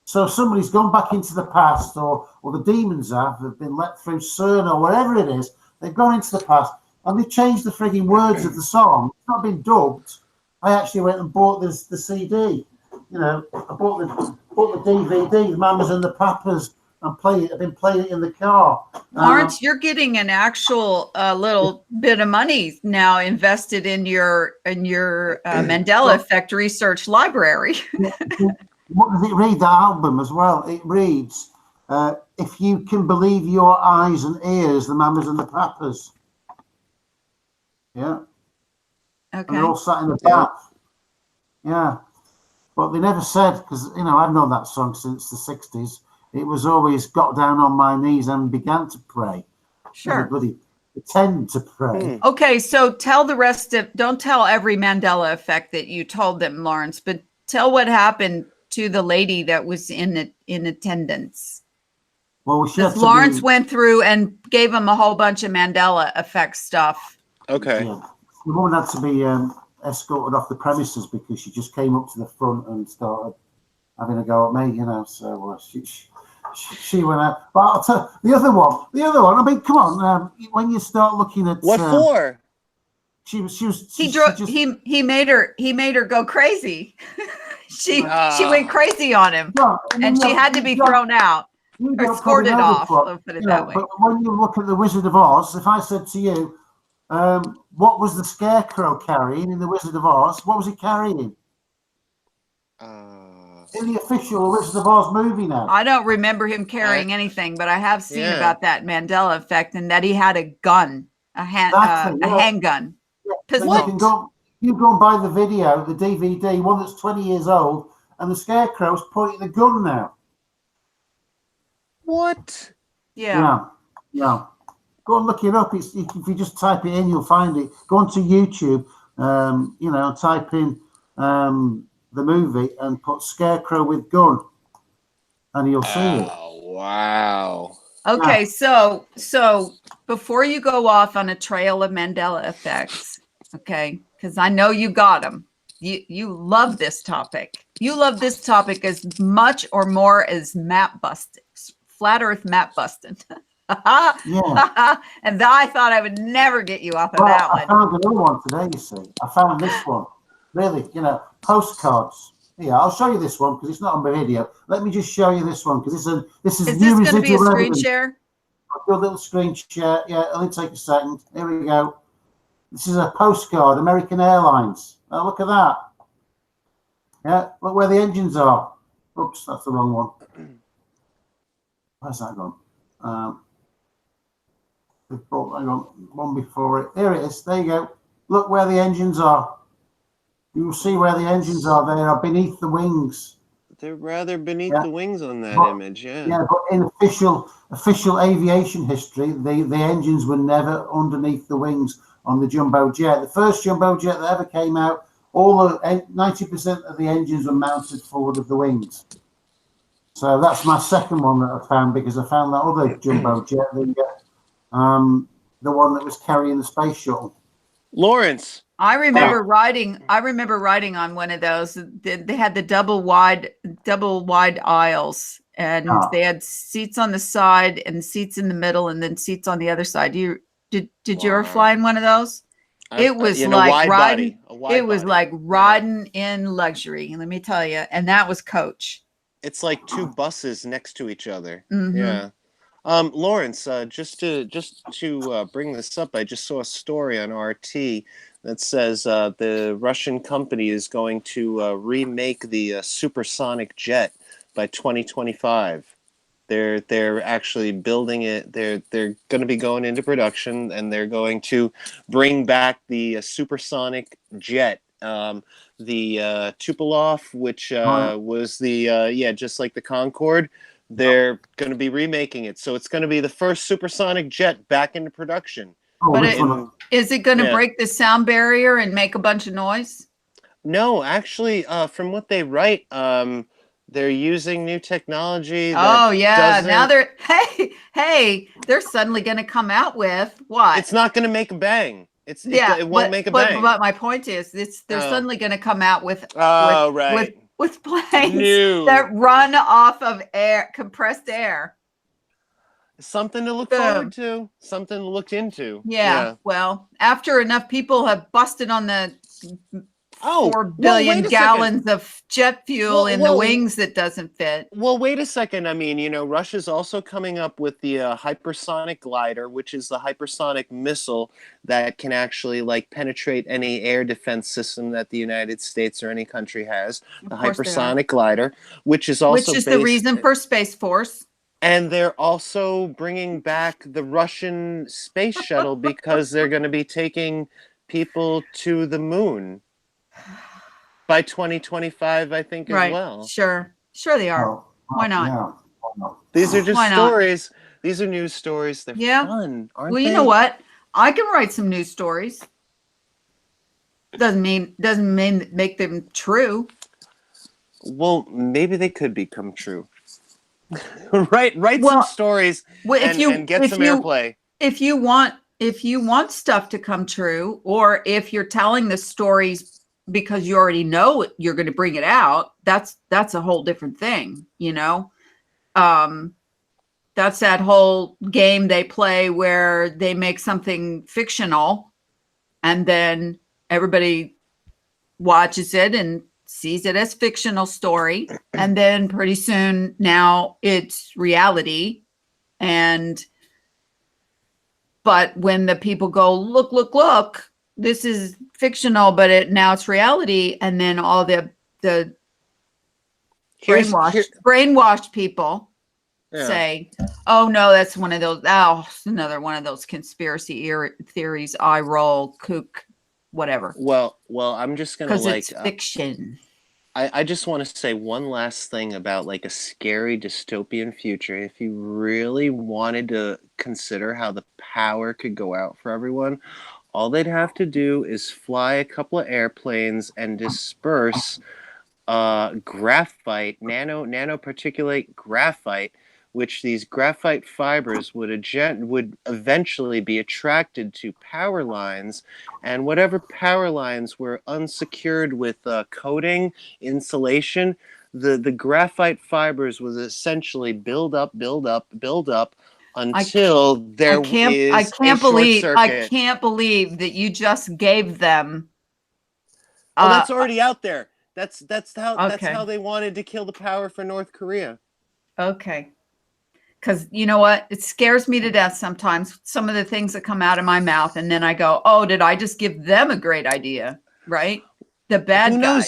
So somebody's gone back into the past, or the demons have been let through CERN or wherever it is. They've gone into the past and they've changed the frigging words of the song. It's not been dubbed. I actually went and bought the CD. I bought the DVD, the Mamas and the Papas, and I've been playing it in the car. Lawrence, you're getting an actual little bit of money now invested in your Mandela Effect research library. What does it read, that album as well? It reads, "If you can believe your eyes and ears, the Mamas and the Papas." Yeah. Okay. And they're all sat in the bath. Yeah. But they never said, because, I've known that song since the 60s. It was always "got down on my knees and began to pray." Sure. Everybody pretend to pray. Okay, so don't tell every Mandela Effect that you told them, Lawrence, but tell what happened to the lady that was in attendance. Well, Lawrence went through and gave him a whole bunch of Mandela Effect stuff. Okay. Yeah. The woman had to be escorted off the premises because she just came up to the front and started having a go at me, So she went out. But I'll tell the other one. I mean, come on. When you start looking at what for? He made her go crazy. she went crazy on him, and she had to be thrown out or escorted off. Let's put it that way. But when you look at the Wizard of Oz, if I said to you, what was the Scarecrow carrying in the Wizard of Oz? What was he carrying? In the official Wizard of Oz movie now. I don't remember him carrying anything, but I have seen about that Mandela Effect and that he had a gun, a handgun. Yeah. You go and buy the video, the DVD, one that's 20 years old, and the Scarecrow's pointing the gun now. What? Yeah. Go and look it up. If you just type it in, you'll find it. Go onto YouTube, type in the movie and put "Scarecrow with gun," and you'll see it. Wow. Okay, so before you go off on a trail of Mandela Effects, okay, because I know you got them. You love this topic. You love this topic as much or more as map busting, flat Earth map busting. Yeah. And I thought I would never get you off of that one. I found another one today, you see. I found this one. Really, postcards. Yeah, I'll show you this one because it's not on my video. Let me just show you this one because this is new this going to be a residual screen evidence. share? I'll do a little screen share. Yeah, it'll take a second. Here we go. This is a postcard, American Airlines. Oh, look at that. Yeah, look where the engines are. Oops, that's the wrong one. Where's that gone? Hang on, one before it. There it is. There you go. Look where the engines are. You will see where the engines are. They are beneath the wings. They're rather beneath the wings on that image, Yeah, but in official aviation history, the engines were never underneath the wings on the jumbo jet. The first jumbo jet that ever came out, 90% of the engines were mounted forward of the wings. So that's my second one that I found because I found that other jumbo jet, the one that was carrying the space shuttle. Lawrence. I remember riding on one of those. They had the double wide aisles, and they had seats on the side and seats in the middle, and then seats on the other side. Did you ever fly in one of those? It was like riding. It was like riding in luxury. Let me tell you, and that was coach. It's like two buses next to each other. Mm-hmm. Yeah. Lawrence, just to bring this up, I just saw a story on RT that says the Russian company is going to remake the supersonic jet by 2025. They're actually building it. They're going to be going into production, and they're going to bring back the supersonic jet, the Tupolev, which was the just like the Concorde. They're going to be remaking it, so it's going to be the first supersonic jet back into production. But is it going to break the sound barrier and make a bunch of noise? No, actually, from what they write, they're using new technology. Oh yeah, now they're they're suddenly going to come out with what? It's not going to make a bang. It won't make a bang. But my point is, they're suddenly going to come out with with planes that run off of air, compressed air. Something to look forward to. Something to look into. Yeah. Well, after enough people have busted on the 4 billion gallons of jet fuel in the wings that doesn't fit. Well, wait a second. I mean, Russia's also coming up with the hypersonic glider, which is the hypersonic missile that can actually penetrate any air defense system that the United States or any country has. The hypersonic glider, which is the reason for Space Force. And they're also bringing back the Russian space shuttle because they're going to be taking people to the moon by 2025, I think, as well. Sure they are. Why not? Yeah. These are just stories. These are news stories. They're fun, aren't they? Well, you know what? I can write some news stories. Doesn't mean make them true. Well, maybe they could become true. write some stories and get some airplay. If you want stuff to come true, or if you're telling the stories because you already know you're going to bring it out, that's a whole different thing, that's that whole game they play where they make something fictional and then everybody watches it and sees it as fictional story, and then pretty soon now it's reality. But when the people go, look, this is fictional, but now it's reality, and then all the brainwashed people say, oh no, that's one of those, another one of those conspiracy theories, eye roll, kook, whatever. Well, I'm just gonna because it's fiction. I just want to say one last thing about a scary dystopian future. If you really wanted to consider how the power could go out for everyone, all they'd have to do is fly a couple of airplanes and disperse graphite, nanoparticulate graphite, which these graphite fibers would eventually be attracted to power lines, and whatever power lines were unsecured with coating, insulation, the graphite fibers was essentially build up until there is a short circuit. I can't believe that you just gave them. Well, that's already out there. That's how they wanted to kill the power for North Korea. Okay. Because you know what? It scares me to death sometimes, some of the things that come out of my mouth. And then I go, oh, did I just give them a great idea? Right? The bad guy.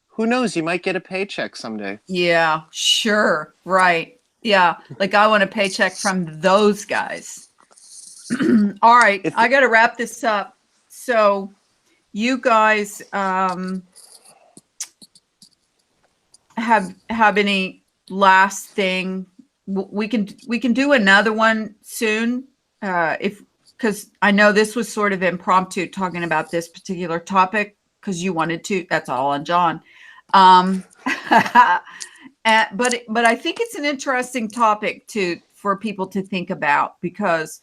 Who knows? You might get a paycheck someday. Yeah, sure. Right. Yeah. I want a paycheck from those guys. All right. I got to wrap this up. So you guys have any last thing? We can do another one soon, because I know this was sort of impromptu talking about this particular topic because you wanted to. That's all on John. But I think it's an interesting topic for people to think about, because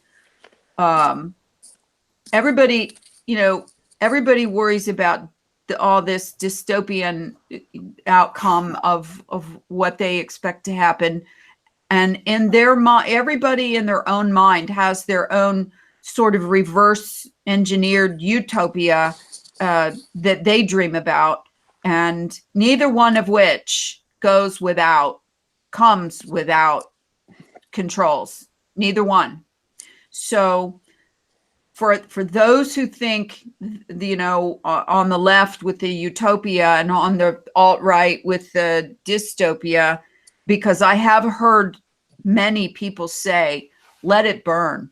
everybody worries about all this dystopian outcome of what they expect to happen. And in their mind, everybody in their own mind has their own sort of reverse engineered utopia that they dream about, and neither one of which comes without controls. Neither one. So for those who think, on the left with the utopia and on the alt-right with the dystopia, because I have heard many people say, let it burn.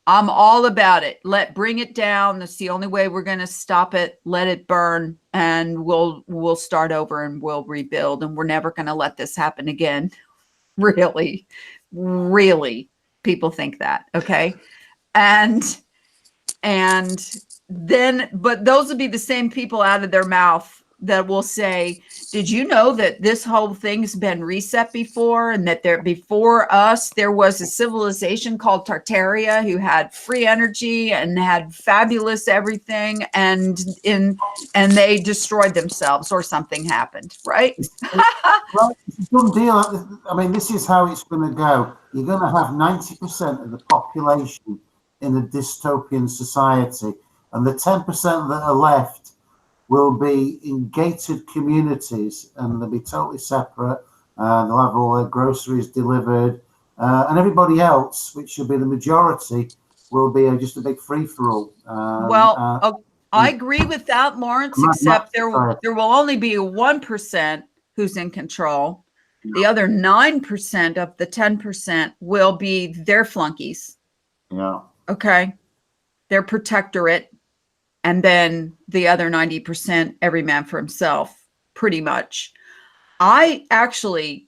I'm all about it. Bring it down. That's the only way we're going to stop it. Let it burn, and we'll start over and we'll rebuild, and we're never going to let this happen again. Really, really, people think that. Okay. And then, but those will be the same people out of their mouth that will say, did you know that this whole thing's been reset before, and that before us there was a civilization called Tartaria who had free energy and had fabulous everything, and they destroyed themselves, or something happened, right? Well, it's a done deal. I mean, this is how it's going to go. You're going to have 90% of the population in a dystopian society, and the 10% that are left will be in gated communities, and they'll be totally separate. They'll have all their groceries delivered, and everybody else, which should be the majority, will be just a big free-for-all. I agree with that, Lawrence, except there will only be 1% who's in control. The other 9% of the 10% will be their flunkies. Yeah. Okay. Their protectorate. And then the other 90%, every man for himself, pretty much. I personally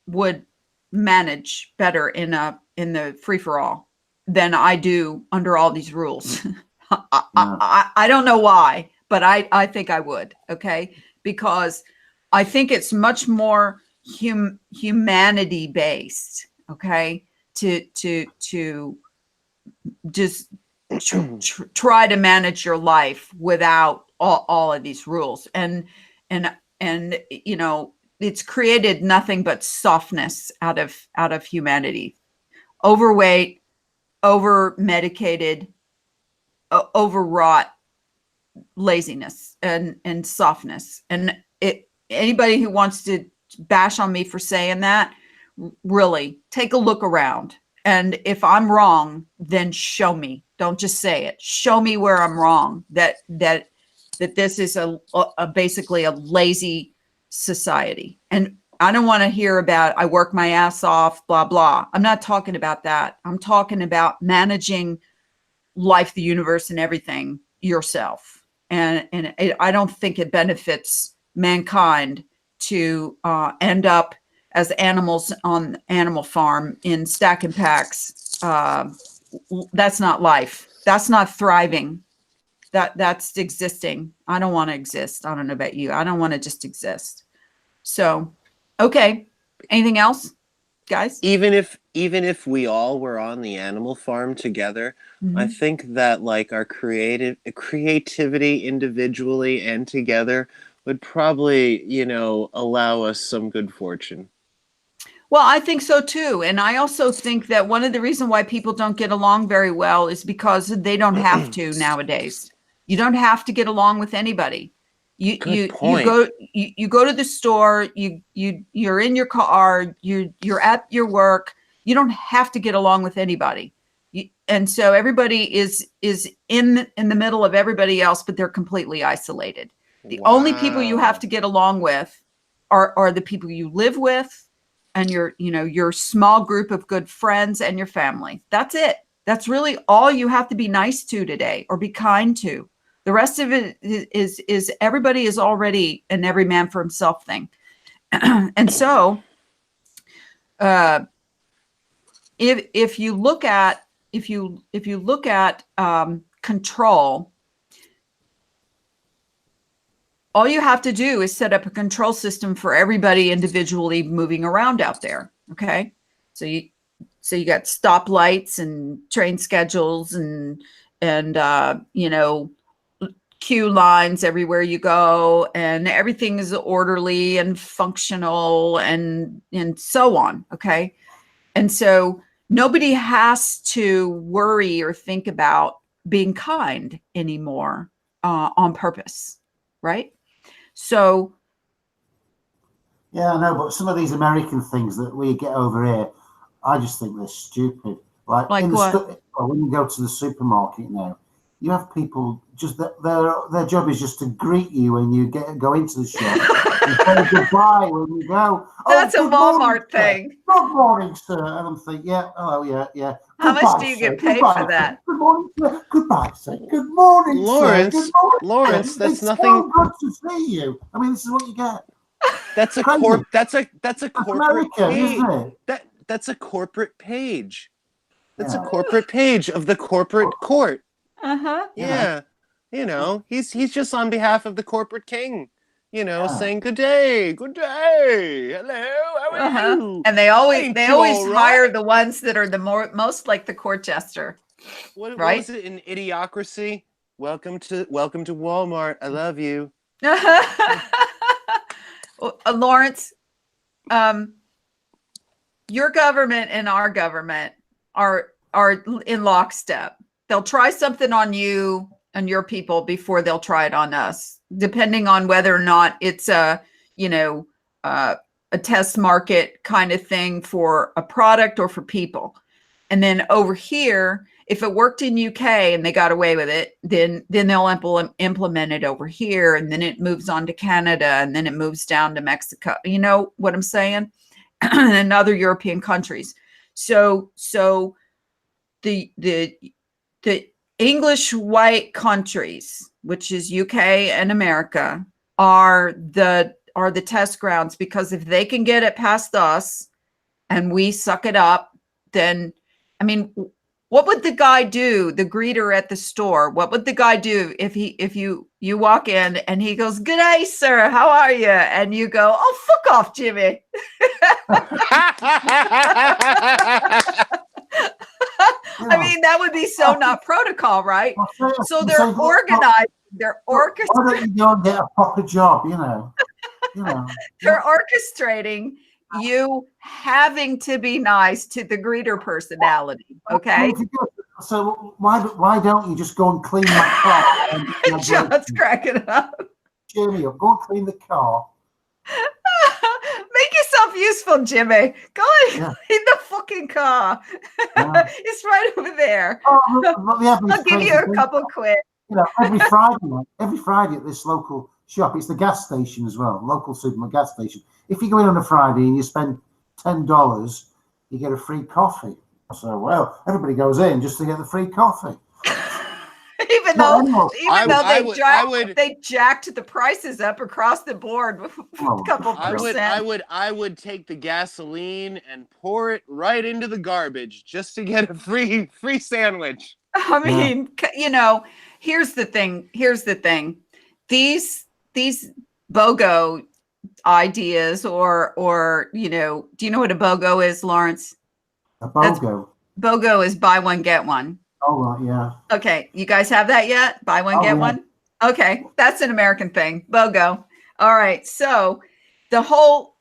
would manage better in the free-for-all than I do under all these rules. I don't know why, but I think I would. Okay. Because I think it's much more humanity based. Okay. To just try to manage your life without all of these rules, and you know, it's created nothing but softness out of humanity. Overweight, over medicated, overwrought laziness and softness. And anybody who wants to bash on me for saying that, really take a look around. And if I'm wrong, then show me. Don't just say it. Show me where I'm wrong. That this is a basically a lazy society. And I don't want to hear about I work my ass off, blah blah. I'm not talking about that. I'm talking about managing life, the universe, and everything yourself. And I don't think it benefits mankind to end up as animals on Animal Farm in stack and packs. That's not life. That's not thriving. That's existing. I don't want to exist. I don't know about you. I don't want to just exist. So, okay. Anything else, guys? Even if we all were on the Animal Farm together, I think that like our creativity individually and together would probably, you know, allow us some good fortune. Well, I think so too. And I also think that one of the reasons why people don't get along very well is because they don't have to nowadays. You don't have to get along with anybody. You go to the store, you're in your car, you're at your work. You don't have to get along with anybody. And so everybody is in the middle of everybody else, but they're completely isolated. The only people you have to get along with are the people you live with, and your small group of good friends and your family. That's it. That's really all you have to be nice to today, or be kind to. The rest of it is everybody is already an every man for himself thing. And so if you look at control, all you have to do is set up a control system for everybody individually moving around out there. Okay. So you got stoplights and train schedules and queue lines everywhere you go, and everything is orderly and functional and so on. Okay. And so nobody has to worry or think about being kind anymore on purpose. Right. So, yeah, I know, but some of these American things that we get over here, I just think they're stupid. Like in what? When you go to the supermarket now, you have people just their job is just to greet you when you go into the shop. You say goodbye when you go. That's a Good Walmart morning, sir. thing. Good morning, sir. And I'm thinking, yeah, oh, yeah. How Goodbye, much do you sir. get paid Goodbye, for sir. that? Good morning, sir. Goodbye, sir. Good morning, sir. Good morning, Lawrence, sir. that's It's nothing. so good to see you. I mean, this is what you get. That's a Crazy. that's a That's corporate American, page. isn't it? That's a corporate page. That's a Yeah. corporate page of the corporate court. Uh-huh. Yeah. You know, he's just on behalf of the corporate king, saying good day, hello, how are Uh-huh. you? And they always Ain't you all hire right? the ones that are the most like the court jester. What Right? was it in Idiocracy? Welcome to Walmart. I love you. Lawrence, your government and our government are in lockstep. They'll try something on you and your people before they'll try it on us, depending on whether or not it's a test market kind of thing for a product or for people. And then over here, if it worked in UK and they got away with it, then they'll implement it over here, and then it moves on to Canada, and then it moves down to Mexico. You know what I'm saying? And other European countries. So the English white countries, which is UK and America, are the test grounds, because if they can get it past us and we suck it up, then I mean, what would the guy do, the greeter at the store? What would the guy do if you walk in and he goes, "Good day, sir. How are you?" And you go, "Oh, fuck off, Jimmy." I mean, that would be so not protocol, right? So they're organized. They're orchestrating. Why don't you go and get a proper job, They're orchestrating you having to be nice to the greeter personality. Okay. So why don't you just go and clean my car? John's cracking up. Cheer me up. Go and clean the car. Make yourself useful, Jimmy. Go and clean the fucking car. Yeah. It's right over there. I'll give you a couple quid. Every Friday at this local shop, it's the gas station as well, local supermarket gas station. If you go in on a Friday and you spend $10, you get a free coffee. So, well, everybody goes in just to get the free coffee. Even though they jacked the prices up across the board with a couple percent. I would take the gasoline and pour it right into the garbage just to get a free sandwich. I mean, here's the thing. These BOGO ideas or do you know what a BOGO is, Lawrence? A BOGO. BOGO is buy one, get one. Oh, right, yeah. Okay. You guys have that yet? Buy one, get one? Okay. That's an American thing. BOGO. All right. So the whole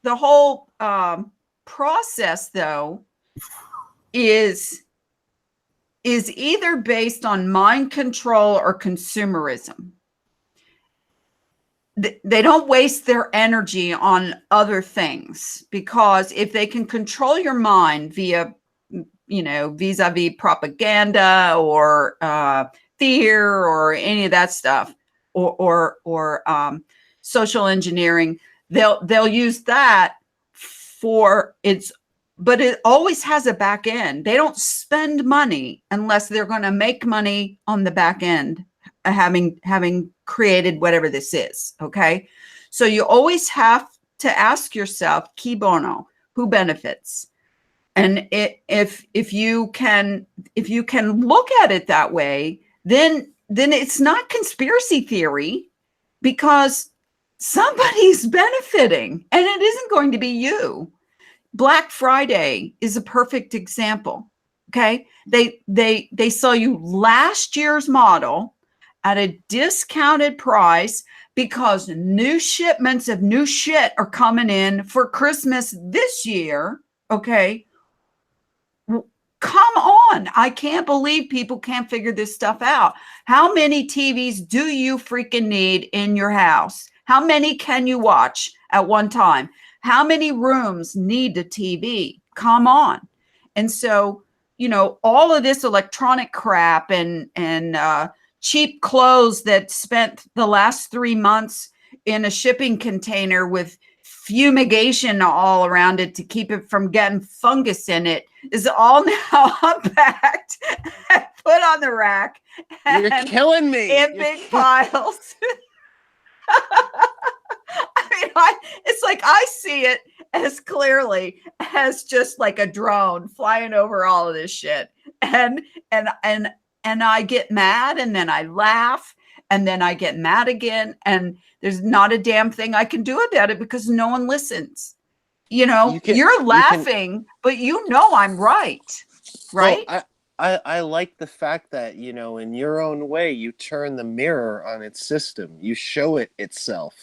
process, though, is either based on mind control or consumerism. They don't waste their energy on other things, because if they can control your mind via vis-a-vis propaganda or fear or any of that stuff, or social engineering, they'll use that for its. But it always has a back end. They don't spend money unless they're going to make money on the back end, having created whatever this is. Okay, so you always have to ask yourself, "Qui bono?" Who benefits? And if you can look at it that way, then it's not conspiracy theory, because somebody's benefiting, and it isn't going to be you. Black Friday is a perfect example. Okay, they sell you last year's model at a discounted price because new shipments of new shit are coming in for Christmas this year. Okay. Come on. I can't believe people can't figure this stuff out. How many TVs do you freaking need in your house? How many can you watch at one time? How many rooms need a TV? Come on. And so, all of this electronic crap and cheap clothes that spent the last 3 months in a shipping container with fumigation all around it to keep it from getting fungus in it is all now unpacked and put on the rack. You're killing me. In big piles. It's like I see it as clearly as just like a drone flying over all of this shit. And I get mad, and then I laugh, and then I get mad again, and there's not a damn thing I can do about it because no one listens. You're laughing, but I'm right. Right? Well, I like the fact that, in your own way, you turn the mirror on its system. You show it itself.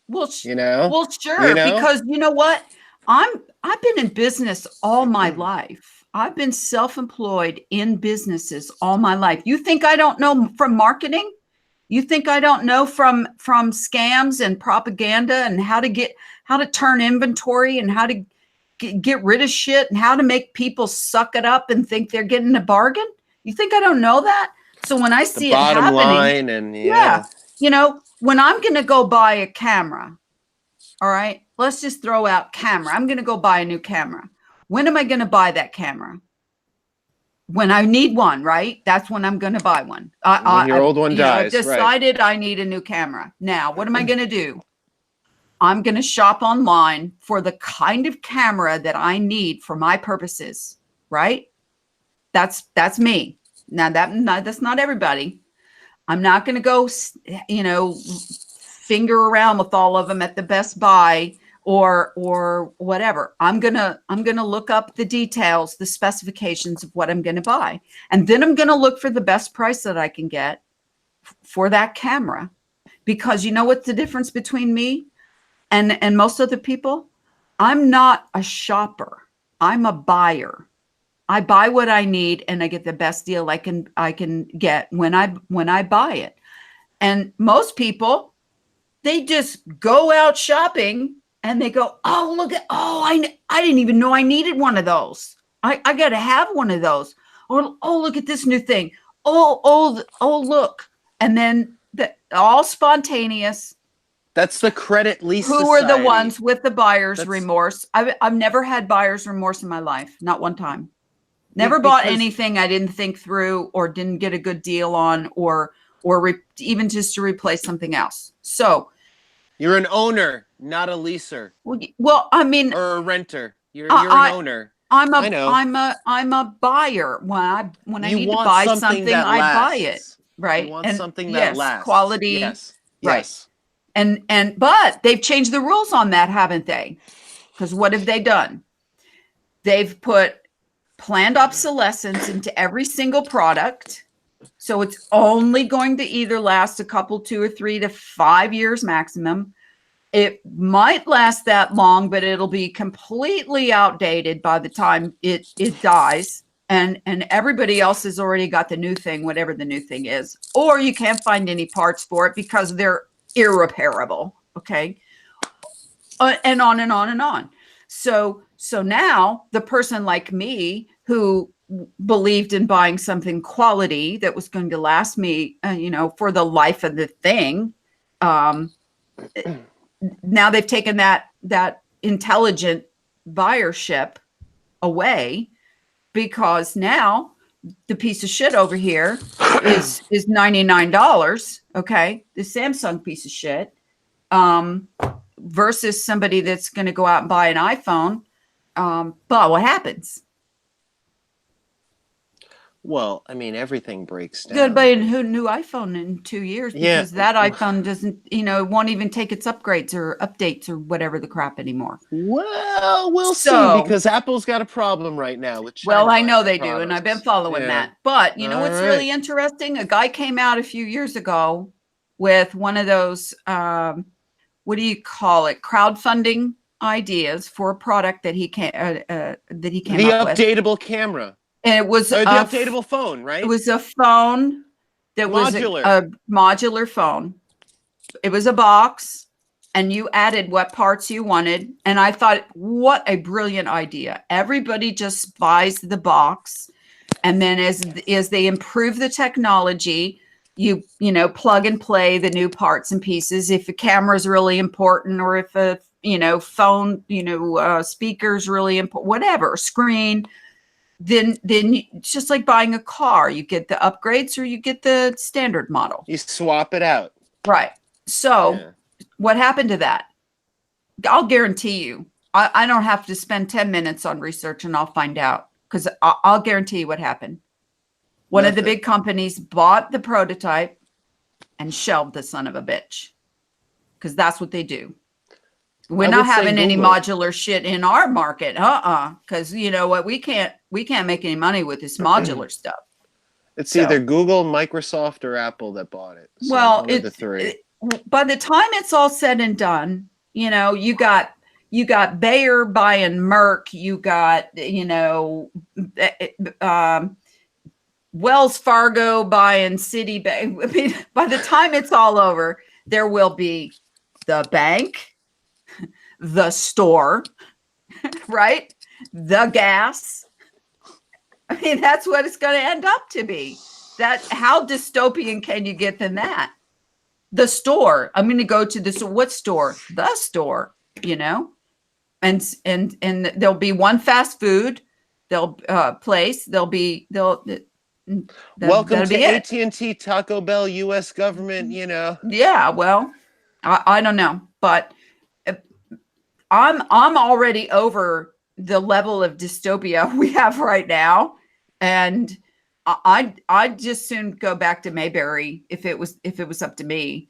Well, sure. Because you know what? I've been in business all my life. I've been self-employed in businesses all my life. You think I don't know from marketing? You think I don't know from scams and propaganda and how to turn inventory and how to get rid of shit and how to make people suck it up and think they're getting a bargain? You think I don't know that? So when I see it happening, bottom line, and when I'm going to go buy a camera, all right, let's just throw out camera. I'm going to go buy a new camera. When am I going to buy that camera? When I need one, right? That's when I'm going to buy one. When your old one dies. I've decided I need a new camera. Now, what am I going to do? I'm going to shop online for the kind of camera that I need for my purposes, right? That's me. Now, that's not everybody. I'm not going to go, finger around with all of them at the Best Buy or whatever. I'm going to look up the details, the specifications of what I'm going to buy. And then I'm going to look for the best price that I can get for that camera. Because you know what's the difference between me and most other people? I'm not a shopper. I'm a buyer. I buy what I need and I get the best deal I can get when I buy it. And most people, they just go out shopping and they go, oh, I didn't even know I needed one of those. I got to have one of those. Or, oh, look at this new thing. Oh, look. And then all spontaneous. That's the credit lease Who society. are the ones with the buyer's remorse? I've never had buyer's remorse in my life. Not one time. Never bought anything I didn't think through or didn't get a good deal on or even just to replace something else. So you're an owner, not a leaser. Well, I mean, or a renter. You're an owner. I'm a buyer. When I need to buy something, I buy it. Right. You want something that lasts. Quality. Yes. Right. Yes. But they've changed the rules on that, haven't they? Because what have they done? They've put planned obsolescence into every single product. So it's only going to either last a couple, 2 or 3 to 5 years maximum. It might last that long, but it'll be completely outdated by the time it dies. And everybody else has already got the new thing, whatever the new thing is. Or you can't find any parts for it because they're irreparable. Okay. And on and on and on. So now the person like me who believed in buying something quality that was going to last me, for the life of the thing. Now they've taken that intelligent buyership away because now the piece of shit over here is $99. Okay. The Samsung piece of shit, versus somebody that's going to go out and buy an iPhone. But what happens? Well, I mean, everything breaks down. Good, buy a new iPhone in 2 years because that iPhone doesn't, won't even take its upgrades or updates or whatever the crap anymore. Well, we'll see because Apple's got a problem right now with China. Well, I know they do, and I've been following that. But you know what's really interesting? A guy came out a few years ago with one of those, what do you call it? Crowdfunding ideas for a product that he came up with. The updatable camera. And it was the updatable phone, right? It was a phone that was a modular phone. It was a box, and you added what parts you wanted. And I thought, what a brilliant idea. Everybody just buys the box. And then as they improve the technology, you know, plug and play the new parts and pieces. If a camera is really important, or if a, you know, phone, you know, speaker's really important, whatever, screen, then it's just like buying a car. You get the upgrades or you get the standard model. You swap it out. Right. So what happened to that? I'll guarantee you, I don't have to spend 10 minutes on research and I'll find out, because I'll guarantee you what happened. One of the big companies bought the prototype and shelved the son of a bitch, because that's what they do. We're not having any modular shit in our market. Because you know what? We can't make any money with this modular stuff. It's either Google, Microsoft, or Apple that bought it. So well, one of the three. By the time it's all said and done, you know, you got Bayer buying Merck, you got, you know, Wells Fargo buying Citibank. I mean, by the time it's all over, there will be the bank, the store, right? The gas. I mean, that's what it's going to end up to be. How dystopian can you get than that? The store. I'm going to go to this. What store? The store, you know, and there'll be one fast food. Place. Welcome to AT&T, Taco Bell, U.S. government, you know. Yeah, well, I don't know, but I'm already over the level of dystopia we have right now, and I'd just soon go back to Mayberry if it was up to me.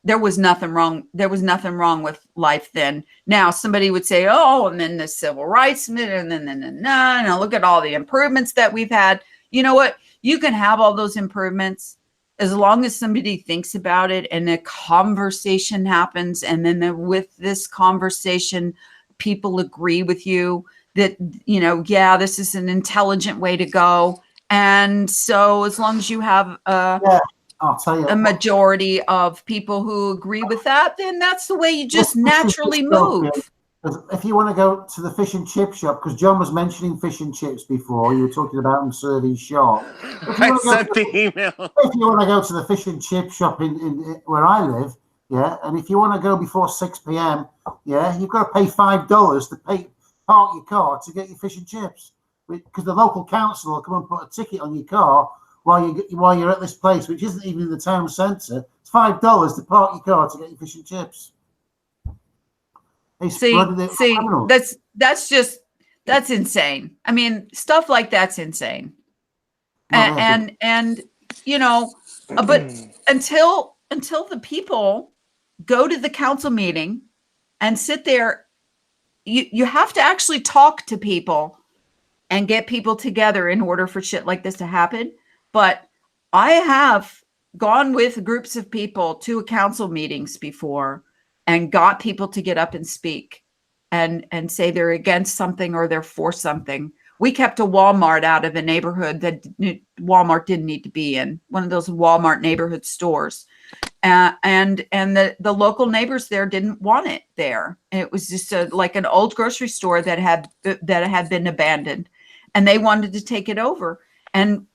There was nothing wrong. There was nothing wrong with life then. Now somebody would say, "Oh, and then the civil rights, and then look at all the improvements that we've had." You know what? You can have all those improvements as long as somebody thinks about it and a conversation happens. And then with this conversation, people agree with you that, you know, yeah, this is an intelligent way to go. And so as long as you have I'll tell you, a majority of people who agree with that, then that's the way you just naturally move. If you want to go to the fish and chip shop, because John was mentioning fish and chips before, you were talking about them serving shop. If you want to go to the fish and chip shop in where I live, yeah, and if you want to go before 6 p.m., yeah, you've got to pay $5 to park your car to get your fish and chips, because the local council will come and put a ticket on your car while you're at this place, which isn't even in the town centre. It's $5 to park your car to get your fish and chips. See, that's insane. I mean, stuff like that's insane. And you know, but until the people go to the council meeting and sit there, you have to actually talk to people and get people together in order for shit like this to happen. But I have gone with groups of people to council meetings before and got people to get up and speak and say they're against something or they're for something. We kept a Walmart out of a neighborhood that Walmart didn't need to be in, one of those Walmart neighborhood stores. And the local neighbors there didn't want it there. And it was just like an old grocery store that had been abandoned, and they wanted to take it over. And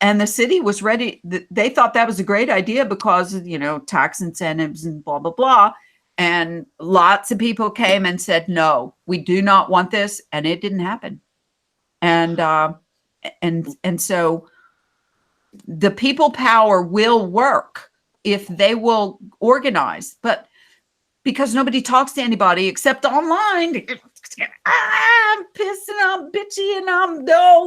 the city was ready. They thought that was a great idea because, you know, tax incentives and blah, blah, blah. And lots of people came and said, no, we do not want this. And it didn't happen. And so the people power will work if they will organize, but because nobody talks to anybody except online, I'm pissed and I'm bitchy and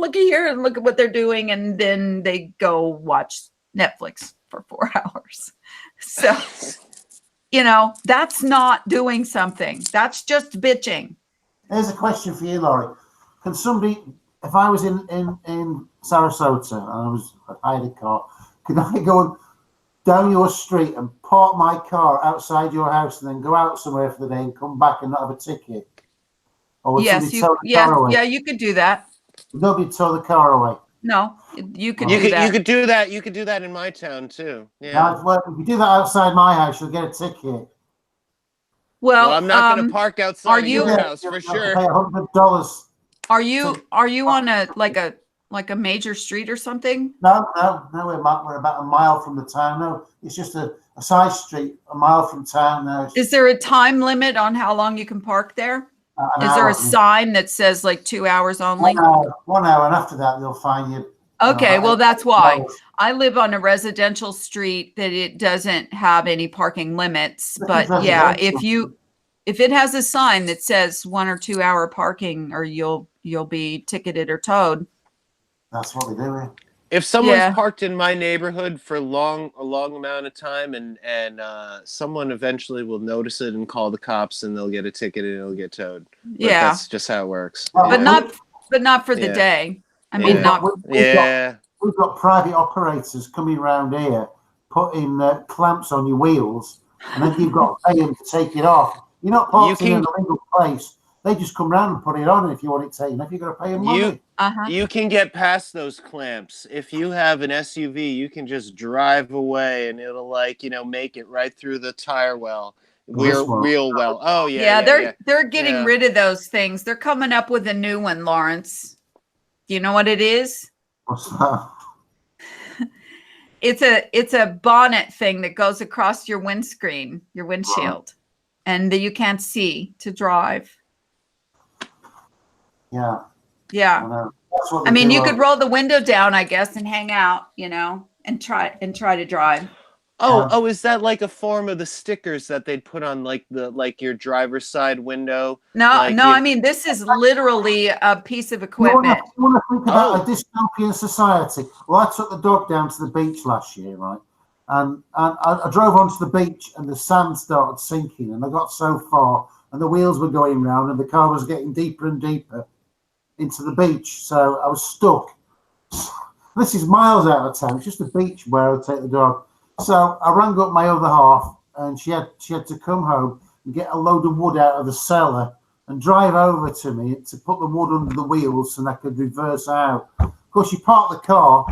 look at here and look at what they're doing. And then they go watch Netflix for 4 hours. So, you know, that's not doing something. That's just bitching. Here's a question for you, Laurie. Can somebody, if I was in Sarasota and I had a car, could I go down your street and park my car outside your house and then go out somewhere for the day and come back and not have a ticket? Or would you could do that. Would nobody tow the car away? No, you could do that. You could do that. You could do that in my town too. Yeah. If you do that outside my house, you'll get a ticket. Well, I'm not going to park outside your house for sure. Pay $100. Are you on a like a major street or something? No, we're about a mile from the town. No, it's just a side street, a mile from town. No, Is there a time limit on how long you can park there? Is there a sign that says like 2 hours only? 1 hour, and after that they'll fine you. Okay, well, that's why. I live on a residential street that it doesn't have any parking limits. But yeah, if it has a sign that says 1 or 2 hour parking, or you'll be ticketed or towed. That's what we do here. If someone's parked in my neighborhood for a long amount of time, and someone eventually will notice it and call the cops, and they'll get a ticket and it'll get towed. But that's just how it works. But not for the day. I mean, we've got private operators coming around here, putting clamps on your wheels, and then you've got to pay them to take it off. You're not parked in a legal place. They just come round and put it on, and if you want it taken off, you've got to pay them money. You can get past those clamps. If you have an SUV, you can just drive away, and it'll make it right through the tire well. Real well. Oh yeah. They're getting rid of those things. They're coming up with a new one, Lawrence. Do you know what it is? What's that? It's a bonnet thing that goes across your windshield, and that you can't see to drive. Yeah. I mean, you could roll the window down, I guess, and hang out, and try to drive. Oh, is that like a form of the stickers that they'd put on your driver's side window? No, I mean, this is literally a piece of equipment. You want to think about a dystopian society? Well, I took the dog down to the beach last year, right? And I drove onto the beach, and the sand started sinking, and I got so far, and the wheels were going round, and the car was getting deeper and deeper into the beach. So I was stuck. This is miles out of town. It's just a beach where I take the dog. So I rang up my other half, and she had to come home and get a load of wood out of the cellar and drive over to me to put the wood under the wheels so I could reverse out. Of course, you parked the car.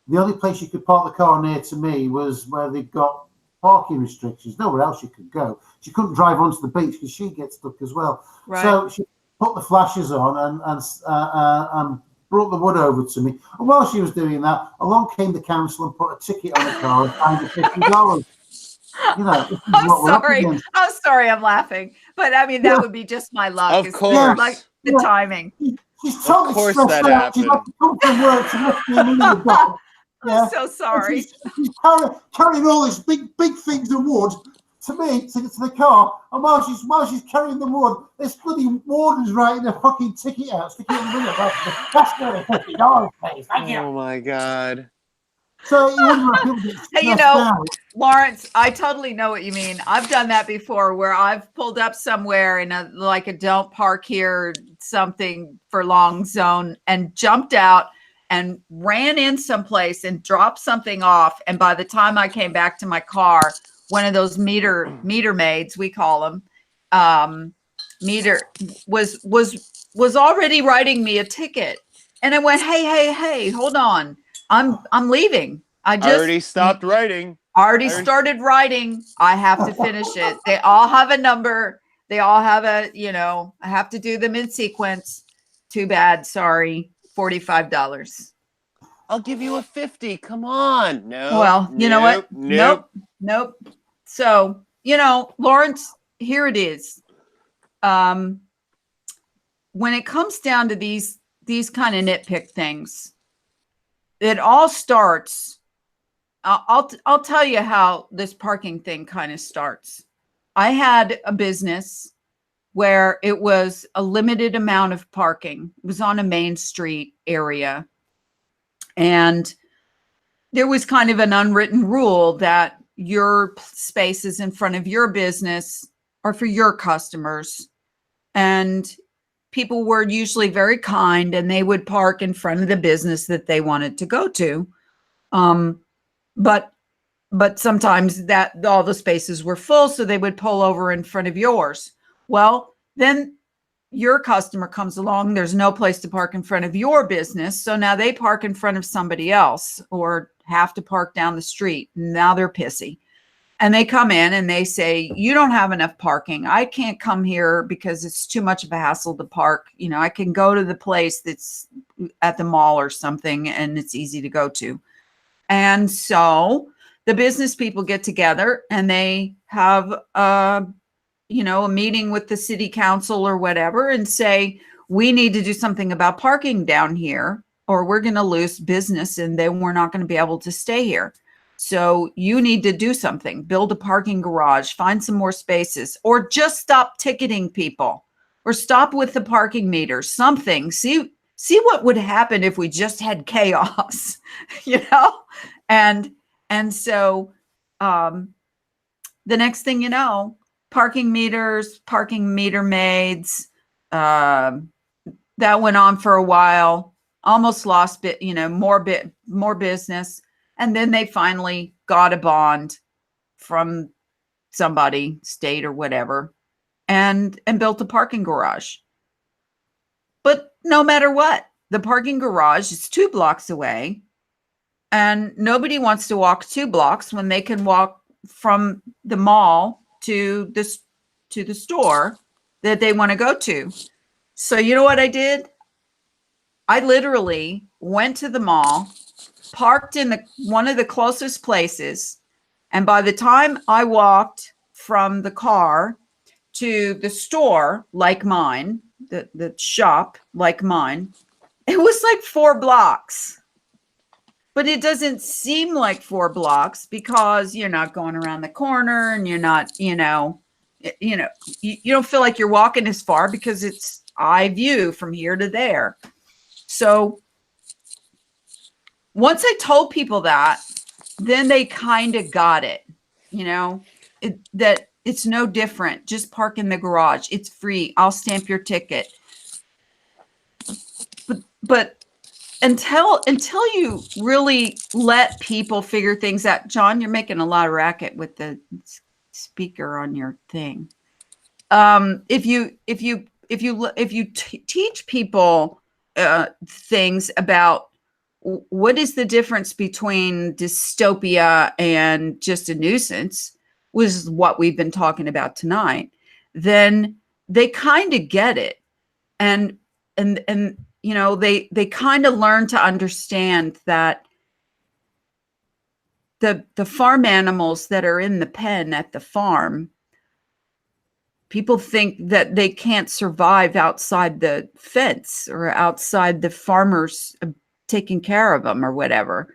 The only place you could park the car near to me was where they got parking restrictions. Nowhere else you could go. She couldn't drive onto the beach because she'd get stuck as well. Right. So she put the flashes on and brought the wood over to me. And while she was doing that, along came the council and put a ticket on the car and fined her $50. I'm sorry, I'm laughing. But I mean, that would be just my luck. Of course. Like the timing. She's totally stressed out. She's got to come from work to rescue me and the dog. I'm so sorry. She's carrying all these big things of wood to me, to the car, and while she's carrying the wood, this bloody warden's writing a fucking ticket out, sticking in the window. That's going to $50, please. Thank you. Oh my God. So hey, Lawrence, I totally know what you mean. I've done that before, where I've pulled up somewhere in a don't park here something for long zone, and jumped out and ran in someplace and dropped something off. And by the time I came back to my car, one of those meter maids, we call them, was already writing me a ticket. And I went, hey, hold on. I'm leaving. I just already stopped writing. Started writing. I have to finish it. They all have a number. They all have I have to do them in sequence. Too bad. Sorry. $45. I'll give you a 50. Come on. No. Well, you know what? Nope. So, Lawrence, here it is. When it comes down to these kind of nitpick things, it all starts. I'll tell you how this parking thing kind of starts. I had a business where it was a limited amount of parking. It was on a main street area. And there was kind of an unwritten rule that your spaces in front of your business are for your customers. And people were usually very kind, and they would park in front of the business that they wanted to go to. But sometimes that all the spaces were full, so they would pull over in front of yours. Well, then your customer comes along, there's no place to park in front of your business. So now they park in front of somebody else, or have to park down the street. Now they're pissy. And they come in and they say, you don't have enough parking. I can't come here because it's too much of a hassle to park. You know, I can go to the place that's at the mall or something and it's easy to go to. And so the business people get together and they have a meeting with the city council or whatever and say, we need to do something about parking down here or we're going to lose business and then we're not going to be able to stay here. So you need to do something, build a parking garage, find some more spaces, or just stop ticketing people or stop with the parking meters, something. See what would happen if we just had chaos, And so the next thing you know, parking meters, parking meter maids, that went on for a while, almost lost more business. And then they finally got a bond from somebody, state or whatever, and built a parking garage. But no matter what, the parking garage is 2 blocks away. And nobody wants to walk 2 blocks when they can walk from the mall to the store that they want to go to. So you know what I did? I literally went to the mall, parked in one of the closest places. And by the time I walked from the car to the store, like mine, the shop like mine, it was like 4 blocks. But it doesn't seem like 4 blocks because you're not going around the corner and you're not, you don't feel like you're walking as far because it's eye view from here to there. So once I told people that, then they kind of got it, that it's no different. Just park in the garage. It's free. I'll stamp your ticket. But until you really let people figure things out, John, you're making a lot of racket with the speaker on your thing. If you teach people things about what is the difference between dystopia and just a nuisance, was what we've been talking about tonight, then they kind of get it. And they kind of learn to understand that the farm animals that are in the pen at the farm, people think that they can't survive outside the fence or outside the farmers taking care of them or whatever.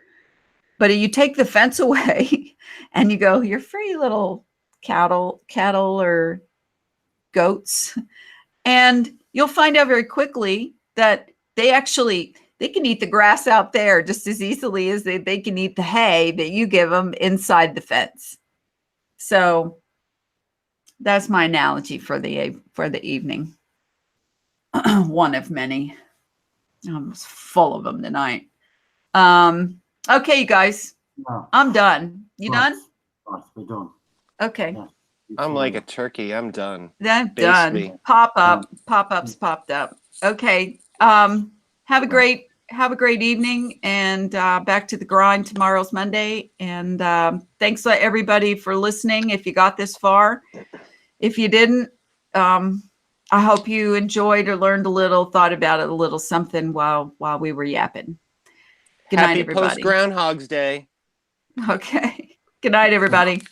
But you take the fence away and you go, you're free little cattle or goats. And you'll find out very quickly that they can eat the grass out there just as easily as they can eat the hay that you give them inside the fence. So that's my analogy for the evening. One of many. I'm full of them tonight. Okay, you guys. No. I'm done. You done? Right, we're done. Okay. Yeah. I'm like a turkey. I'm done. I'm Base done. me. Pop-ups popped up. Okay. Have a great evening, and back to the grind. Tomorrow's Monday. And thanks everybody for listening. If you got this far, if you didn't, I hope you enjoyed or learned a little, thought about it a little something while we were yapping. Good night, everybody. Happy post Groundhog's Day. Okay. Good night, everybody.